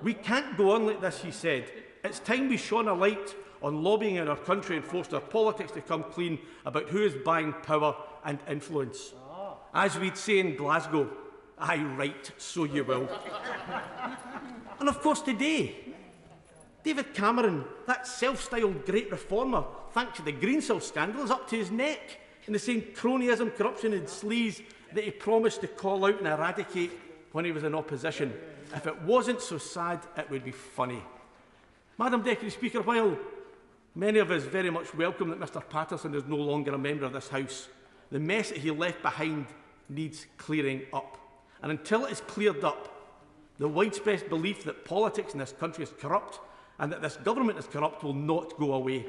We can't go on like this, he said. It's time we shone a light on lobbying in our country and forced our politics to come clean about who is buying power and influence. As we'd say in Glasgow, aye, right, so you will. And of course today, David Cameron, that self-styled great reformer, thanks to the Greensill scandal, is up to his neck in the same cronyism, corruption and sleaze that he promised to call out and eradicate when he was in opposition. If it wasn't so sad, it would be funny. Madam Deputy Speaker, while many of us very much welcome that Mr Patterson is no longer a member of this House, the mess that he left behind needs clearing up. And until it is cleared up, the widespread belief that politics in this country is corrupt and that this government is corrupt will not go away.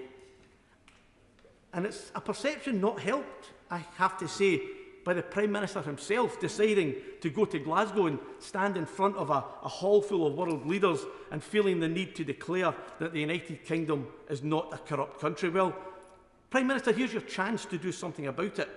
And it's a perception not helped, I have to say, by the Prime Minister himself deciding to go to Glasgow and stand in front of a hall full of world leaders and feeling the need to declare that the United Kingdom is not a corrupt country. Well, Prime Minister, here's your chance to do something about it.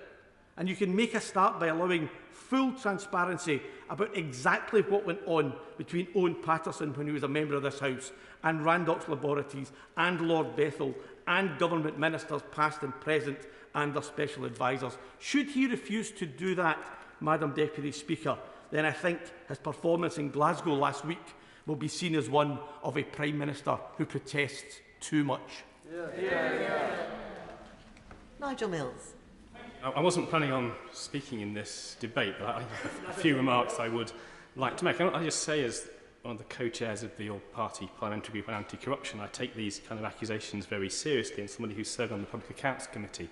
And you can make a start by allowing full transparency about exactly what went on between Owen Patterson when he was a member of this House and Randox Laboratories and Lord Bethell and government ministers past and present and their special advisers. Should he refuse to do that, Madam Deputy Speaker, then I think his performance in Glasgow last week will be seen as one of a Prime Minister who protests too much. Nigel Mills. I wasn't planning on speaking in this debate, but I have a few remarks I would like to make. I just say, as one of the co-chairs of the all-party parliamentary group on anti-corruption, I take these kind of accusations very seriously, and somebody who served on the Public Accounts Committee,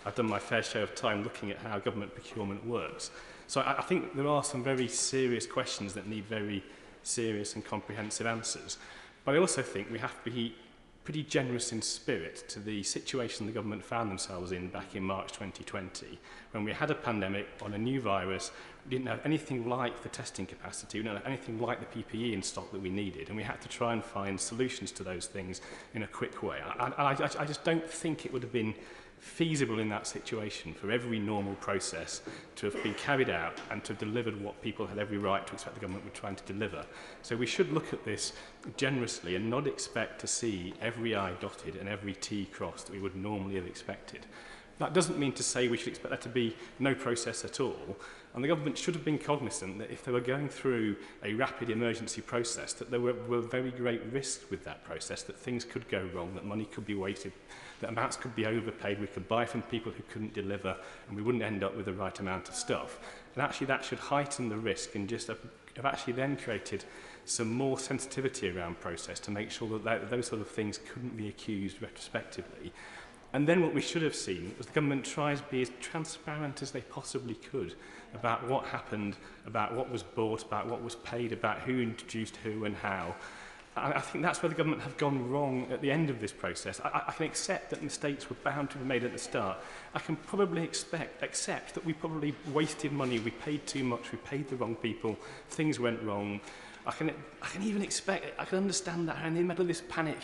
I've done my fair share of time looking at how government procurement works. So I think there are some very serious questions that need very serious and comprehensive answers. But I also think we have to be pretty generous in spirit to the situation the government found themselves in back in March 2020, when we had a pandemic on a new virus. We didn't have anything like the testing capacity, we didn't have anything like the PPE in stock that we needed, and we had to try and find solutions to those things in a quick way. I just don't think it would have been feasible in that situation for every normal process to have been carried out and to have delivered what people had every right to expect the government were trying to deliver. So we should look at this generously and not expect to see every I dotted and every T crossed that we would normally have expected. That doesn't mean to say we should expect there to be no process at all, and the government should have been cognizant that if they were going through a rapid emergency process, that there were very great risks with that process, that things could go wrong, that money could be wasted, that amounts could be overpaid, we could buy from people who couldn't deliver, and we wouldn't end up with the right amount of stuff. And actually that should heighten the risk and just have actually then created some more sensitivity around process to make sure that those sort of things couldn't be accused retrospectively. And then what we should have seen was the government try to be as transparent as they possibly could about what happened, about what was bought, about what was paid, about who introduced who and how. I think that's where the government have gone wrong at the end of this process. I can accept that mistakes were bound to be made at the start. I can probably accept that we probably wasted money, we paid too much, we paid the wrong people, things went wrong. I can even I can understand that in the middle of this panic,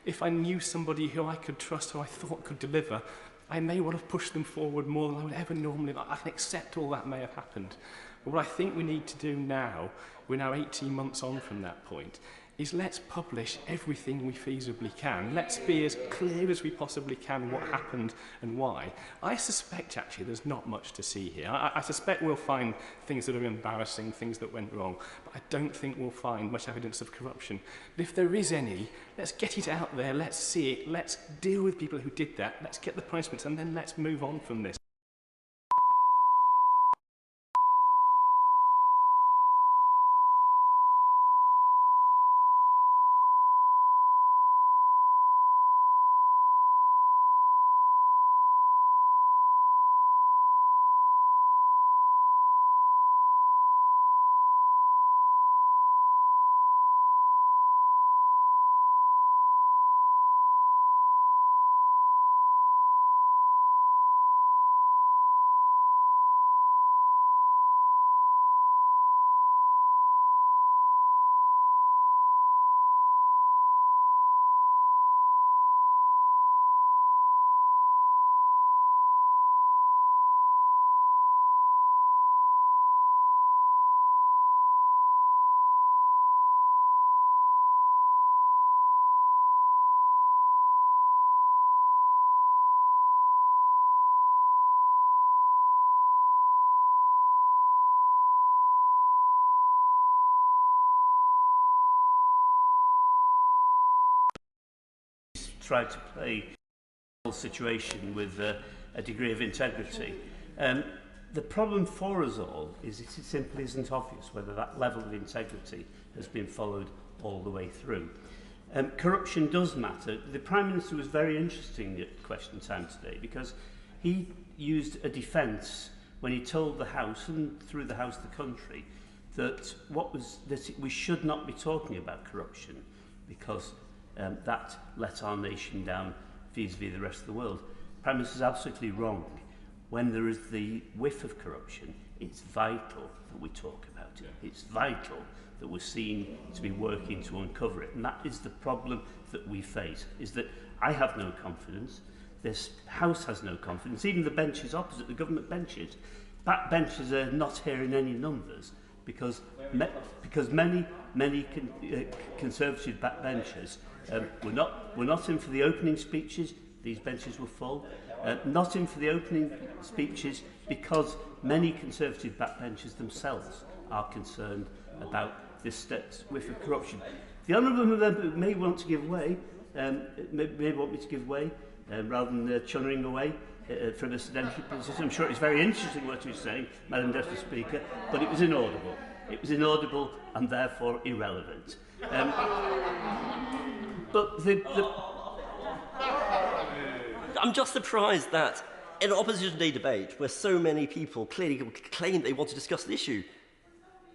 if I knew somebody who I could trust, who I thought could deliver, I may well have pushed them forward more than I would ever normally. I can accept all that may have happened. But what I think we need to do now, we're now 18 months on from that point, is let's publish everything we feasibly can. Let's be as clear as we possibly can what happened and why. I suspect, actually, there's not much to see here. I suspect we'll find things that are embarrassing, things that went wrong, but I don't think we'll find much evidence of corruption. But if there is any, let's get it out there, let's see it, let's deal with people who did that, let's get the punishments, and then let's move on from this. Tried to play the situation with a degree of integrity. The problem for us all is it simply isn't obvious whether that level of integrity has been followed all the way through. Corruption does matter. The Prime Minister was very interesting at question time today because he used a defence when he told the House and through the House the country that we should not be talking about corruption because that let our nation down vis-a-vis the rest of the world. Prime Minister is absolutely wrong. When there is the whiff of corruption, it's vital that we talk about it. It's vital that we're seen to be working to uncover it. And that is the problem that we face, is that I have no confidence, this House has no confidence, even the benches opposite, the government benches. Backbenchers are not here in any numbers because many Conservative backbenchers were not in for the opening speeches. These benches were full. Not in for the opening speeches because many Conservative backbenchers themselves are concerned about this whiff of corruption. The honourable member may want to give way, may want me to give way rather than chunnering away from a sedentary position. I'm sure it's very interesting what you're saying, Madam Deputy Speaker, but it was inaudible. It was inaudible and therefore irrelevant. But I'm just surprised that in an opposition day debate where so many people clearly claim they want to discuss the issue,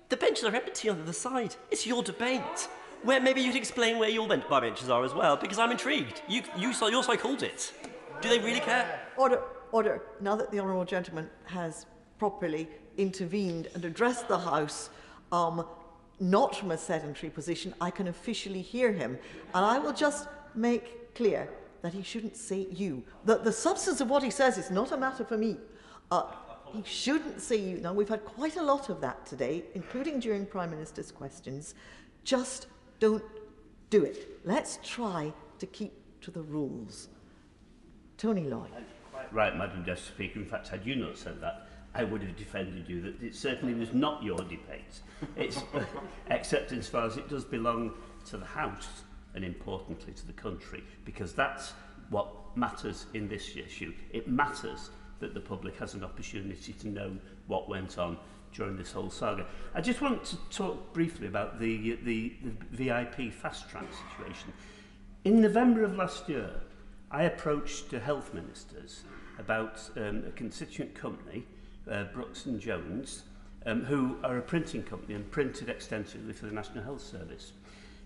the benches are empty on the other side. It's your debate. Where maybe you'd explain where your benches are as well, because I'm intrigued. Your side called it. Do they really care? Order. Now that the honourable gentleman has properly intervened and addressed the House, not from a sedentary position, I can officially hear him. And I will just make clear that he shouldn't say you. The substance of what he says is not a matter for me. He shouldn't say you. Now, we've had quite a lot of that today, including during Prime Minister's questions. Just don't do it. Let's try to keep to the rules. Tony Lloyd. Quite right, Madam Deputy Speaker. In fact, had you not said that, I would have defended you, that it certainly was not your debate. It's, except as far as it does belong to the House and importantly to the country, because that's what matters in this issue. It matters that the public has an opportunity to know what went on during this whole saga. I just want to talk briefly about the VIP fast-track situation. In November of last year, I approached the health ministers about a constituent company, Brooks and Jones, who are a printing company and printed extensively for the National Health Service.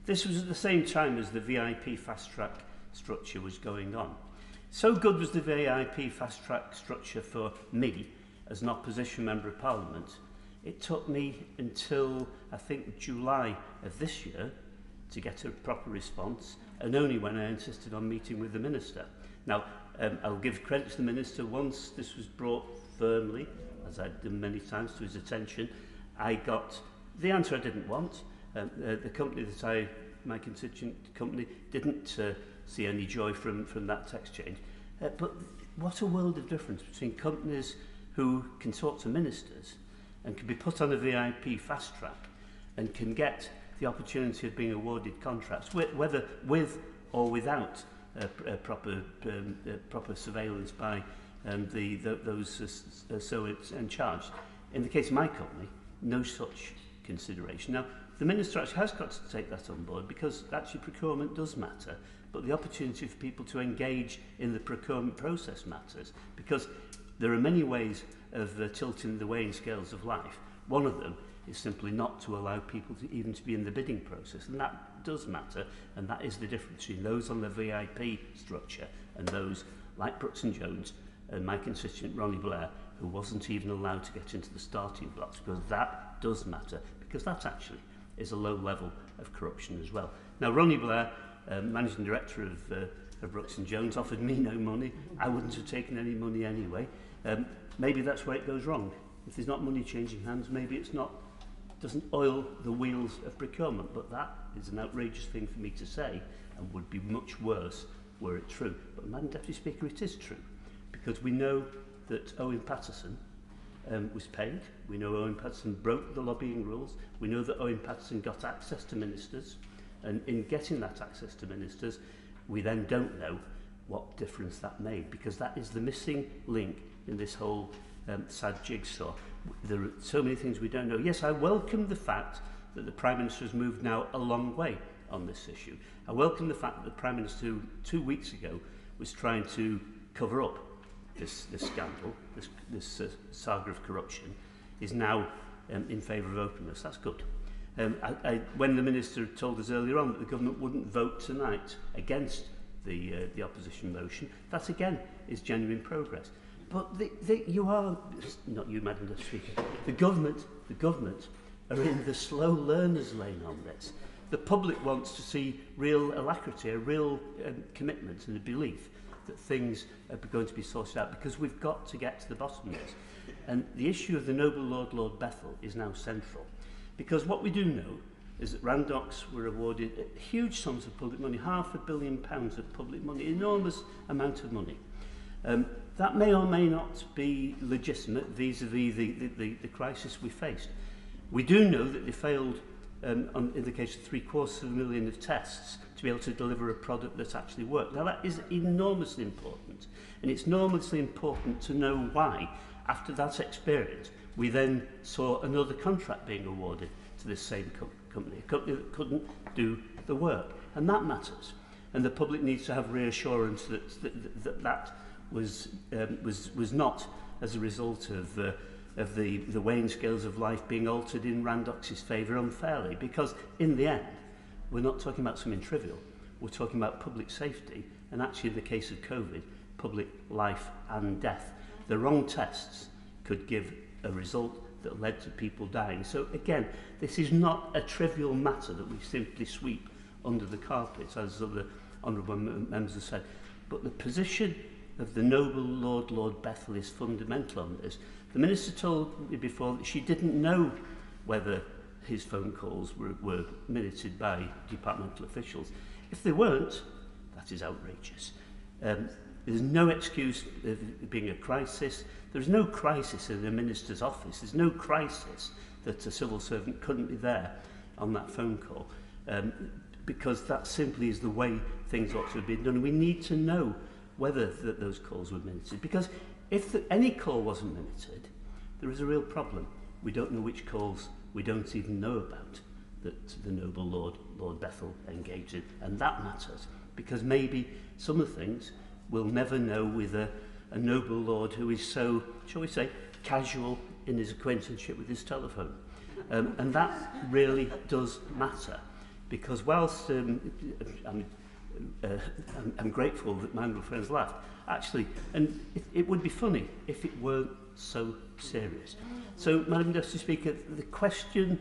This was at the same time as the VIP fast-track structure was going on. So good was the VIP fast-track structure for me as an opposition member of Parliament, it took me until, I think, July of this year to get a proper response, and only when I insisted on meeting with the Minister. Now, I'll give credit to the Minister. Once this was brought firmly, as I'd done many times, to his attention, I got the answer I didn't want. The company that my constituent company, didn't see any joy from that exchange. But what a world of difference between companies who can talk to ministers and can be put on a VIP fast track and can get the opportunity of being awarded contracts, whether with or without proper surveillance by those so it's in charge. In the case of my company, no such consideration. Now, the Minister actually has got to take that on board, because actually procurement does matter, but the opportunity for people to engage in the procurement process matters, because there are many ways of tilting the weighing scales of life. One of them is simply not to allow people to even to be in the bidding process, and that does matter, and that is the difference between those on the VIP structure and those like Brooks and Jones and my constituent Ronnie Blair, who wasn't even allowed to get into the starting blocks, because that does matter, because that actually is a low level of corruption as well. Now, Ronnie Blair, managing director of Brooks and Jones, offered me no money. I wouldn't have taken any money anyway. Maybe that's where it goes wrong. If there's not money changing hands, maybe it's not, doesn't oil the wheels of procurement. But that is an outrageous thing for me to say, and would be much worse were it true. But, Madam Deputy Speaker, it is true, because we know that Owen Patterson was paid. We know Owen Patterson broke the lobbying rules. We know that Owen Patterson got access to ministers, and in getting that access to ministers, we then don't know what difference that made, because that is the missing link in this whole sad jigsaw. There are so many things we don't know. Yes, I welcome the fact that the Prime Minister has moved now a long way on this issue. I welcome the fact that the Prime Minister, who 2 weeks ago was trying to cover up this scandal, this saga of corruption, is now in favour of openness. That's good. When the Minister told us earlier on that the government wouldn't vote tonight against the opposition motion, that again is genuine progress. But you are, not you, Madam Speaker, the government are in the slow learners lane on this. The public wants to see real alacrity, a real commitment and a belief that things are going to be sorted out, because we've got to get to the bottom of this. And the issue of the noble Lord Bethel is now central, because what we do know is that Randox were awarded huge sums of public money, £500 million of public money, enormous amount of money. That may or may not be legitimate vis-a-vis the crisis we faced. We do know that they failed, in the case of $750,000 of tests, to be able to deliver a product that actually worked. Now, that is enormously important, and it's enormously important to know why, after that experience, we then saw another contract being awarded to this same company, a company that couldn't do the work. And that matters. And the public needs to have reassurance that was not as a result of the weighing scales of life being altered in Randox's favour unfairly. Because in the end, we're not talking about something trivial. We're talking about public safety, and actually in the case of COVID, public life and death. The wrong tests could give a result that led to people dying. So again, this is not a trivial matter that we simply sweep under the carpet, as other honourable members have said. But the position of the noble Lord Bethel is fundamental on this. The Minister told me before that she didn't know whether his phone calls were minuted by departmental officials. If they weren't, that is outrageous. There's no excuse of being a crisis. There's no crisis in the Minister's office. There's no crisis that a civil servant couldn't be there on that phone call, because that simply is the way things ought to have been done. We need to know whether those calls were minuted, because if any call wasn't minuted, there is a real problem. We don't know which calls we don't even know about that the noble Lord Bethel engaged in. And that matters, because maybe some of the things we'll never know with a noble lord who is so, shall we say, casual in his acquaintanceship with his telephone. And that really does matter, because whilst I'm grateful that my Anglo friends laughed, actually, and it would be funny if it weren't so serious. So, Madam Deputy Speaker, the question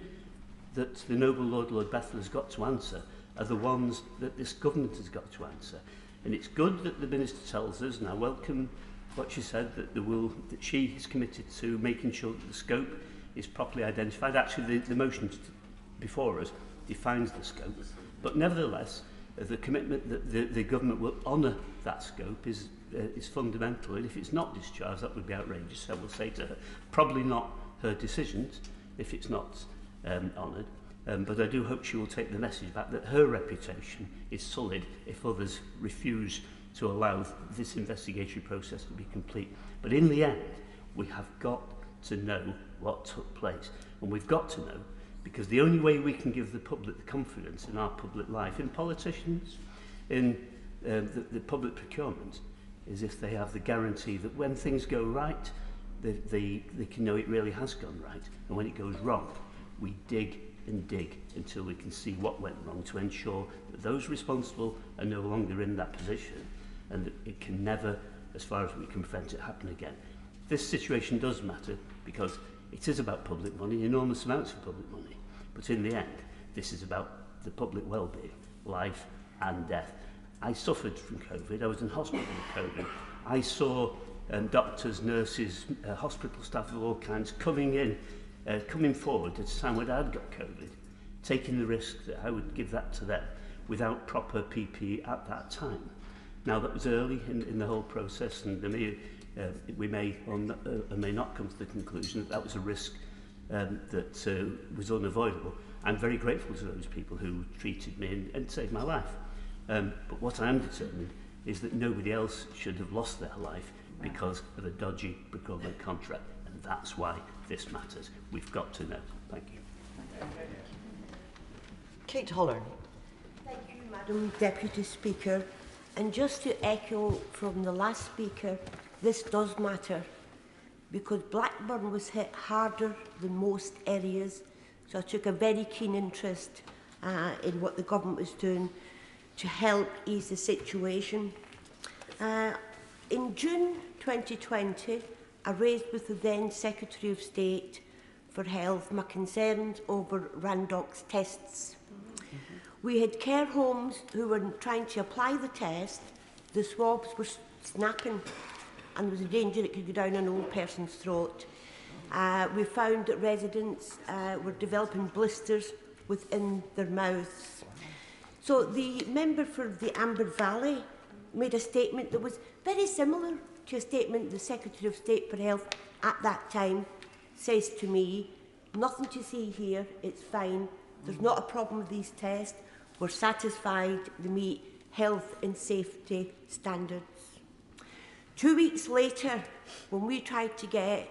that the noble Lord Bethel has got to answer are the ones that this government has got to answer. And it's good that the Minister tells us, and I welcome what she said, that that she is committed to making sure that the scope is properly identified. Actually, the motion before us defines the scope. But nevertheless, the commitment that the government will honour that scope is fundamental. And if it's not discharged, that would be outrageous. So we'll say to her, probably not her decisions if it's not honoured. But I do hope she will take the message back that her reputation is solid if others refuse to allow this investigatory process to be complete. But in the end, we have got to know what took place. And we've got to know, because the only way we can give the public the confidence in our public life, in politicians, in the public procurement, is if they have the guarantee that when things go right, they can know it really has gone right. And when it goes wrong, we dig and dig until we can see what went wrong, to ensure that those responsible are no longer in that position, and that it can never, as far as we can prevent it, happen again. This situation does matter because it is about public money, enormous amounts of public money. But in the end, this is about the public well-being, life and death. I suffered from COVID. I was in hospital with COVID. I saw doctors, nurses, hospital staff of all kinds coming forward at a time when I'd got COVID, taking the risk that I would give that to them without proper PPE at that time. Now, that was early in the whole process, and we may or may not come to the conclusion that that was a risk that was unavoidable. I'm very grateful to those people who treated me and saved my life. But what I am determined is that nobody else should have lost their life because of a dodgy procurement contract, and that's why this matters. We've got to know. Thank you. Kate Holland. Thank you, Madam Deputy Speaker. And just to echo from the last speaker, this does matter, because Blackburn was hit harder than most areas. So I took a very keen interest in what the government was doing to help ease the situation. In June 2020, I raised with the then Secretary of State for Health my concerns over Randox tests. We had care homes who were trying to apply the test. The swabs were snapping, and there was a danger it could go down an old person's throat. We found that residents were developing blisters within their mouths. So the member for the Amber Valley made a statement that was very similar to a statement the Secretary of State for Health at that time says to me, nothing to see here, it's fine, there's not a problem with these tests, we're satisfied they meet health and safety standards. 2 weeks later, when we tried to get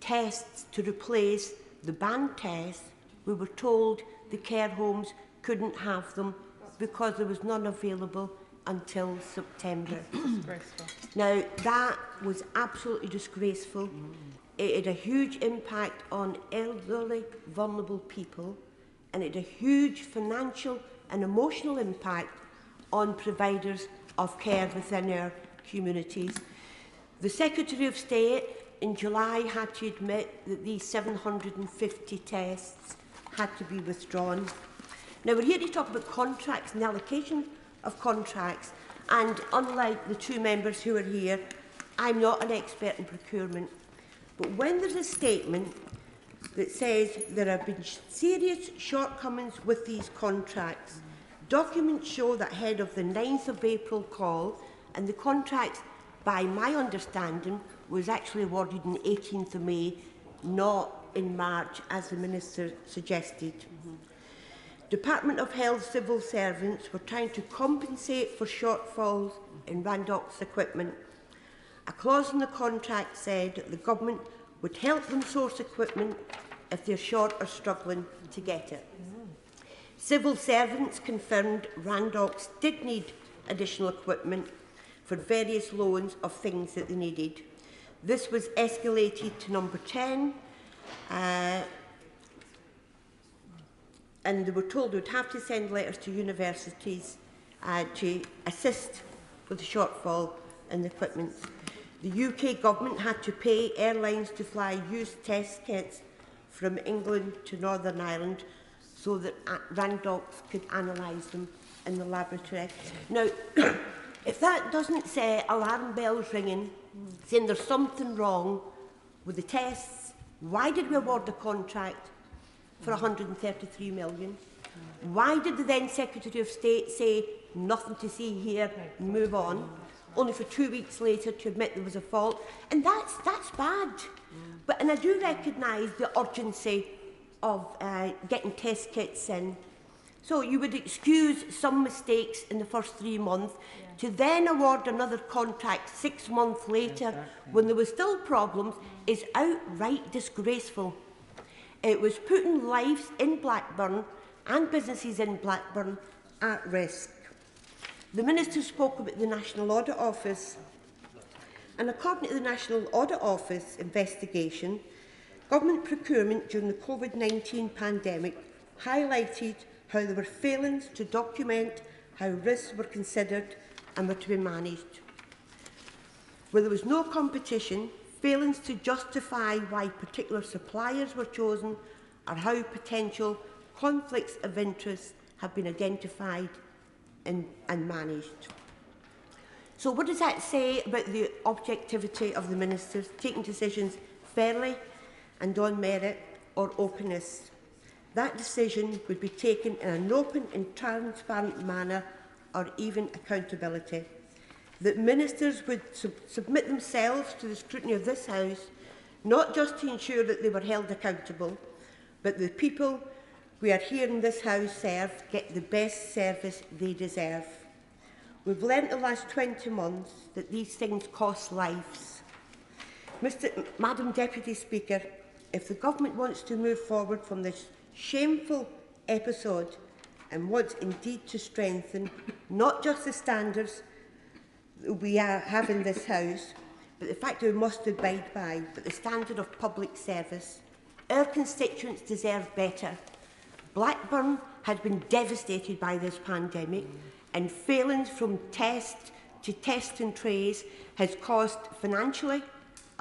tests to replace the banned tests, we were told the care homes couldn't have them because there was none available until September. Now, that was absolutely disgraceful. It had a huge impact on elderly, vulnerable people, and it had a huge financial and emotional impact on providers of care within our communities. The Secretary of State in July had to admit that these 750 tests had to be withdrawn. Now, we're here to talk about contracts and the allocation of contracts, and unlike the two members who are here, I'm not an expert in procurement. But when there's a statement that says there have been serious shortcomings with these contracts, documents show that ahead of the 9th of April call, and the contract, by my understanding, was actually awarded on the 18th of May, not in March, as the Minister suggested. Department of Health civil servants were trying to compensate for shortfalls in Randox equipment. A clause in the contract said that the government would help them source equipment if they're short or struggling to get it. Civil servants confirmed Randox did need additional equipment for various loans of things that they needed. This was escalated to number 10, and they were told they would have to send letters to universities to assist with the shortfall in the equipment. The UK government had to pay airlines to fly used test kits from England to Northern Ireland so that Randox could analyse them in the laboratory. Now, if that doesn't say alarm bells ringing, saying there's something wrong with the tests, why did we award the contract for 133 million? Why did the then Secretary of State say nothing to see here, move on, only for 2 weeks later to admit there was a fault? And that's bad. And I do recognise the urgency of getting test kits in. So you would excuse some mistakes in the first 3 months to then award another contract 6 months later when there were still problems is outright disgraceful. It was putting lives in Blackburn and businesses in Blackburn at risk. The Minister spoke about the National Audit Office, and according to the National Audit Office investigation, government procurement during the COVID-19 pandemic highlighted how there were failings to document how risks were considered and were to be managed. Where there was no competition, failings to justify why particular suppliers were chosen or how potential conflicts of interest have been identified and managed. So what does that say about the objectivity of the ministers taking decisions fairly and on merit or openness? That decision would be taken in an open and transparent manner or even accountability. That ministers would submit themselves to the scrutiny of this House, not just to ensure that they were held accountable, but the people we are here in this House serve get the best service they deserve. We've learnt the last 20 months that these things cost lives. Madam Deputy Speaker, if the Government wants to move forward from this shameful episode and wants indeed to strengthen not just the standards we have in this House, but the fact that we must abide by, but the standard of public service, our constituents deserve better. Blackburn has been devastated by this pandemic, and failings from test to test and trace has cost financially,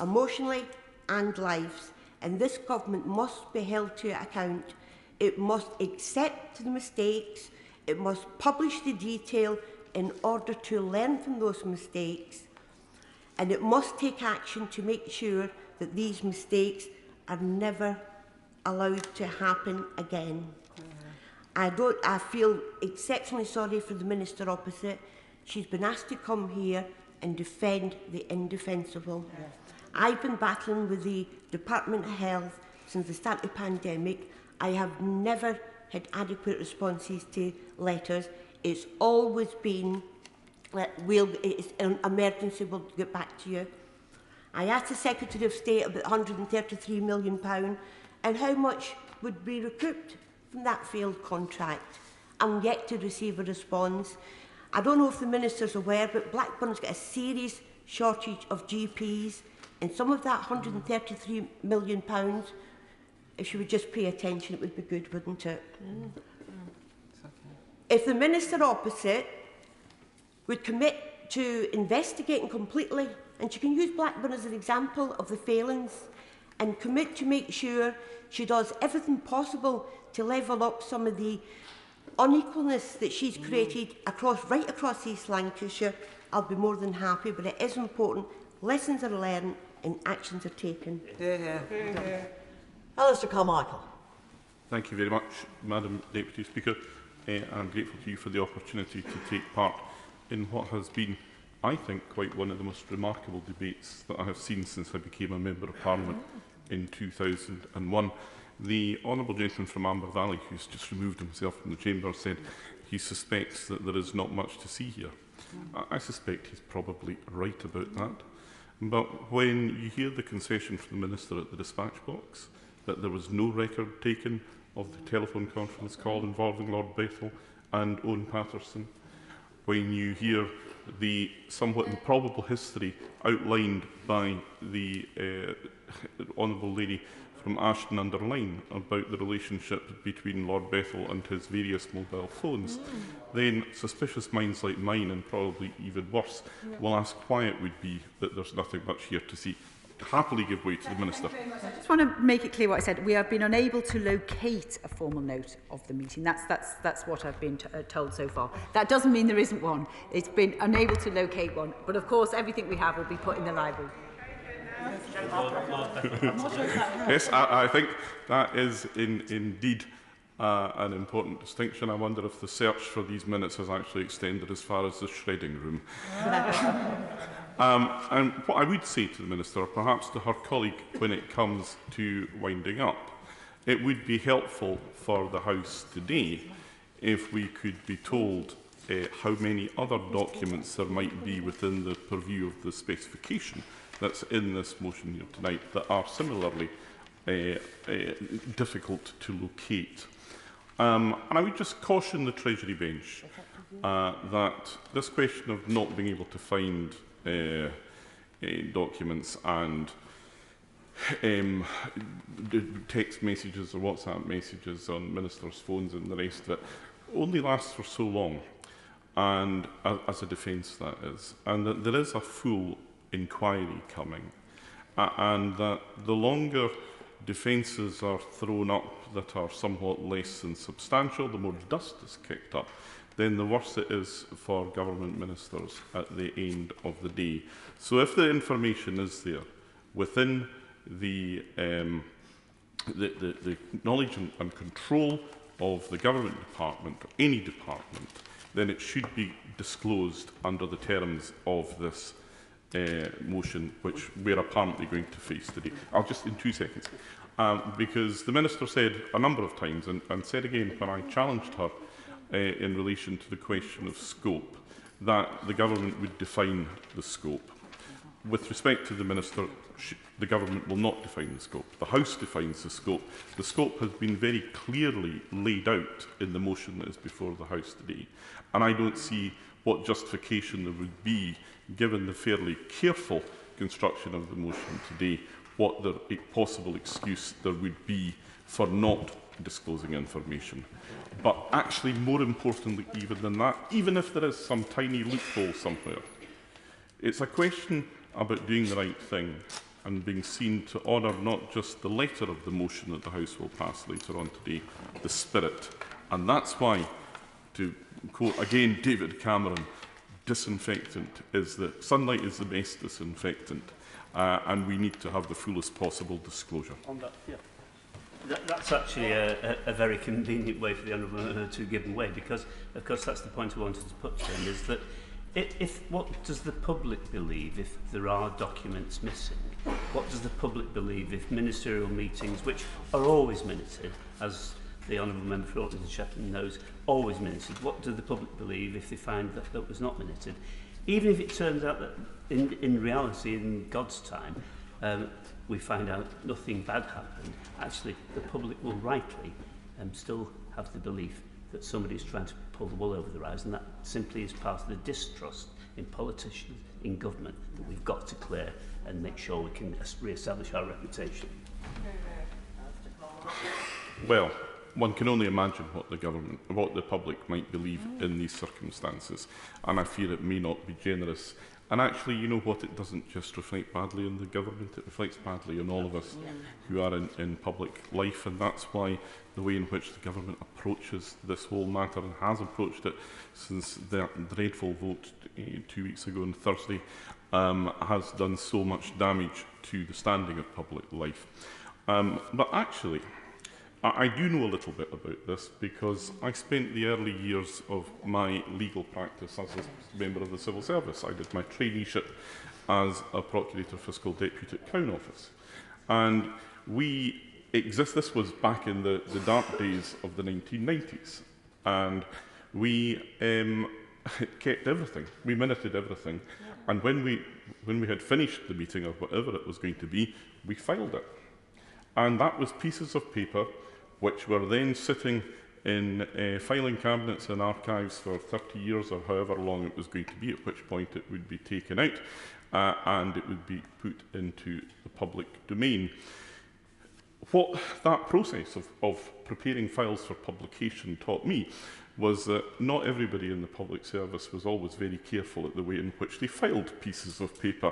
emotionally and lives, and this government must be held to account. It must accept the mistakes, it must publish the detail in order to learn from those mistakes, and it must take action to make sure that these mistakes are never allowed to happen again. I feel exceptionally sorry for the Minister opposite. She's been asked to come here and defend the indefensible. I've been battling with the Department of Health since the start of the pandemic. I have never had adequate responses to letters. It's always been, it's an emergency, we'll get back to you. I asked the Secretary of State about £133 million and how much would be recouped from that failed contract. I'm yet to receive a response. I don't know if the Minister's aware, but Blackburn's got a serious shortage of GPs, and some of that £133 million, if she would just pay attention, it would be good, wouldn't it? If the Minister opposite would commit to investigating completely, and she can use Blackburn as an example of the failings, and commit to make sure she does everything possible to level up some of the unequalness that she's created right across East Lancashire, I'll be more than happy, but it is important. Lessons are learned and actions are taken. Alistair Carmichael. Thank you very much, Madam Deputy Speaker. I'm grateful to you for the opportunity to take part in what has been, I think, quite one of the most remarkable debates that I have seen since I became a Member of Parliament in 2001. The Honourable Gentleman from Amber Valley, who's just removed himself from the chamber, said he suspects that there is not much to see here. I suspect he's probably right about that. But when you hear the concession from the Minister at the dispatch box, that there was no record taken of the telephone conference call involving Lord Bethell and Owen Patterson, when you hear the somewhat improbable history outlined by the Honourable Lady from Ashton-under-Lyne about the relationship between Lord Bethell and his various mobile phones, then suspicious minds like mine, and probably even worse, will ask why it would be that there's nothing much here to see. Happily give way to the Minister. I just want to make it clear what I said. We have been unable to locate a formal note of the meeting. That's what I've been told so far. That doesn't mean there isn't one. It's been unable to locate one. But of course, everything we have will be put in the library. Yes, I think that is indeed an important distinction. I wonder if the search for these minutes has actually extended as far as the shredding room. And what I would say to the Minister, or perhaps to her colleague when it comes to winding up, it would be helpful for the House today if we could be told how many other documents there might be within the purview of the specification that's in this motion here tonight that are similarly difficult to locate. And I would just caution the Treasury bench that this question of not being able to find documents and text messages or WhatsApp messages on ministers' phones and the rest of it only lasts for so long, and as a defence that is, and that there is a full inquiry coming, and that the longer defences are thrown up that are somewhat less than substantial, the more dust is kicked up, then the worse it is for government ministers at the end of the day. So if the information is there within the knowledge and control of the government department, or any department, then it should be disclosed under the terms of this motion, which we're apparently going to face today. I'll just, in 2 seconds, because the Minister said a number of times, and said again when I challenged her in relation to the question of scope, that the government would define the scope. With respect to the Minister, the government will not define the scope. The House defines the scope. The scope has been very clearly laid out in the motion that is before the House today. And I don't see what justification there would be, given the fairly careful construction of the motion today, what the possible excuse there would be for not disclosing information. But actually, more importantly even than that, even if there is some tiny loophole somewhere, it's a question about doing the right thing and being seen to honour not just the letter of the motion that the House will pass later on today, the spirit. And that's why, to quote again David Cameron, disinfectant is the sunlight is the best disinfectant, and we need to have the fullest possible disclosure. On that, yeah. That's actually a very convenient way for the Honourable to give way, because, of course, that's the point I wanted to put to him, is that what does the public believe if there are documents missing? What does the public believe if ministerial meetings, which are always minuted, as the Honourable Member for Orkney and Shepton knows, always minuted, what do the public believe if they find that that was not minuted? Even if it turns out that in reality, in God's time, we find out nothing bad happened, actually the public will rightly still have the belief that somebody is trying to pull the wool over their eyes, and that simply is part of the distrust in politicians, in government, that we've got to clear and make sure we can re-establish our reputation. Well, one can only imagine what the public might believe in these circumstances, and I fear it may not be generous. And actually, you know what, it doesn't just reflect badly on the government, it reflects badly on all of us who are in public life, and that's why the way in which the government approaches this whole matter, and has approached it since the dreadful vote 2 weeks ago on Thursday, has done so much damage to the standing of public life. But actually, I do know a little bit about this because I spent the early years of my legal practice as a member of the civil service. I did my traineeship as a Procurator Fiscal Deputy at Crown Office. And this was back in the dark days of the 1990s. And we kept everything. We minuted everything. And when we had finished the meeting of whatever it was going to be, we filed it. And that was pieces of paper which were then sitting in filing cabinets and archives for 30 years or however long it was going to be, at which point it would be taken out and it would be put into the public domain. What that process of preparing files for publication taught me was that not everybody in the public service was always very careful at the way in which they filed pieces of paper.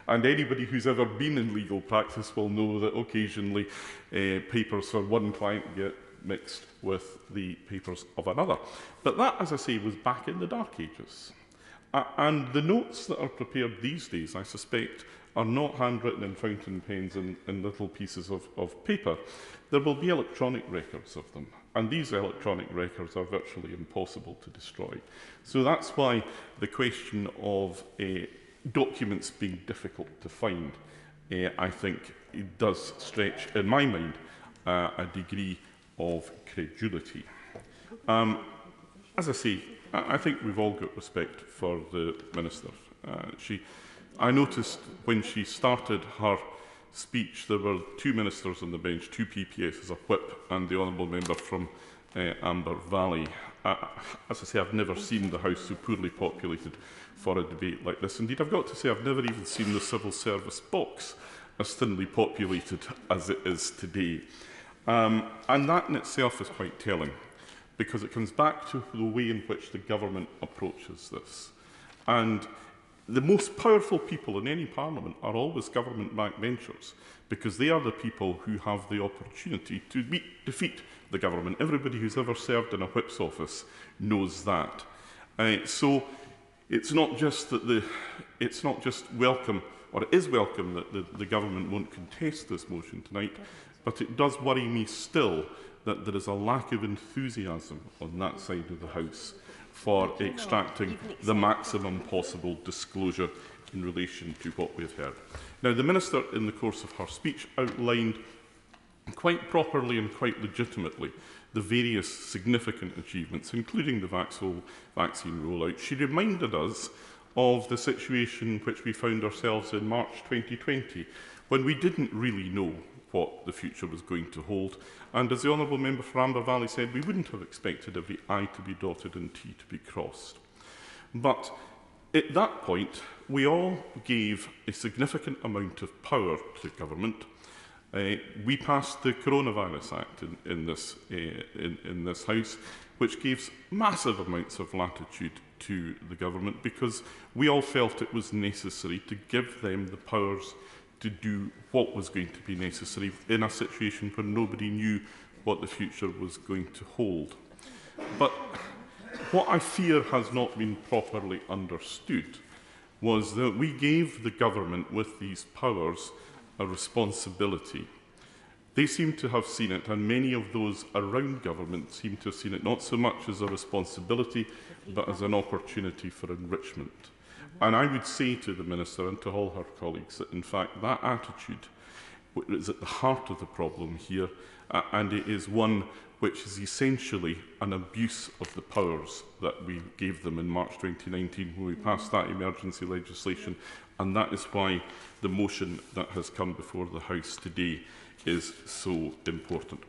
And anybody who's ever been in legal practice will know that occasionally papers for one client get mixed with the papers of another. But that, as I say, was back in the Dark Ages. And the notes that are prepared these days, I suspect, are not handwritten in fountain pens and little pieces of paper. There will be electronic records of them, and these electronic records are virtually impossible to destroy. So that's why the question of documents being difficult to find, I think it does stretch, in my mind, a degree of credulity. As I say, I think we've all got respect for the Minister. I noticed when she started her speech, there were 2 ministers on the bench, 2 PPS as a whip, and the honourable member from Amber Valley. As I say, I've never seen the House so poorly populated for a debate like this. Indeed, I've got to say I've never even seen the civil service box as thinly populated as it is today. And that in itself is quite telling, because it comes back to the way in which the government approaches this. And the most powerful people in any parliament are always government backbenchers, because they are the people who have the opportunity to defeat the government. Everybody who's ever served in a whip's office knows that. So it's not just that it's not just welcome, or it is welcome that the government won't contest this motion tonight, but it does worry me still that there is a lack of enthusiasm on that side of the House for extracting the maximum possible disclosure in relation to what we've heard. Now, the Minister, in the course of her speech, outlined quite properly and quite legitimately the various significant achievements, including the vaccine rollout. She reminded us of the situation which we found ourselves in March 2020, when we didn't really know what the future was going to hold. And as the Honourable Member for Amber Valley said, we wouldn't have expected every I to be dotted and T to be crossed. But at that point, we all gave a significant amount of power to government. We passed the Coronavirus Act in this House, which gives massive amounts of latitude to the government, because we all felt it was necessary to give them the powers to do what was going to be necessary in a situation where nobody knew what the future was going to hold. But what I fear has not been properly understood was that we gave the government with these powers a responsibility. They seem to have seen it, and many of those around government seem to have seen it not so much as a responsibility, but as an opportunity for enrichment. And I would say to the Minister and to all her colleagues that, in fact, that attitude is at the heart of the problem here, and it is one which is essentially an abuse of the powers that we gave them in March 2019 when we passed that emergency legislation, and that is why the motion that has come before the House today is so important.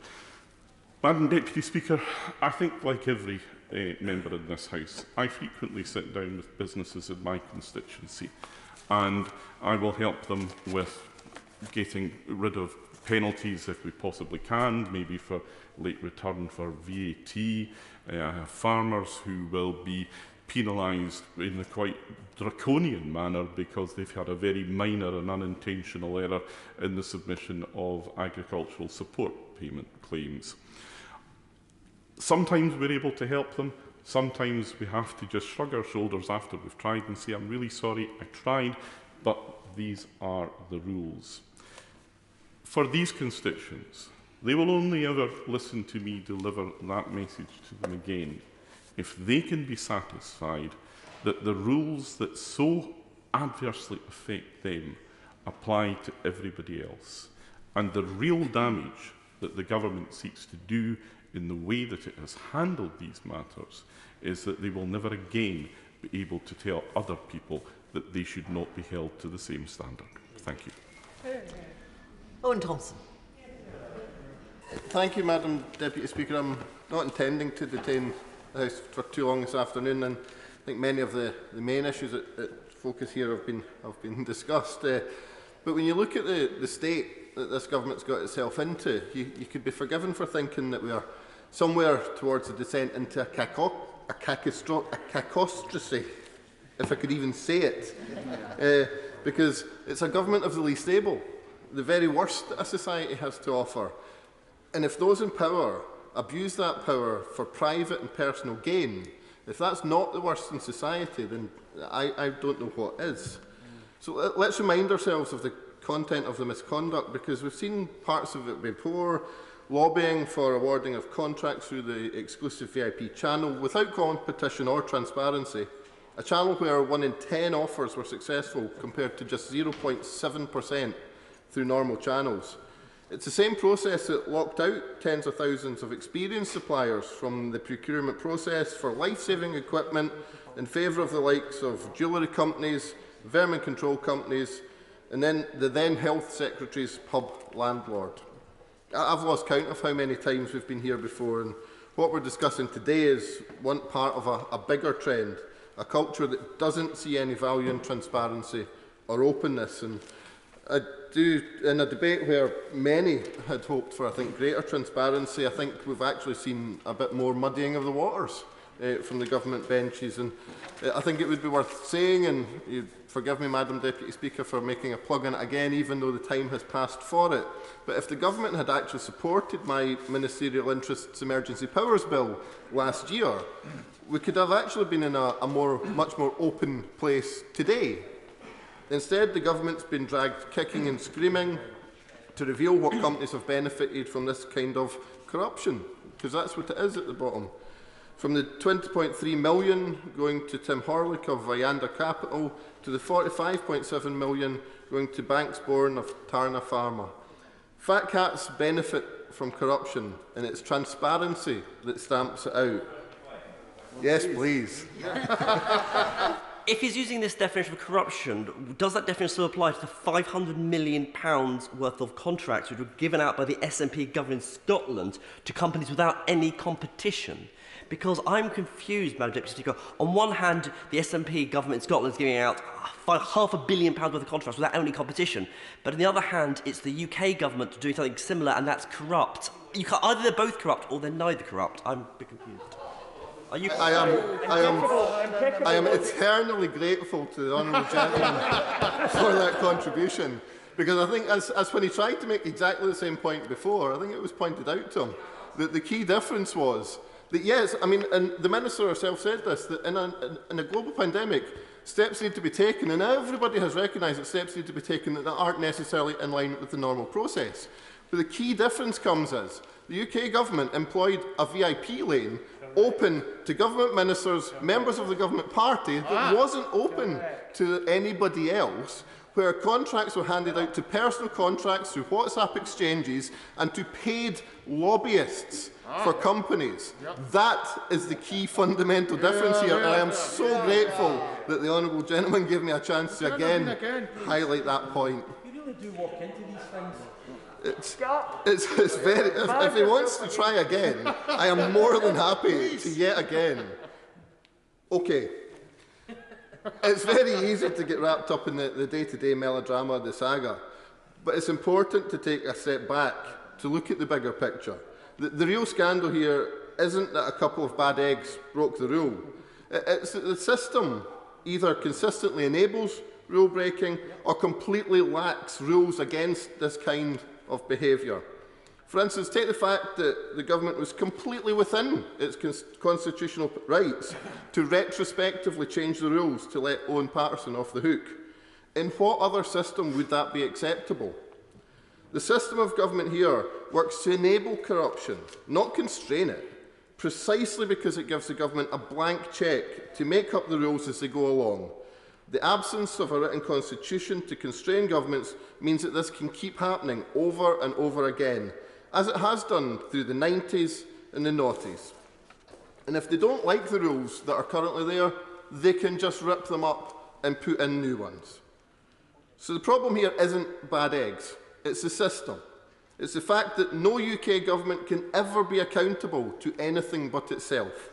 Madam Deputy Speaker, I think, like every member in this House, I frequently sit down with businesses in my constituency, and I will help them with getting rid of penalties if we possibly can, maybe for late return for VAT. I have farmers who will be penalised in a quite draconian manner because they've had a very minor and unintentional error in the submission of agricultural support payment claims. Sometimes we're able to help them, sometimes we have to just shrug our shoulders after we've tried and say, I'm really sorry, I tried, but these are the rules. For these constituents, they will only ever listen to me deliver that message to them again if they can be satisfied that the rules that so adversely affect them apply to everybody else. And the real damage that the government seeks to do in the way that it has handled these matters is that they will never again be able to tell other people that they should not be held to the same standard. Thank you. Owen Thompson. Thank you, Madam Deputy Speaker. I'm not intending to detain the House for too long this afternoon, and I think many of the main issues at focus here have been discussed. But when you look at the state that this government's got itself into, you could be forgiven for thinking that we are somewhere towards a descent into a cacostrophe, if I could even say it, because it's a government of the least able, the very worst that a society has to offer. And if those in power abuse that power for private and personal gain, if that's not the worst in society, then I don't know what is. So let's remind ourselves of the content of the misconduct, because we've seen parts of it before. Lobbying for awarding of contracts through the exclusive VIP channel without competition or transparency, a channel where 1 in 10 offers were successful compared to just 0.7% through normal channels. It's the same process that locked out tens of thousands of experienced suppliers from the procurement process for life-saving equipment in favour of the likes of jewellery companies, vermin control companies, and then the then Health Secretary's pub landlord. I've lost count of how many times we've been here before, and what we're discussing today is one part of a bigger trend, a culture that doesn't see any value in transparency or openness. And I do, in a debate where many had hoped for, I think, greater transparency, I think we've actually seen a bit more muddying of the waters from the government benches. And I think it would be worth saying, and you forgive me, Madam Deputy Speaker, for making a plug on it again, even though the time has passed for it, but if the government had actually supported my Ministerial Interests Emergency Powers Bill last year, we could have actually been in a much more open place today. Instead, the government's been dragged kicking and screaming to reveal what companies have benefited from this kind of corruption, because that's what it is at the bottom. From the 20.3 million going to Tim Horlick of Vyanda Capital to the 45.7 million going to Banksbourne of Tarna Pharma. Fat cats benefit from corruption, and it's transparency that stamps it out. Yes, please. If he's using this definition of corruption, does that definition still apply to the £500 million worth of contracts which were given out by the SNP government in Scotland to companies without any competition? Because I'm confused, Madam Deputy Speaker. On one hand, the SNP government in Scotland is giving out £500 million worth of contracts without any competition. But on the other hand, it's the UK government doing something similar, and that's corrupt. You can't, either they're both corrupt or they're neither corrupt. I'm a bit confused. Are you? I am eternally grateful to the honourable gentleman for that contribution, because I think, as when he tried to make exactly the same point before, I think it was pointed out to him that the key difference was that, yes, I mean, and the Minister herself said this, that in a global pandemic, steps need to be taken, and everybody has recognised that steps need to be taken that aren't necessarily in line with the normal process. But the key difference comes as the UK government employed a VIP lane open to government ministers, members of the government party, that wasn't open to anybody else, where contracts were handed out to personal contracts through WhatsApp exchanges and to paid lobbyists for companies. That is the key fundamental difference here, and I am so grateful that the honourable gentleman gave me a chance to again highlight that point. You really do walk into these things. It's very, if he wants to try again, I am more than happy to yet again. Okay. It's very easy to get wrapped up in the day-to-day melodrama of the saga, but it's important to take a step back to look at the bigger picture. The real scandal here isn't that a couple of bad eggs broke the rule. It's that the system either consistently enables rule breaking or completely lacks rules against this kind of behaviour. For instance, take the fact that the government was completely within its constitutional rights to retrospectively change the rules to let Owen Patterson off the hook. In what other system would that be acceptable? The system of government here works to enable corruption, not constrain it, precisely because it gives the government a blank cheque to make up the rules as they go along. The absence of a written constitution to constrain governments means that this can keep happening over and over again, as it has done through the 90s and the noughties. And if they don't like the rules that are currently there, they can just rip them up and put in new ones. So the problem here isn't bad eggs, it's the system. It's the fact that no UK government can ever be accountable to anything but itself.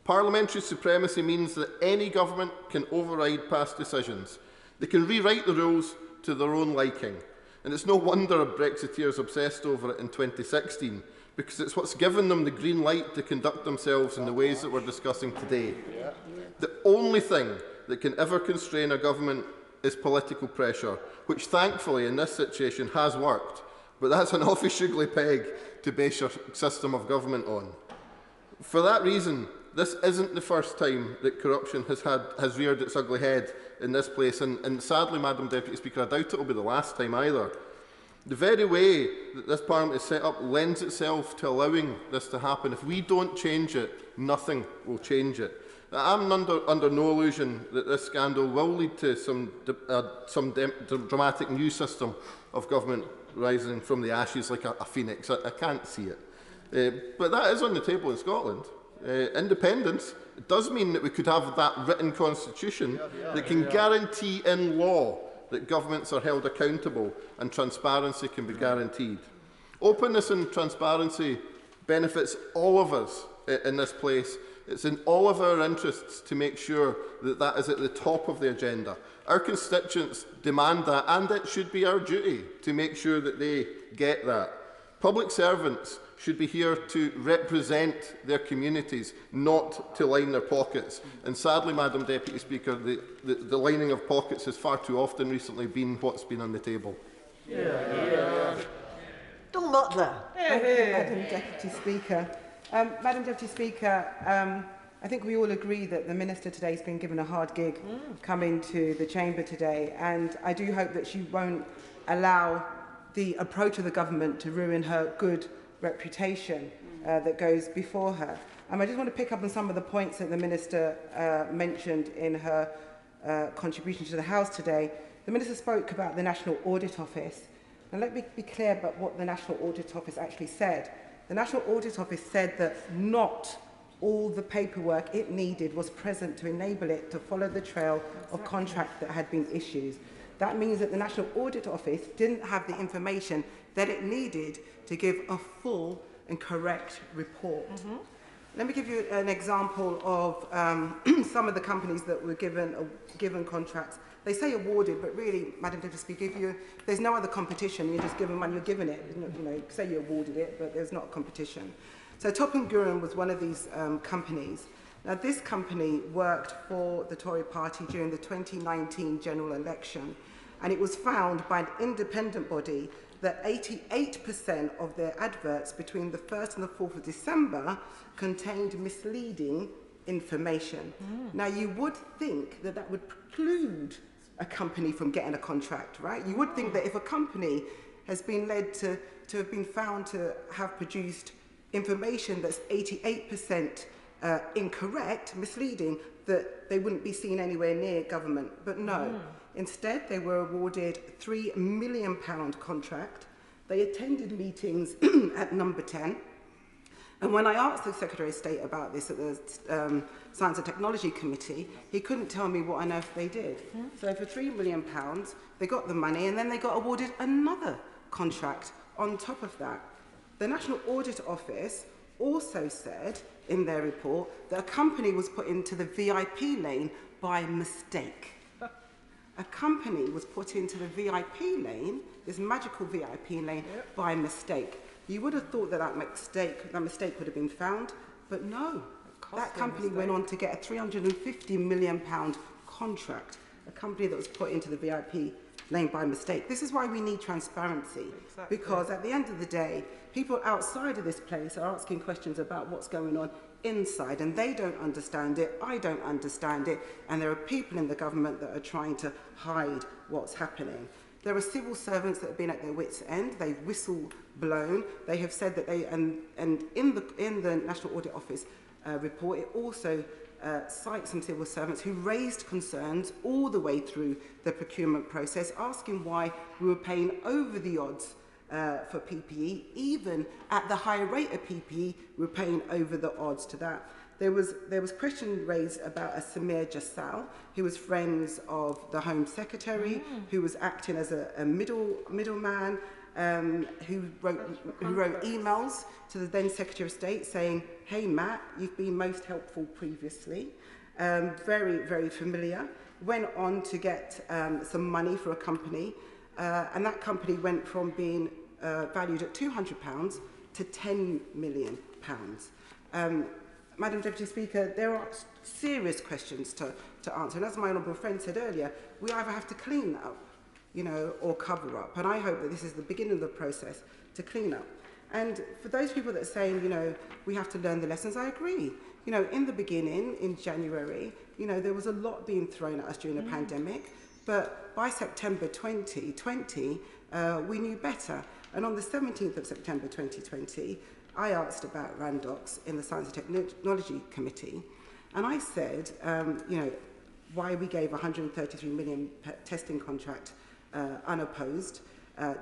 Parliamentary supremacy means that any government can override past decisions. They can rewrite the rules to their own liking. And it's no wonder Brexiteers obsessed over it in 2016, because it's what's given them the green light to conduct themselves in the ways that we're discussing today. The only thing that can ever constrain a government is political pressure, which thankfully in this situation has worked, but that's an awfully sugary peg to base your system of government on. For that reason, this isn't the first time that corruption has reared its ugly head in this place, and sadly, Madam Deputy Speaker, I doubt it will be the last time either. The very way that this Parliament is set up lends itself to allowing this to happen. If we don't change it, nothing will change it. I'm under no illusion that this scandal will lead to some dramatic new system of government rising from the ashes like a phoenix. I can't see it. But that is on the table in Scotland. Independence does mean that we could have that written constitution that can guarantee in law that governments are held accountable and transparency can be guaranteed. Openness and transparency benefits all of us in this place. It's in all of our interests to make sure that that is at the top of the agenda. Our constituents demand that, and it should be our duty to make sure that they get that. Public servants should be here to represent their communities, not to line their pockets. And sadly, Madam Deputy Speaker, the lining of pockets has far too often recently been what's been on the table. Don't mutter. Madam Deputy Speaker. Madam Deputy Speaker, I think we all agree that the Minister today has been given a hard gig coming to the Chamber today, and I do hope that she won't allow the approach of the government to ruin her good reputation that goes before her. I just want to pick up on some of the points that the Minister mentioned in her contribution to the House today. The Minister spoke about the National Audit Office. Now let me be clear about what the National Audit Office actually said. The National Audit Office said that not all the paperwork it needed was present to enable it to follow the trail of contracts that had been issued. That means that the National Audit Office didn't have the information that it needed to give a full and correct report. Let me give you an example of some of the companies that were given contracts. They say awarded, but really, Madam Deputy Speaker, there's no other competition. You're just given money, you're given it. You know, say you awarded it, but there's not competition. So Top and Gurin was one of these companies. Now, this company worked for the Tory party during the 2019 general election, and it was found by an independent body that 88% of their adverts between the 1st and the 4th of December contained misleading information. Now, you would think that that would preclude a company from getting a contract, right? You would think that if a company has been led to have been found to have produced information that's 88% incorrect, misleading, that they wouldn't be seen anywhere near government. But no. Instead, they were awarded a £3 million contract. They attended meetings at number 10. And when I asked the Secretary of State about this at the Science and Technology Committee, he couldn't tell me what on earth they did. So for £3 million, they got the money, and then they got awarded another contract on top of that. The National Audit Office also said in their report that a company was put into the VIP lane by mistake. A company was put into the VIP lane, this magical VIP lane, by mistake. You would have thought that that mistake would have been found, but no. That company went on to get a £350 million contract, a company that was put into the VIP lane by mistake. This is why we need transparency, because at the end of the day, people outside of this place are asking questions about what's going on inside, and they don't understand it, I don't understand it, and there are people in the government that are trying to hide what's happening. There are civil servants that have been at their wits' end. They've whistle blown. They have said that they, and in the National Audit Office report, it also cites some civil servants who raised concerns all the way through the procurement process, asking why we were paying over the odds for PPE. Even at the high rate of PPE, we were paying over the odds to that. There was question raised about a Samir Jassal, who was friends of the Home Secretary, who was acting as a middleman, who wrote emails to the then Secretary of State saying, "Hey Matt, you've been most helpful previously." Very, very familiar. Went on to get some money for a company, and that company went from being valued at £200 to £10 million. Madam Deputy Speaker, there are serious questions to answer, and as my honourable friend said earlier, we either have to clean up, or cover up, and I hope that this is the beginning of the process to clean up. And for those people that are saying, we have to learn the lessons, I agree. In the beginning, in January, there was a lot being thrown at us during the pandemic, but by September 2020, we knew better. And on the 17th of September 2020, I asked about Randox in the Science and Technology Committee, and I said, why we gave £133 million testing contract unopposed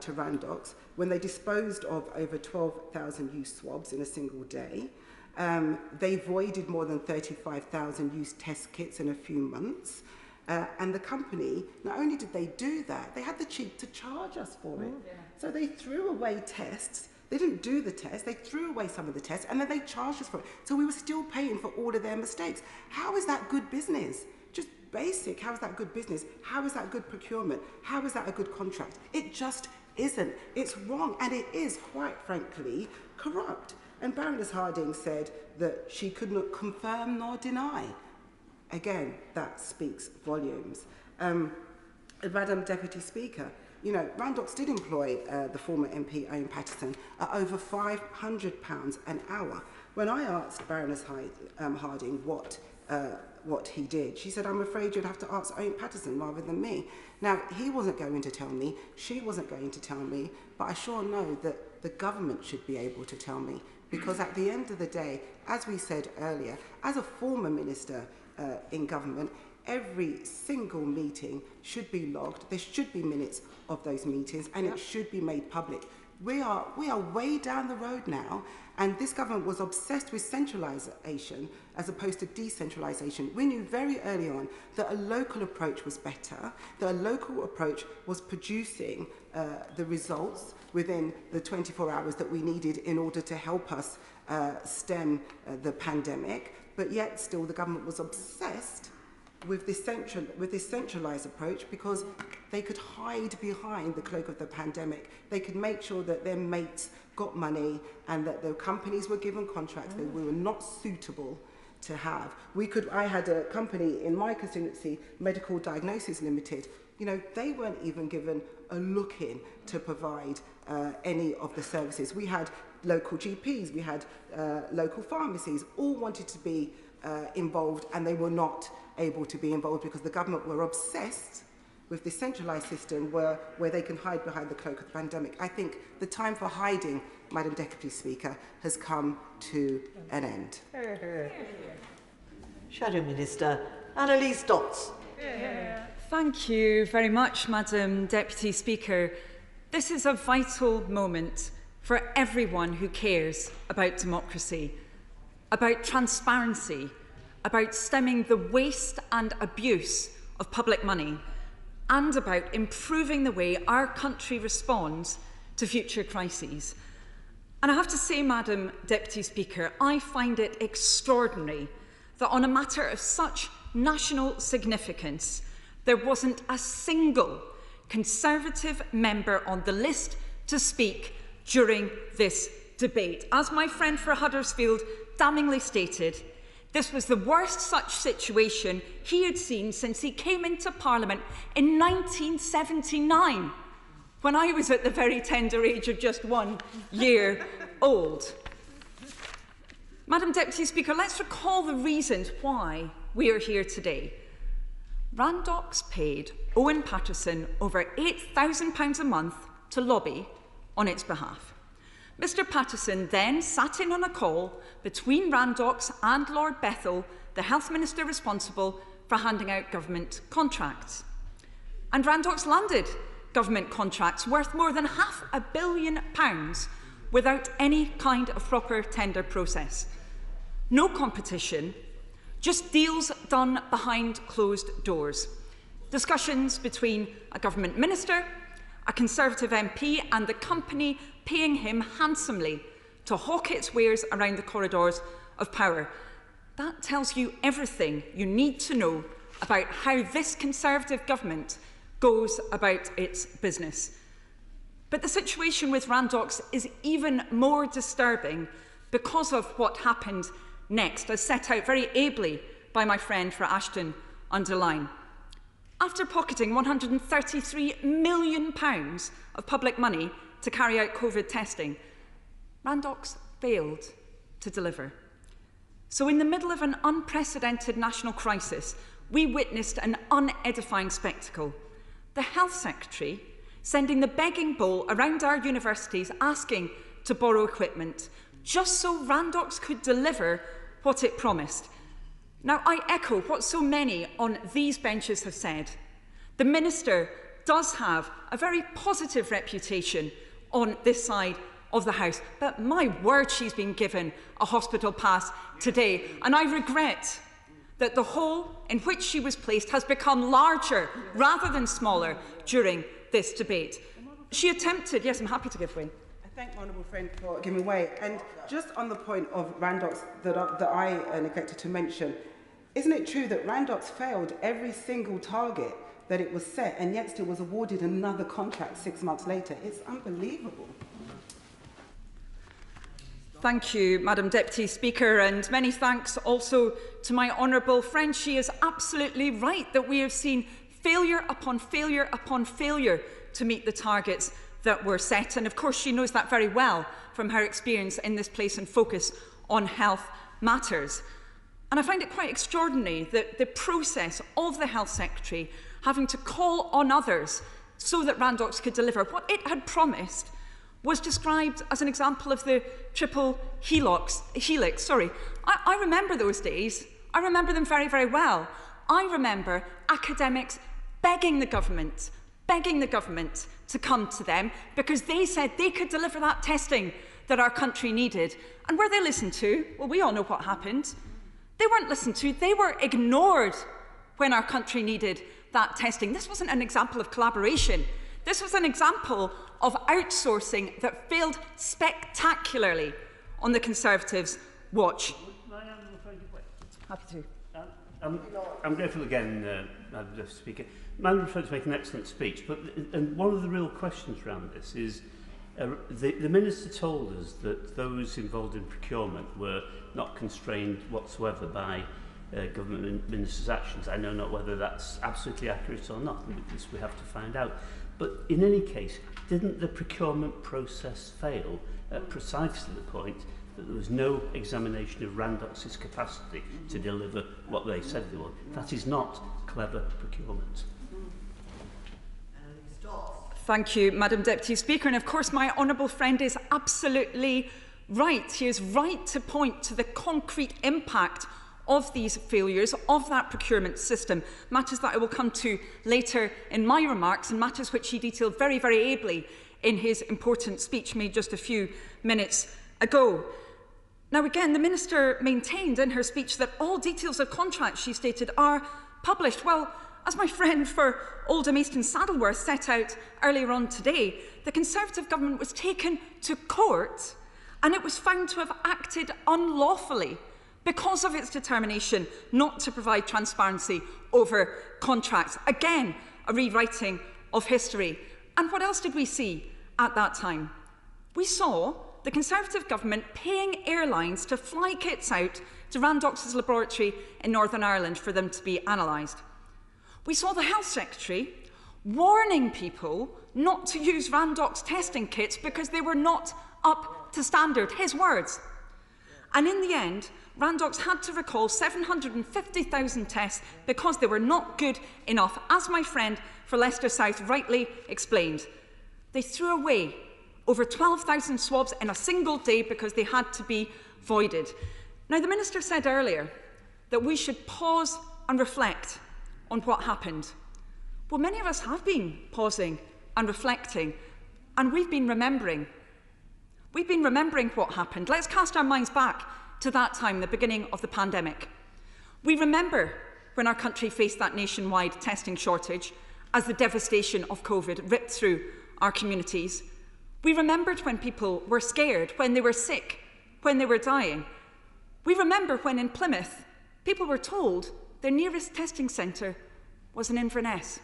to Randox when they disposed of over 12,000 used swabs in a single day. They voided more than 35,000 used test kits in a few months. And the company, not only did they do that, they had the cheek to charge us for it. Yeah. So they threw away tests. They didn't do the test. They threw away some of the tests, and then they charged us for it. So we were still paying for all of their mistakes. How is that good business? Just basic. How is that good business? How is that good procurement? How is that a good contract? It just isn't. It's wrong, and it is, quite frankly, corrupt. And Baroness Harding said that she could not confirm nor deny. Again, that speaks volumes. Madam Deputy Speaker, Randox did employ the former MP Owen Paterson at over £500 an hour. When I asked Baroness Harding what he did, she said, "I'm afraid you'd have to ask Owen Paterson rather than me." Now, he wasn't going to tell me, she wasn't going to tell me, but I sure know that the government should be able to tell me, because at the end of the day, as we said earlier, as a former minister in government, every single meeting should be logged. There should be minutes of those meetings, and it should be made public. We are way down the road now, and this government was obsessed with centralisation as opposed to decentralisation. We knew very early on that a local approach was better, that a local approach was producing the results within the 24 hours that we needed in order to help us stem the pandemic, but yet still the government was obsessed with this centralised approach because they could hide behind the cloak of the pandemic. They could make sure that their mates got money and that the companies were given contracts that we were not suitable to have. I had a company in my constituency, Medical Diagnosis Limited. They weren't even given a look in to provide any of the services. We had local GPs, we had local pharmacies, all wanted to be involved, and they were not able to be involved because the government were obsessed with the centralised system where they can hide behind the cloak of the pandemic. I think the time for hiding, Madam Deputy Speaker, has come to an end. Shadow Minister, Annalise Dotts. Thank you very much, Madam Deputy Speaker. This is a vital moment for everyone who cares about democracy, about transparency, about stemming the waste and abuse of public money, and about improving the way our country responds to future crises. And I have to say, Madam Deputy Speaker, I find it extraordinary that on a matter of such national significance, there wasn't a single Conservative member on the list to speak during this debate. As my friend for Huddersfield damningly stated, this was the worst such situation he had seen since he came into Parliament in 1979, when I was at the very tender age of just 1 year old. Madam Deputy Speaker, let's recall the reasons why we are here today. Randox paid Owen Paterson over £8,000 a month to lobby on its behalf. Mr Paterson then sat in on a call between Randox and Lord Bethell, the Health Minister responsible for handing out government contracts. And Randox landed government contracts worth more than £500 million without any kind of proper tender process. No competition, just deals done behind closed doors. Discussions between a government minister a Conservative MP and the company paying him handsomely to hawk its wares around the corridors of power. That tells you everything you need to know about how this Conservative government goes about its business. But the situation with Randox is even more disturbing because of what happened next, as set out very ably by my friend for Ashton Underline. After pocketing £133 million of public money to carry out COVID testing, Randox failed to deliver. So in the middle of an unprecedented national crisis, we witnessed an unedifying spectacle. The Health Secretary sending the begging bowl around our universities asking to borrow equipment, just so Randox could deliver what it promised. Now, I echo what so many on these benches have said. The Minister does have a very positive reputation on this side of the House, but my word, she's been given a hospital pass today, and I regret that the hole in which she was placed has become larger rather than smaller during this debate. She attempted, yes, I'm happy to give way. I thank my honourable friend for giving way. And just on the point of Randox that I neglected to mention, isn't it true that Randox failed every single target that it was set, and yet still was awarded another contract 6 months later? It's unbelievable. Thank you, Madam Deputy Speaker, and many thanks also to my honourable friend. She is absolutely right that we have seen failure upon failure upon failure to meet the targets that were set, and of course she knows that very well from her experience in this place and focus on health matters. And I find it quite extraordinary that the process of the Health Secretary having to call on others so that Randox could deliver what it had promised was described as an example of the triple helix. I remember those days. I remember them very, very well. I remember academics begging the government to come to them because they said they could deliver that testing that our country needed. And were they listened to? Well, we all know what happened. They weren't listened to. They were ignored when our country needed that testing. This wasn't an example of collaboration. This was an example of outsourcing that failed spectacularly on the Conservatives' watch. Happy to. I'm grateful again, Madam Speaker. Madam President to make an excellent speech, but and one of the real questions around this is the Minister told us that those involved in procurement were not constrained whatsoever by government ministers' actions. I know not whether that's absolutely accurate or not, and this we have to find out. But in any case, didn't the procurement process fail at precisely the point that there was no examination of Randox's capacity to deliver what they said they would? That is not clever procurement. Thank you, Madam Deputy Speaker. And of course, my honourable friend is absolutely right. He is right to point to the concrete impact of these failures, of that procurement system, matters that I will come to later in my remarks and matters which he detailed very, very ably in his important speech made just a few minutes ago. Now again, the Minister maintained in her speech that all details of contracts, she stated, are published. Well, as my friend for Oldham East and Saddleworth set out earlier on today, the Conservative government was taken to court and it was found to have acted unlawfully because of its determination not to provide transparency over contracts. Again, a rewriting of history. And what else did we see at that time? We saw the Conservative government paying airlines to fly kits out to Randox's laboratory in Northern Ireland for them to be analysed. We saw the Health Secretary warning people not to use Randox testing kits because they were not up to standard, his words. And in the end, Randox had to recall 750,000 tests because they were not good enough, as my friend for Leicester South rightly explained. They threw away over 12,000 swabs in a single day because they had to be voided. Now, the Minister said earlier that we should pause and reflect on what happened. Well, many of us have been pausing and reflecting, and we've been remembering. We've been remembering what happened. Let's cast our minds back to that time, the beginning of the pandemic. We remember when our country faced that nationwide testing shortage as the devastation of COVID ripped through our communities. We remembered when people were scared, when they were sick, when they were dying. We remember when in Plymouth, people were told their nearest testing centre was in Inverness.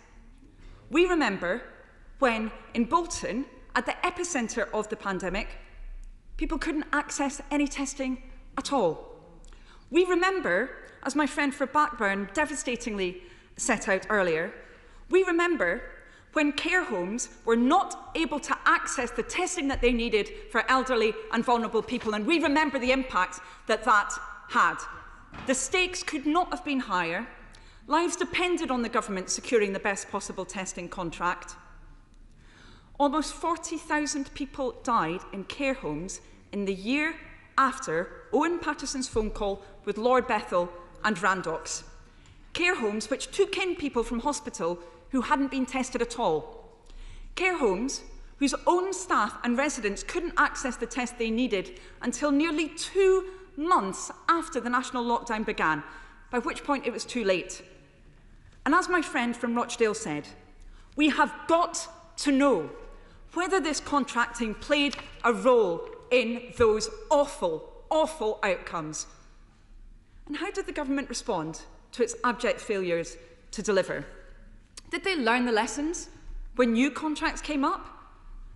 We remember when in Bolton, at the epicentre of the pandemic, people couldn't access any testing at all. We remember, as my friend for Blackburn devastatingly set out earlier, we remember when care homes were not able to access the testing that they needed for elderly and vulnerable people, and we remember the impact that that had. The stakes could not have been higher. Lives depended on the government securing the best possible testing contract. Almost 40,000 people died in care homes in the year after Owen Paterson's phone call with Lord Bethell and Randox. Care homes which took in people from hospital who hadn't been tested at all. Care homes whose own staff and residents couldn't access the test they needed until nearly 2 months after the national lockdown began, by which point it was too late. And as my friend from Rochdale said, we have got to know whether this contracting played a role in those awful, awful outcomes. And how did the government respond to its abject failures to deliver? Did they learn the lessons when new contracts came up?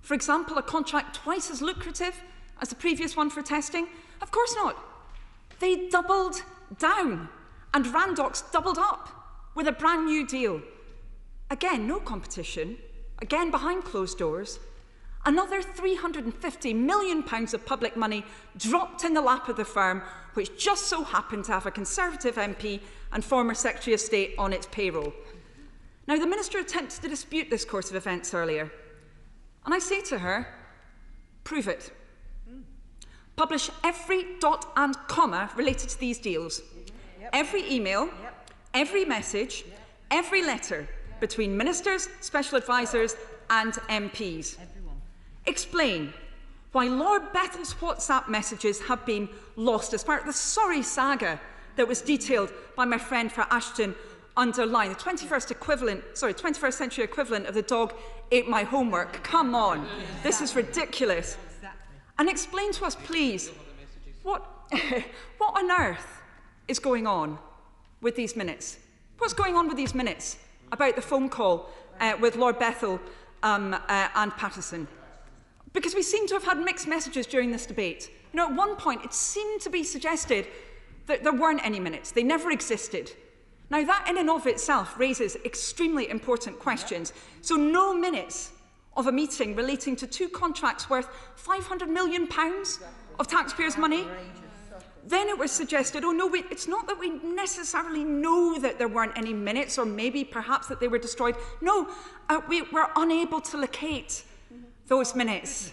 For example, a contract twice as lucrative as the previous one for testing? Of course not. They doubled down, and Randox doubled up with a brand new deal. Again, no competition. Again, behind closed doors. Another £350 million of public money dropped in the lap of the firm, which just so happened to have a Conservative MP and former Secretary of State on its payroll. Now, the Minister attempted to dispute this course of events earlier, and I say to her, prove it. Publish every dot and comma related to these deals. Every email, every message, every letter between ministers, special advisers and MPs. Explain why Lord Bethell's WhatsApp messages have been lost as part of the sorry saga that was detailed by my friend for Ashton underline, the 21st century equivalent of the dog ate my homework. Come on, this is ridiculous. And explain to us, please, what on earth is going on with these minutes? What's going on with these minutes about the phone call with Lord Bethell and Patterson? Because we seem to have had mixed messages during this debate. You know, at one point, it seemed to be suggested that there weren't any minutes. They never existed. Now, that in and of itself raises extremely important questions. So no minutes of a meeting relating to 2 contracts worth £500 million of taxpayers' money? Then it was suggested, oh no, it's not that we necessarily know that there weren't any minutes, or maybe perhaps that they were destroyed. No, we were unable to locate those minutes.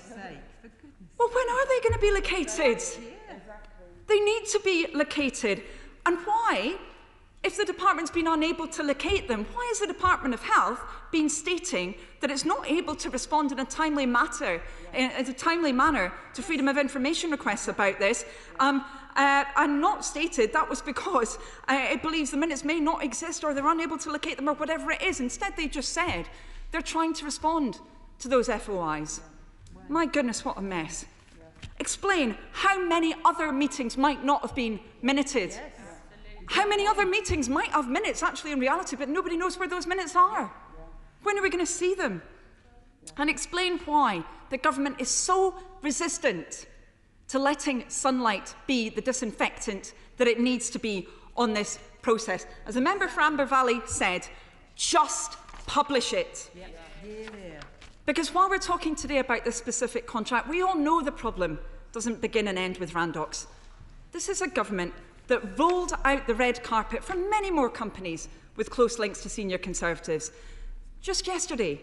Well, when are they going to be located? They need to be located. And why? If the department's been unable to locate them, why has the Department of Health been stating that it's not able to respond in a timely manner to freedom of information requests about this, and not stated that was because it believes the minutes may not exist or they're unable to locate them or whatever it is. Instead, they just said they're trying to respond to those FOIs. My goodness, what a mess. Explain how many other meetings might not have been minuted. How many other meetings might have minutes actually in reality, but nobody knows where those minutes are? When are we going to see them? And explain why the government is so resistant to letting sunlight be the disinfectant that it needs to be on this process. As a member for Amber Valley said, just publish it. Because while we're talking today about this specific contract, we all know the problem doesn't begin and end with Randox. This is a government that rolled out the red carpet for many more companies with close links to senior Conservatives. Just yesterday,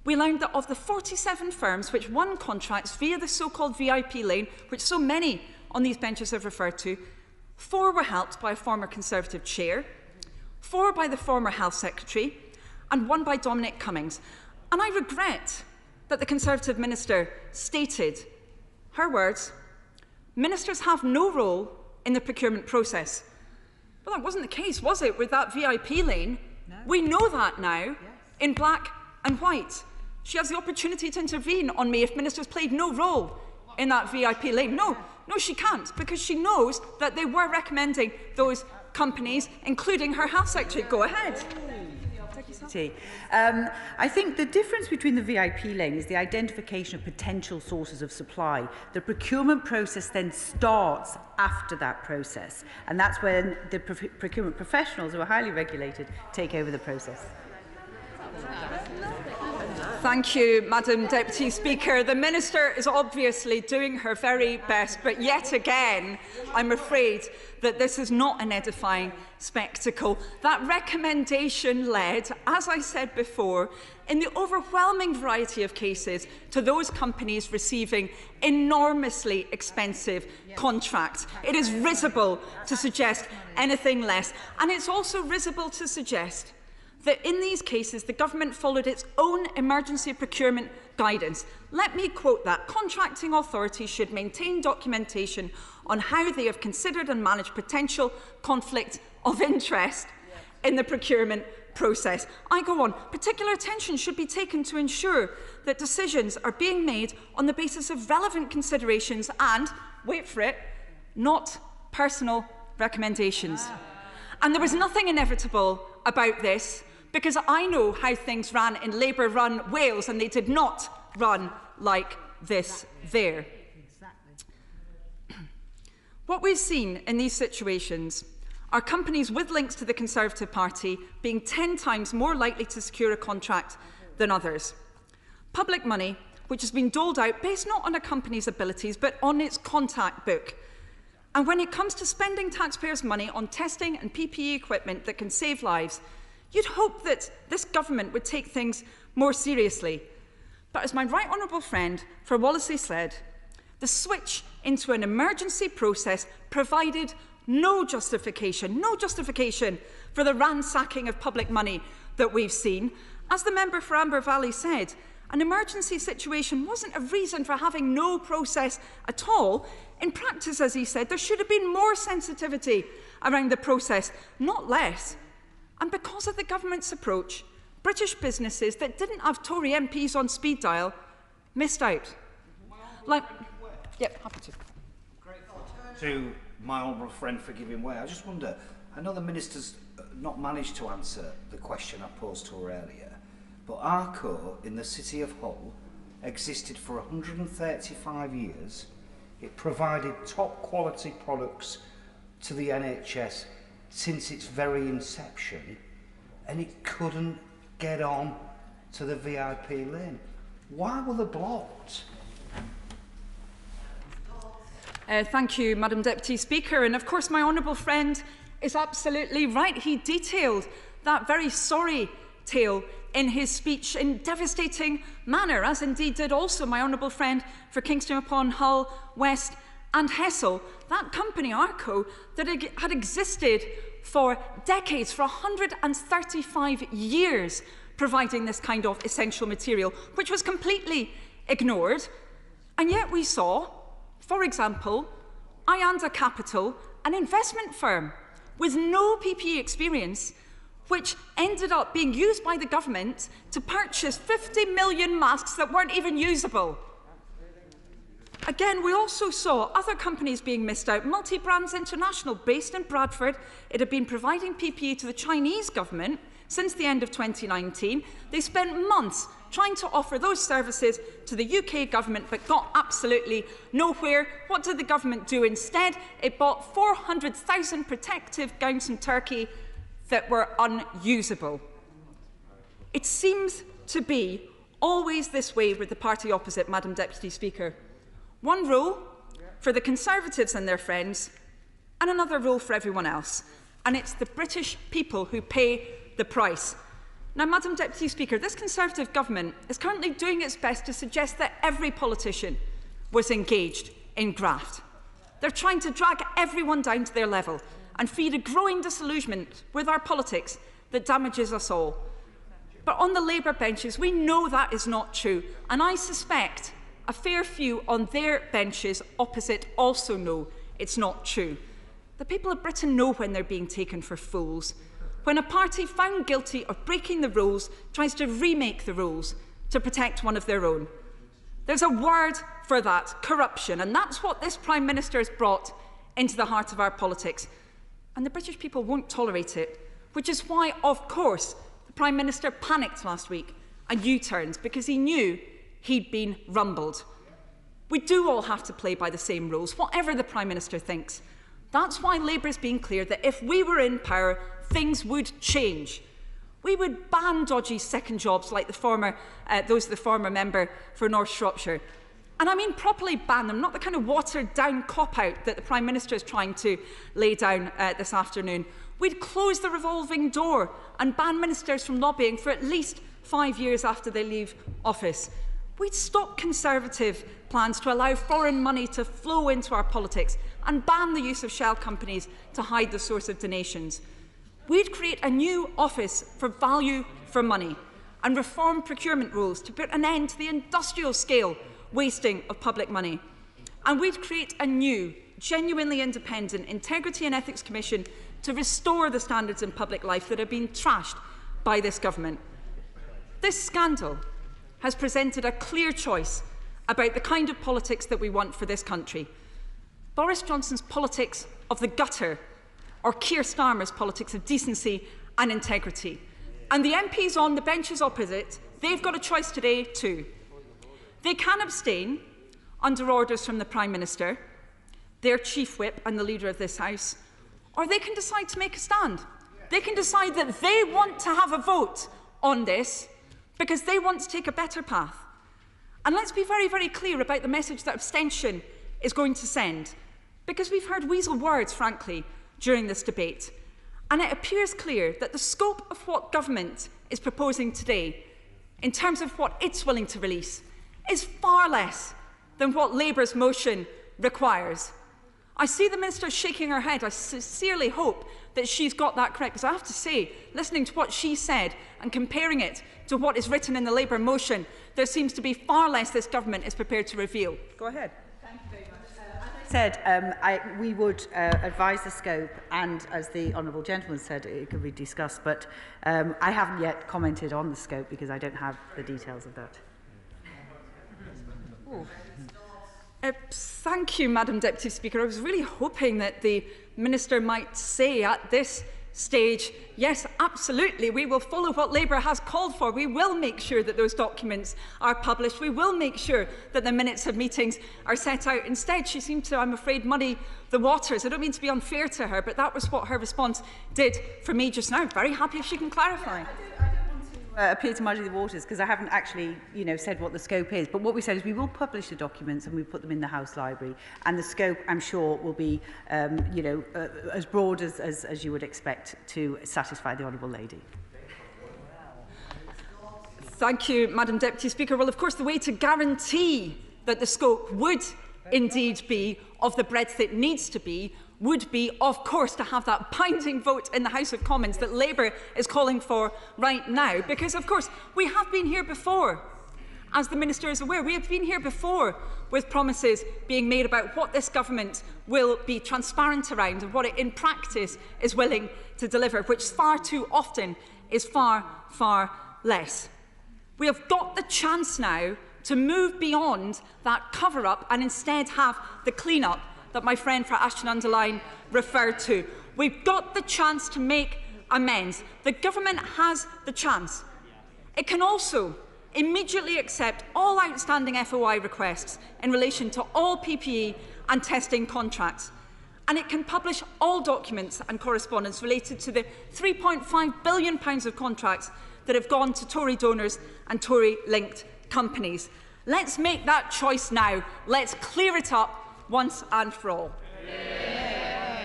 we learned that of the 47 firms which won contracts via the so-called VIP lane, which so many on these benches have referred to, 4 were helped by a former Conservative chair, 4 by the former Health Secretary, and 1 by Dominic Cummings. And I regret that the Conservative minister stated, her words, "Ministers have no role in the procurement process." Well, that wasn't the case, was it, with that VIP lane? No. We know that now, in black and white. She has the opportunity to intervene on me if ministers played no role in that VIP lane. No, she can't, because she knows that they were recommending those companies, including her health secretary. Go ahead. I think the difference between the VIP lane is the identification of potential sources of supply. The procurement process then starts after that process, and that's when the procurement professionals, who are highly regulated, take over the process. Thank you, Madam Deputy Speaker. The Minister is obviously doing her very best, but yet again, I'm afraid that this is not an edifying spectacle. That recommendation led, as I said before, in the overwhelming variety of cases, to those companies receiving enormously expensive contracts. It is risible to suggest anything less, and it's also risible to suggest that in these cases the government followed its own emergency procurement guidance. Let me quote that. Contracting authorities should maintain documentation on how they have considered and managed potential conflict of interest in the procurement process. I go on. Particular attention should be taken to ensure that decisions are being made on the basis of relevant considerations and, wait for it, not personal recommendations. And there was nothing inevitable about this, because I know how things ran in Labour-run Wales, and they did not run like this there. What we've seen in these situations are companies with links to the Conservative Party being 10 times more likely to secure a contract than others. Public money, which has been doled out based not on a company's abilities, but on its contact book. And when it comes to spending taxpayers' money on testing and PPE equipment that can save lives, you'd hope that this government would take things more seriously. But as my right honourable friend for Wallasey said, the switch into an emergency process provided no justification for the ransacking of public money that we've seen. As the member for Amber Valley said, an emergency situation wasn't a reason for having no process at all. In practice, as he said, there should have been more sensitivity around the process, not less. And because of the government's approach, British businesses that didn't have Tory MPs on speed dial missed out. Happy to. To my honourable friend for giving way, I just wonder, I know the Minister's not managed to answer the question I posed to her earlier, but ARCO in the City of Hull existed for 135 years. It provided top quality products to the NHS since its very inception, and it couldn't get on to the VIP lane. Why were they blocked? Thank you, Madam Deputy Speaker. And of course, my honourable friend is absolutely right. He detailed that very sorry tale in his speech in devastating manner, as indeed did also my honourable friend for Kingston upon Hull, West and Hessel. That company, ARCO, that had existed for decades, for 135 years, providing this kind of essential material, which was completely ignored. And yet we saw, for example, Ianda Capital, an investment firm with no PPE experience, which ended up being used by the government to purchase 50 million masks that weren't even usable. Again, we also saw other companies being missed out. Multi-Brands International, based in Bradford, it had been providing PPE to the Chinese government since the end of 2019. They spent months trying to offer those services to the UK government, but got absolutely nowhere. What did the government do instead? It bought 400,000 protective gowns from Turkey that were unusable. It seems to be always this way with the party opposite, Madam Deputy Speaker. One rule for the Conservatives and their friends, and another rule for everyone else. And it's the British people who pay the price. Now, Madam Deputy Speaker, this Conservative government is currently doing its best to suggest that every politician was engaged in graft. They're trying to drag everyone down to their level and feed a growing disillusionment with our politics that damages us all. But on the Labour benches, we know that is not true, and I suspect a fair few on their benches opposite also know it's not true. The people of Britain know when they're being taken for fools. When a party found guilty of breaking the rules tries to remake the rules, to protect one of their own. There's a word for that, corruption, and that's what this Prime Minister has brought into the heart of our politics. And the British people won't tolerate it, which is why, of course, the Prime Minister panicked last week and U-turned, because he knew he'd been rumbled. We do all have to play by the same rules, whatever the Prime Minister thinks. That's why Labour has been clear that if we were in power, things would change. We would ban dodgy second jobs like those of the former member for North Shropshire. And I mean properly ban them, not the kind of watered-down cop-out that the Prime Minister is trying to lay down this afternoon. We'd close the revolving door and ban ministers from lobbying for at least 5 years after they leave office. We'd stop Conservative plans to allow foreign money to flow into our politics and ban the use of shell companies to hide the source of donations. We'd create a new office for value for money and reform procurement rules to put an end to the industrial scale wasting of public money. And we'd create a new, genuinely independent Integrity and Ethics Commission to restore the standards in public life that have been trashed by this government. This scandal has presented a clear choice about the kind of politics that we want for this country. Boris Johnson's politics of the gutter, or Keir Starmer's politics of decency and integrity. And the MPs on the benches opposite, they've got a choice today too. They can abstain under orders from the Prime Minister, their Chief Whip and the Leader of this House, or they can decide to make a stand. They can decide that they want to have a vote on this because they want to take a better path. And let's be very, very clear about the message that abstention is going to send, because we've heard weasel words, frankly, during this debate. And it appears clear that the scope of what government is proposing today, in terms of what it's willing to release, is far less than what Labour's motion requires. I see the Minister shaking her head. I sincerely hope that she's got that correct, because I have to say, listening to what she said and comparing it to what is written in the Labour motion, there seems to be far less this government is prepared to reveal. Go ahead. Thank you very much. As I said, we would advise the scope, and as the Honourable Gentleman said, it could be discussed, but I haven't yet commented on the scope because I don't have the details of that. Thank you, Madam Deputy Speaker. I was really hoping that the Minister might say at this stage, yes, absolutely, we will follow what Labour has called for. We will make sure that those documents are published. We will make sure that the minutes of meetings are set out. Instead, she seemed to, I'm afraid, muddy the waters. I don't mean to be unfair to her, but that was what her response did for me just now. Very happy if she can clarify. Appear to muddy the waters because I haven't actually, said what the scope is. But what we said is we will publish the documents and we put them in the House Library. And the scope, I'm sure, will be, as broad as you would expect to satisfy the Honourable Lady. Thank you, Madam Deputy Speaker. Well, of course, the way to guarantee that the scope would indeed be of the breadth it needs to be would be, of course, to have that binding vote in the House of Commons that Labour is calling for right now. Because, of course, we have been here before, as the Minister is aware. We have been here before with promises being made about what this government will be transparent around and what it, in practice, is willing to deliver, which far too often is far, far less. We have got the chance now to move beyond that cover-up and instead have the clean-up that my friend for Ashton-under-Lyne referred to. We've got the chance to make amends. The government has the chance. It can also immediately accept all outstanding FOI requests in relation to all PPE and testing contracts. And it can publish all documents and correspondence related to the £3.5 billion of contracts that have gone to Tory donors and Tory-linked companies. Let's make that choice now. Let's clear it up once and for all. Yeah.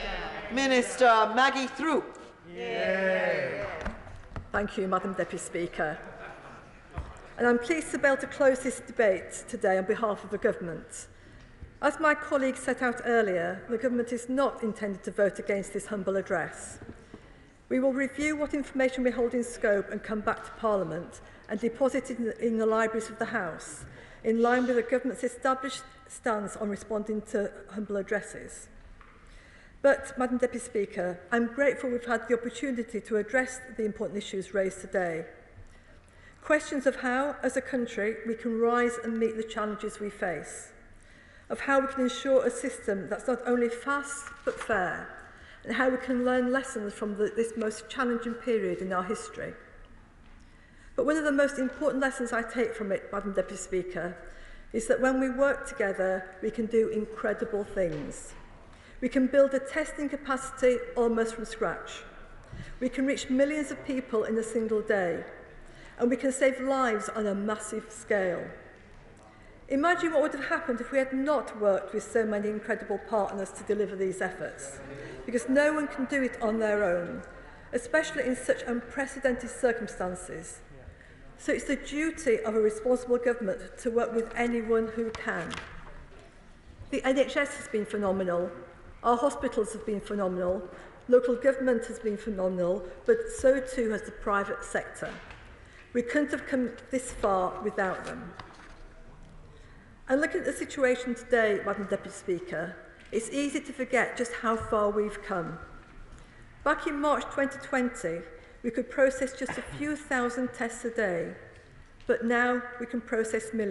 Minister Maggie Throop. Yeah. Thank you, Madam Deputy Speaker. And I'm pleased to be able to close this debate today on behalf of the Government. As my colleague set out earlier, the Government is not intended to vote against this humble address. We will review what information we hold in scope and come back to Parliament and deposit it in the libraries of the House, in line with the Government's established stance on responding to humble addresses. But, Madam Deputy Speaker, I'm grateful we've had the opportunity to address the important issues raised today. Questions of how, as a country, we can rise and meet the challenges we face, of how we can ensure a system that's not only fast but fair, and how we can learn lessons from this most challenging period in our history. But one of the most important lessons I take from it, Madam Deputy Speaker, is that when we work together, we can do incredible things. We can build a testing capacity almost from scratch. We can reach millions of people in a single day, and we can save lives on a massive scale. Imagine what would have happened if we had not worked with so many incredible partners to deliver these efforts, because no one can do it on their own, especially in such unprecedented circumstances. So it's the duty of a responsible government to work with anyone who can. The NHS has been phenomenal, our hospitals have been phenomenal, local government has been phenomenal, but so too has the private sector. We couldn't have come this far without them. And looking at the situation today, Madam Deputy Speaker, it's easy to forget just how far we've come. Back in March 2020, we could process just a few thousand tests a day, but now we can process millions.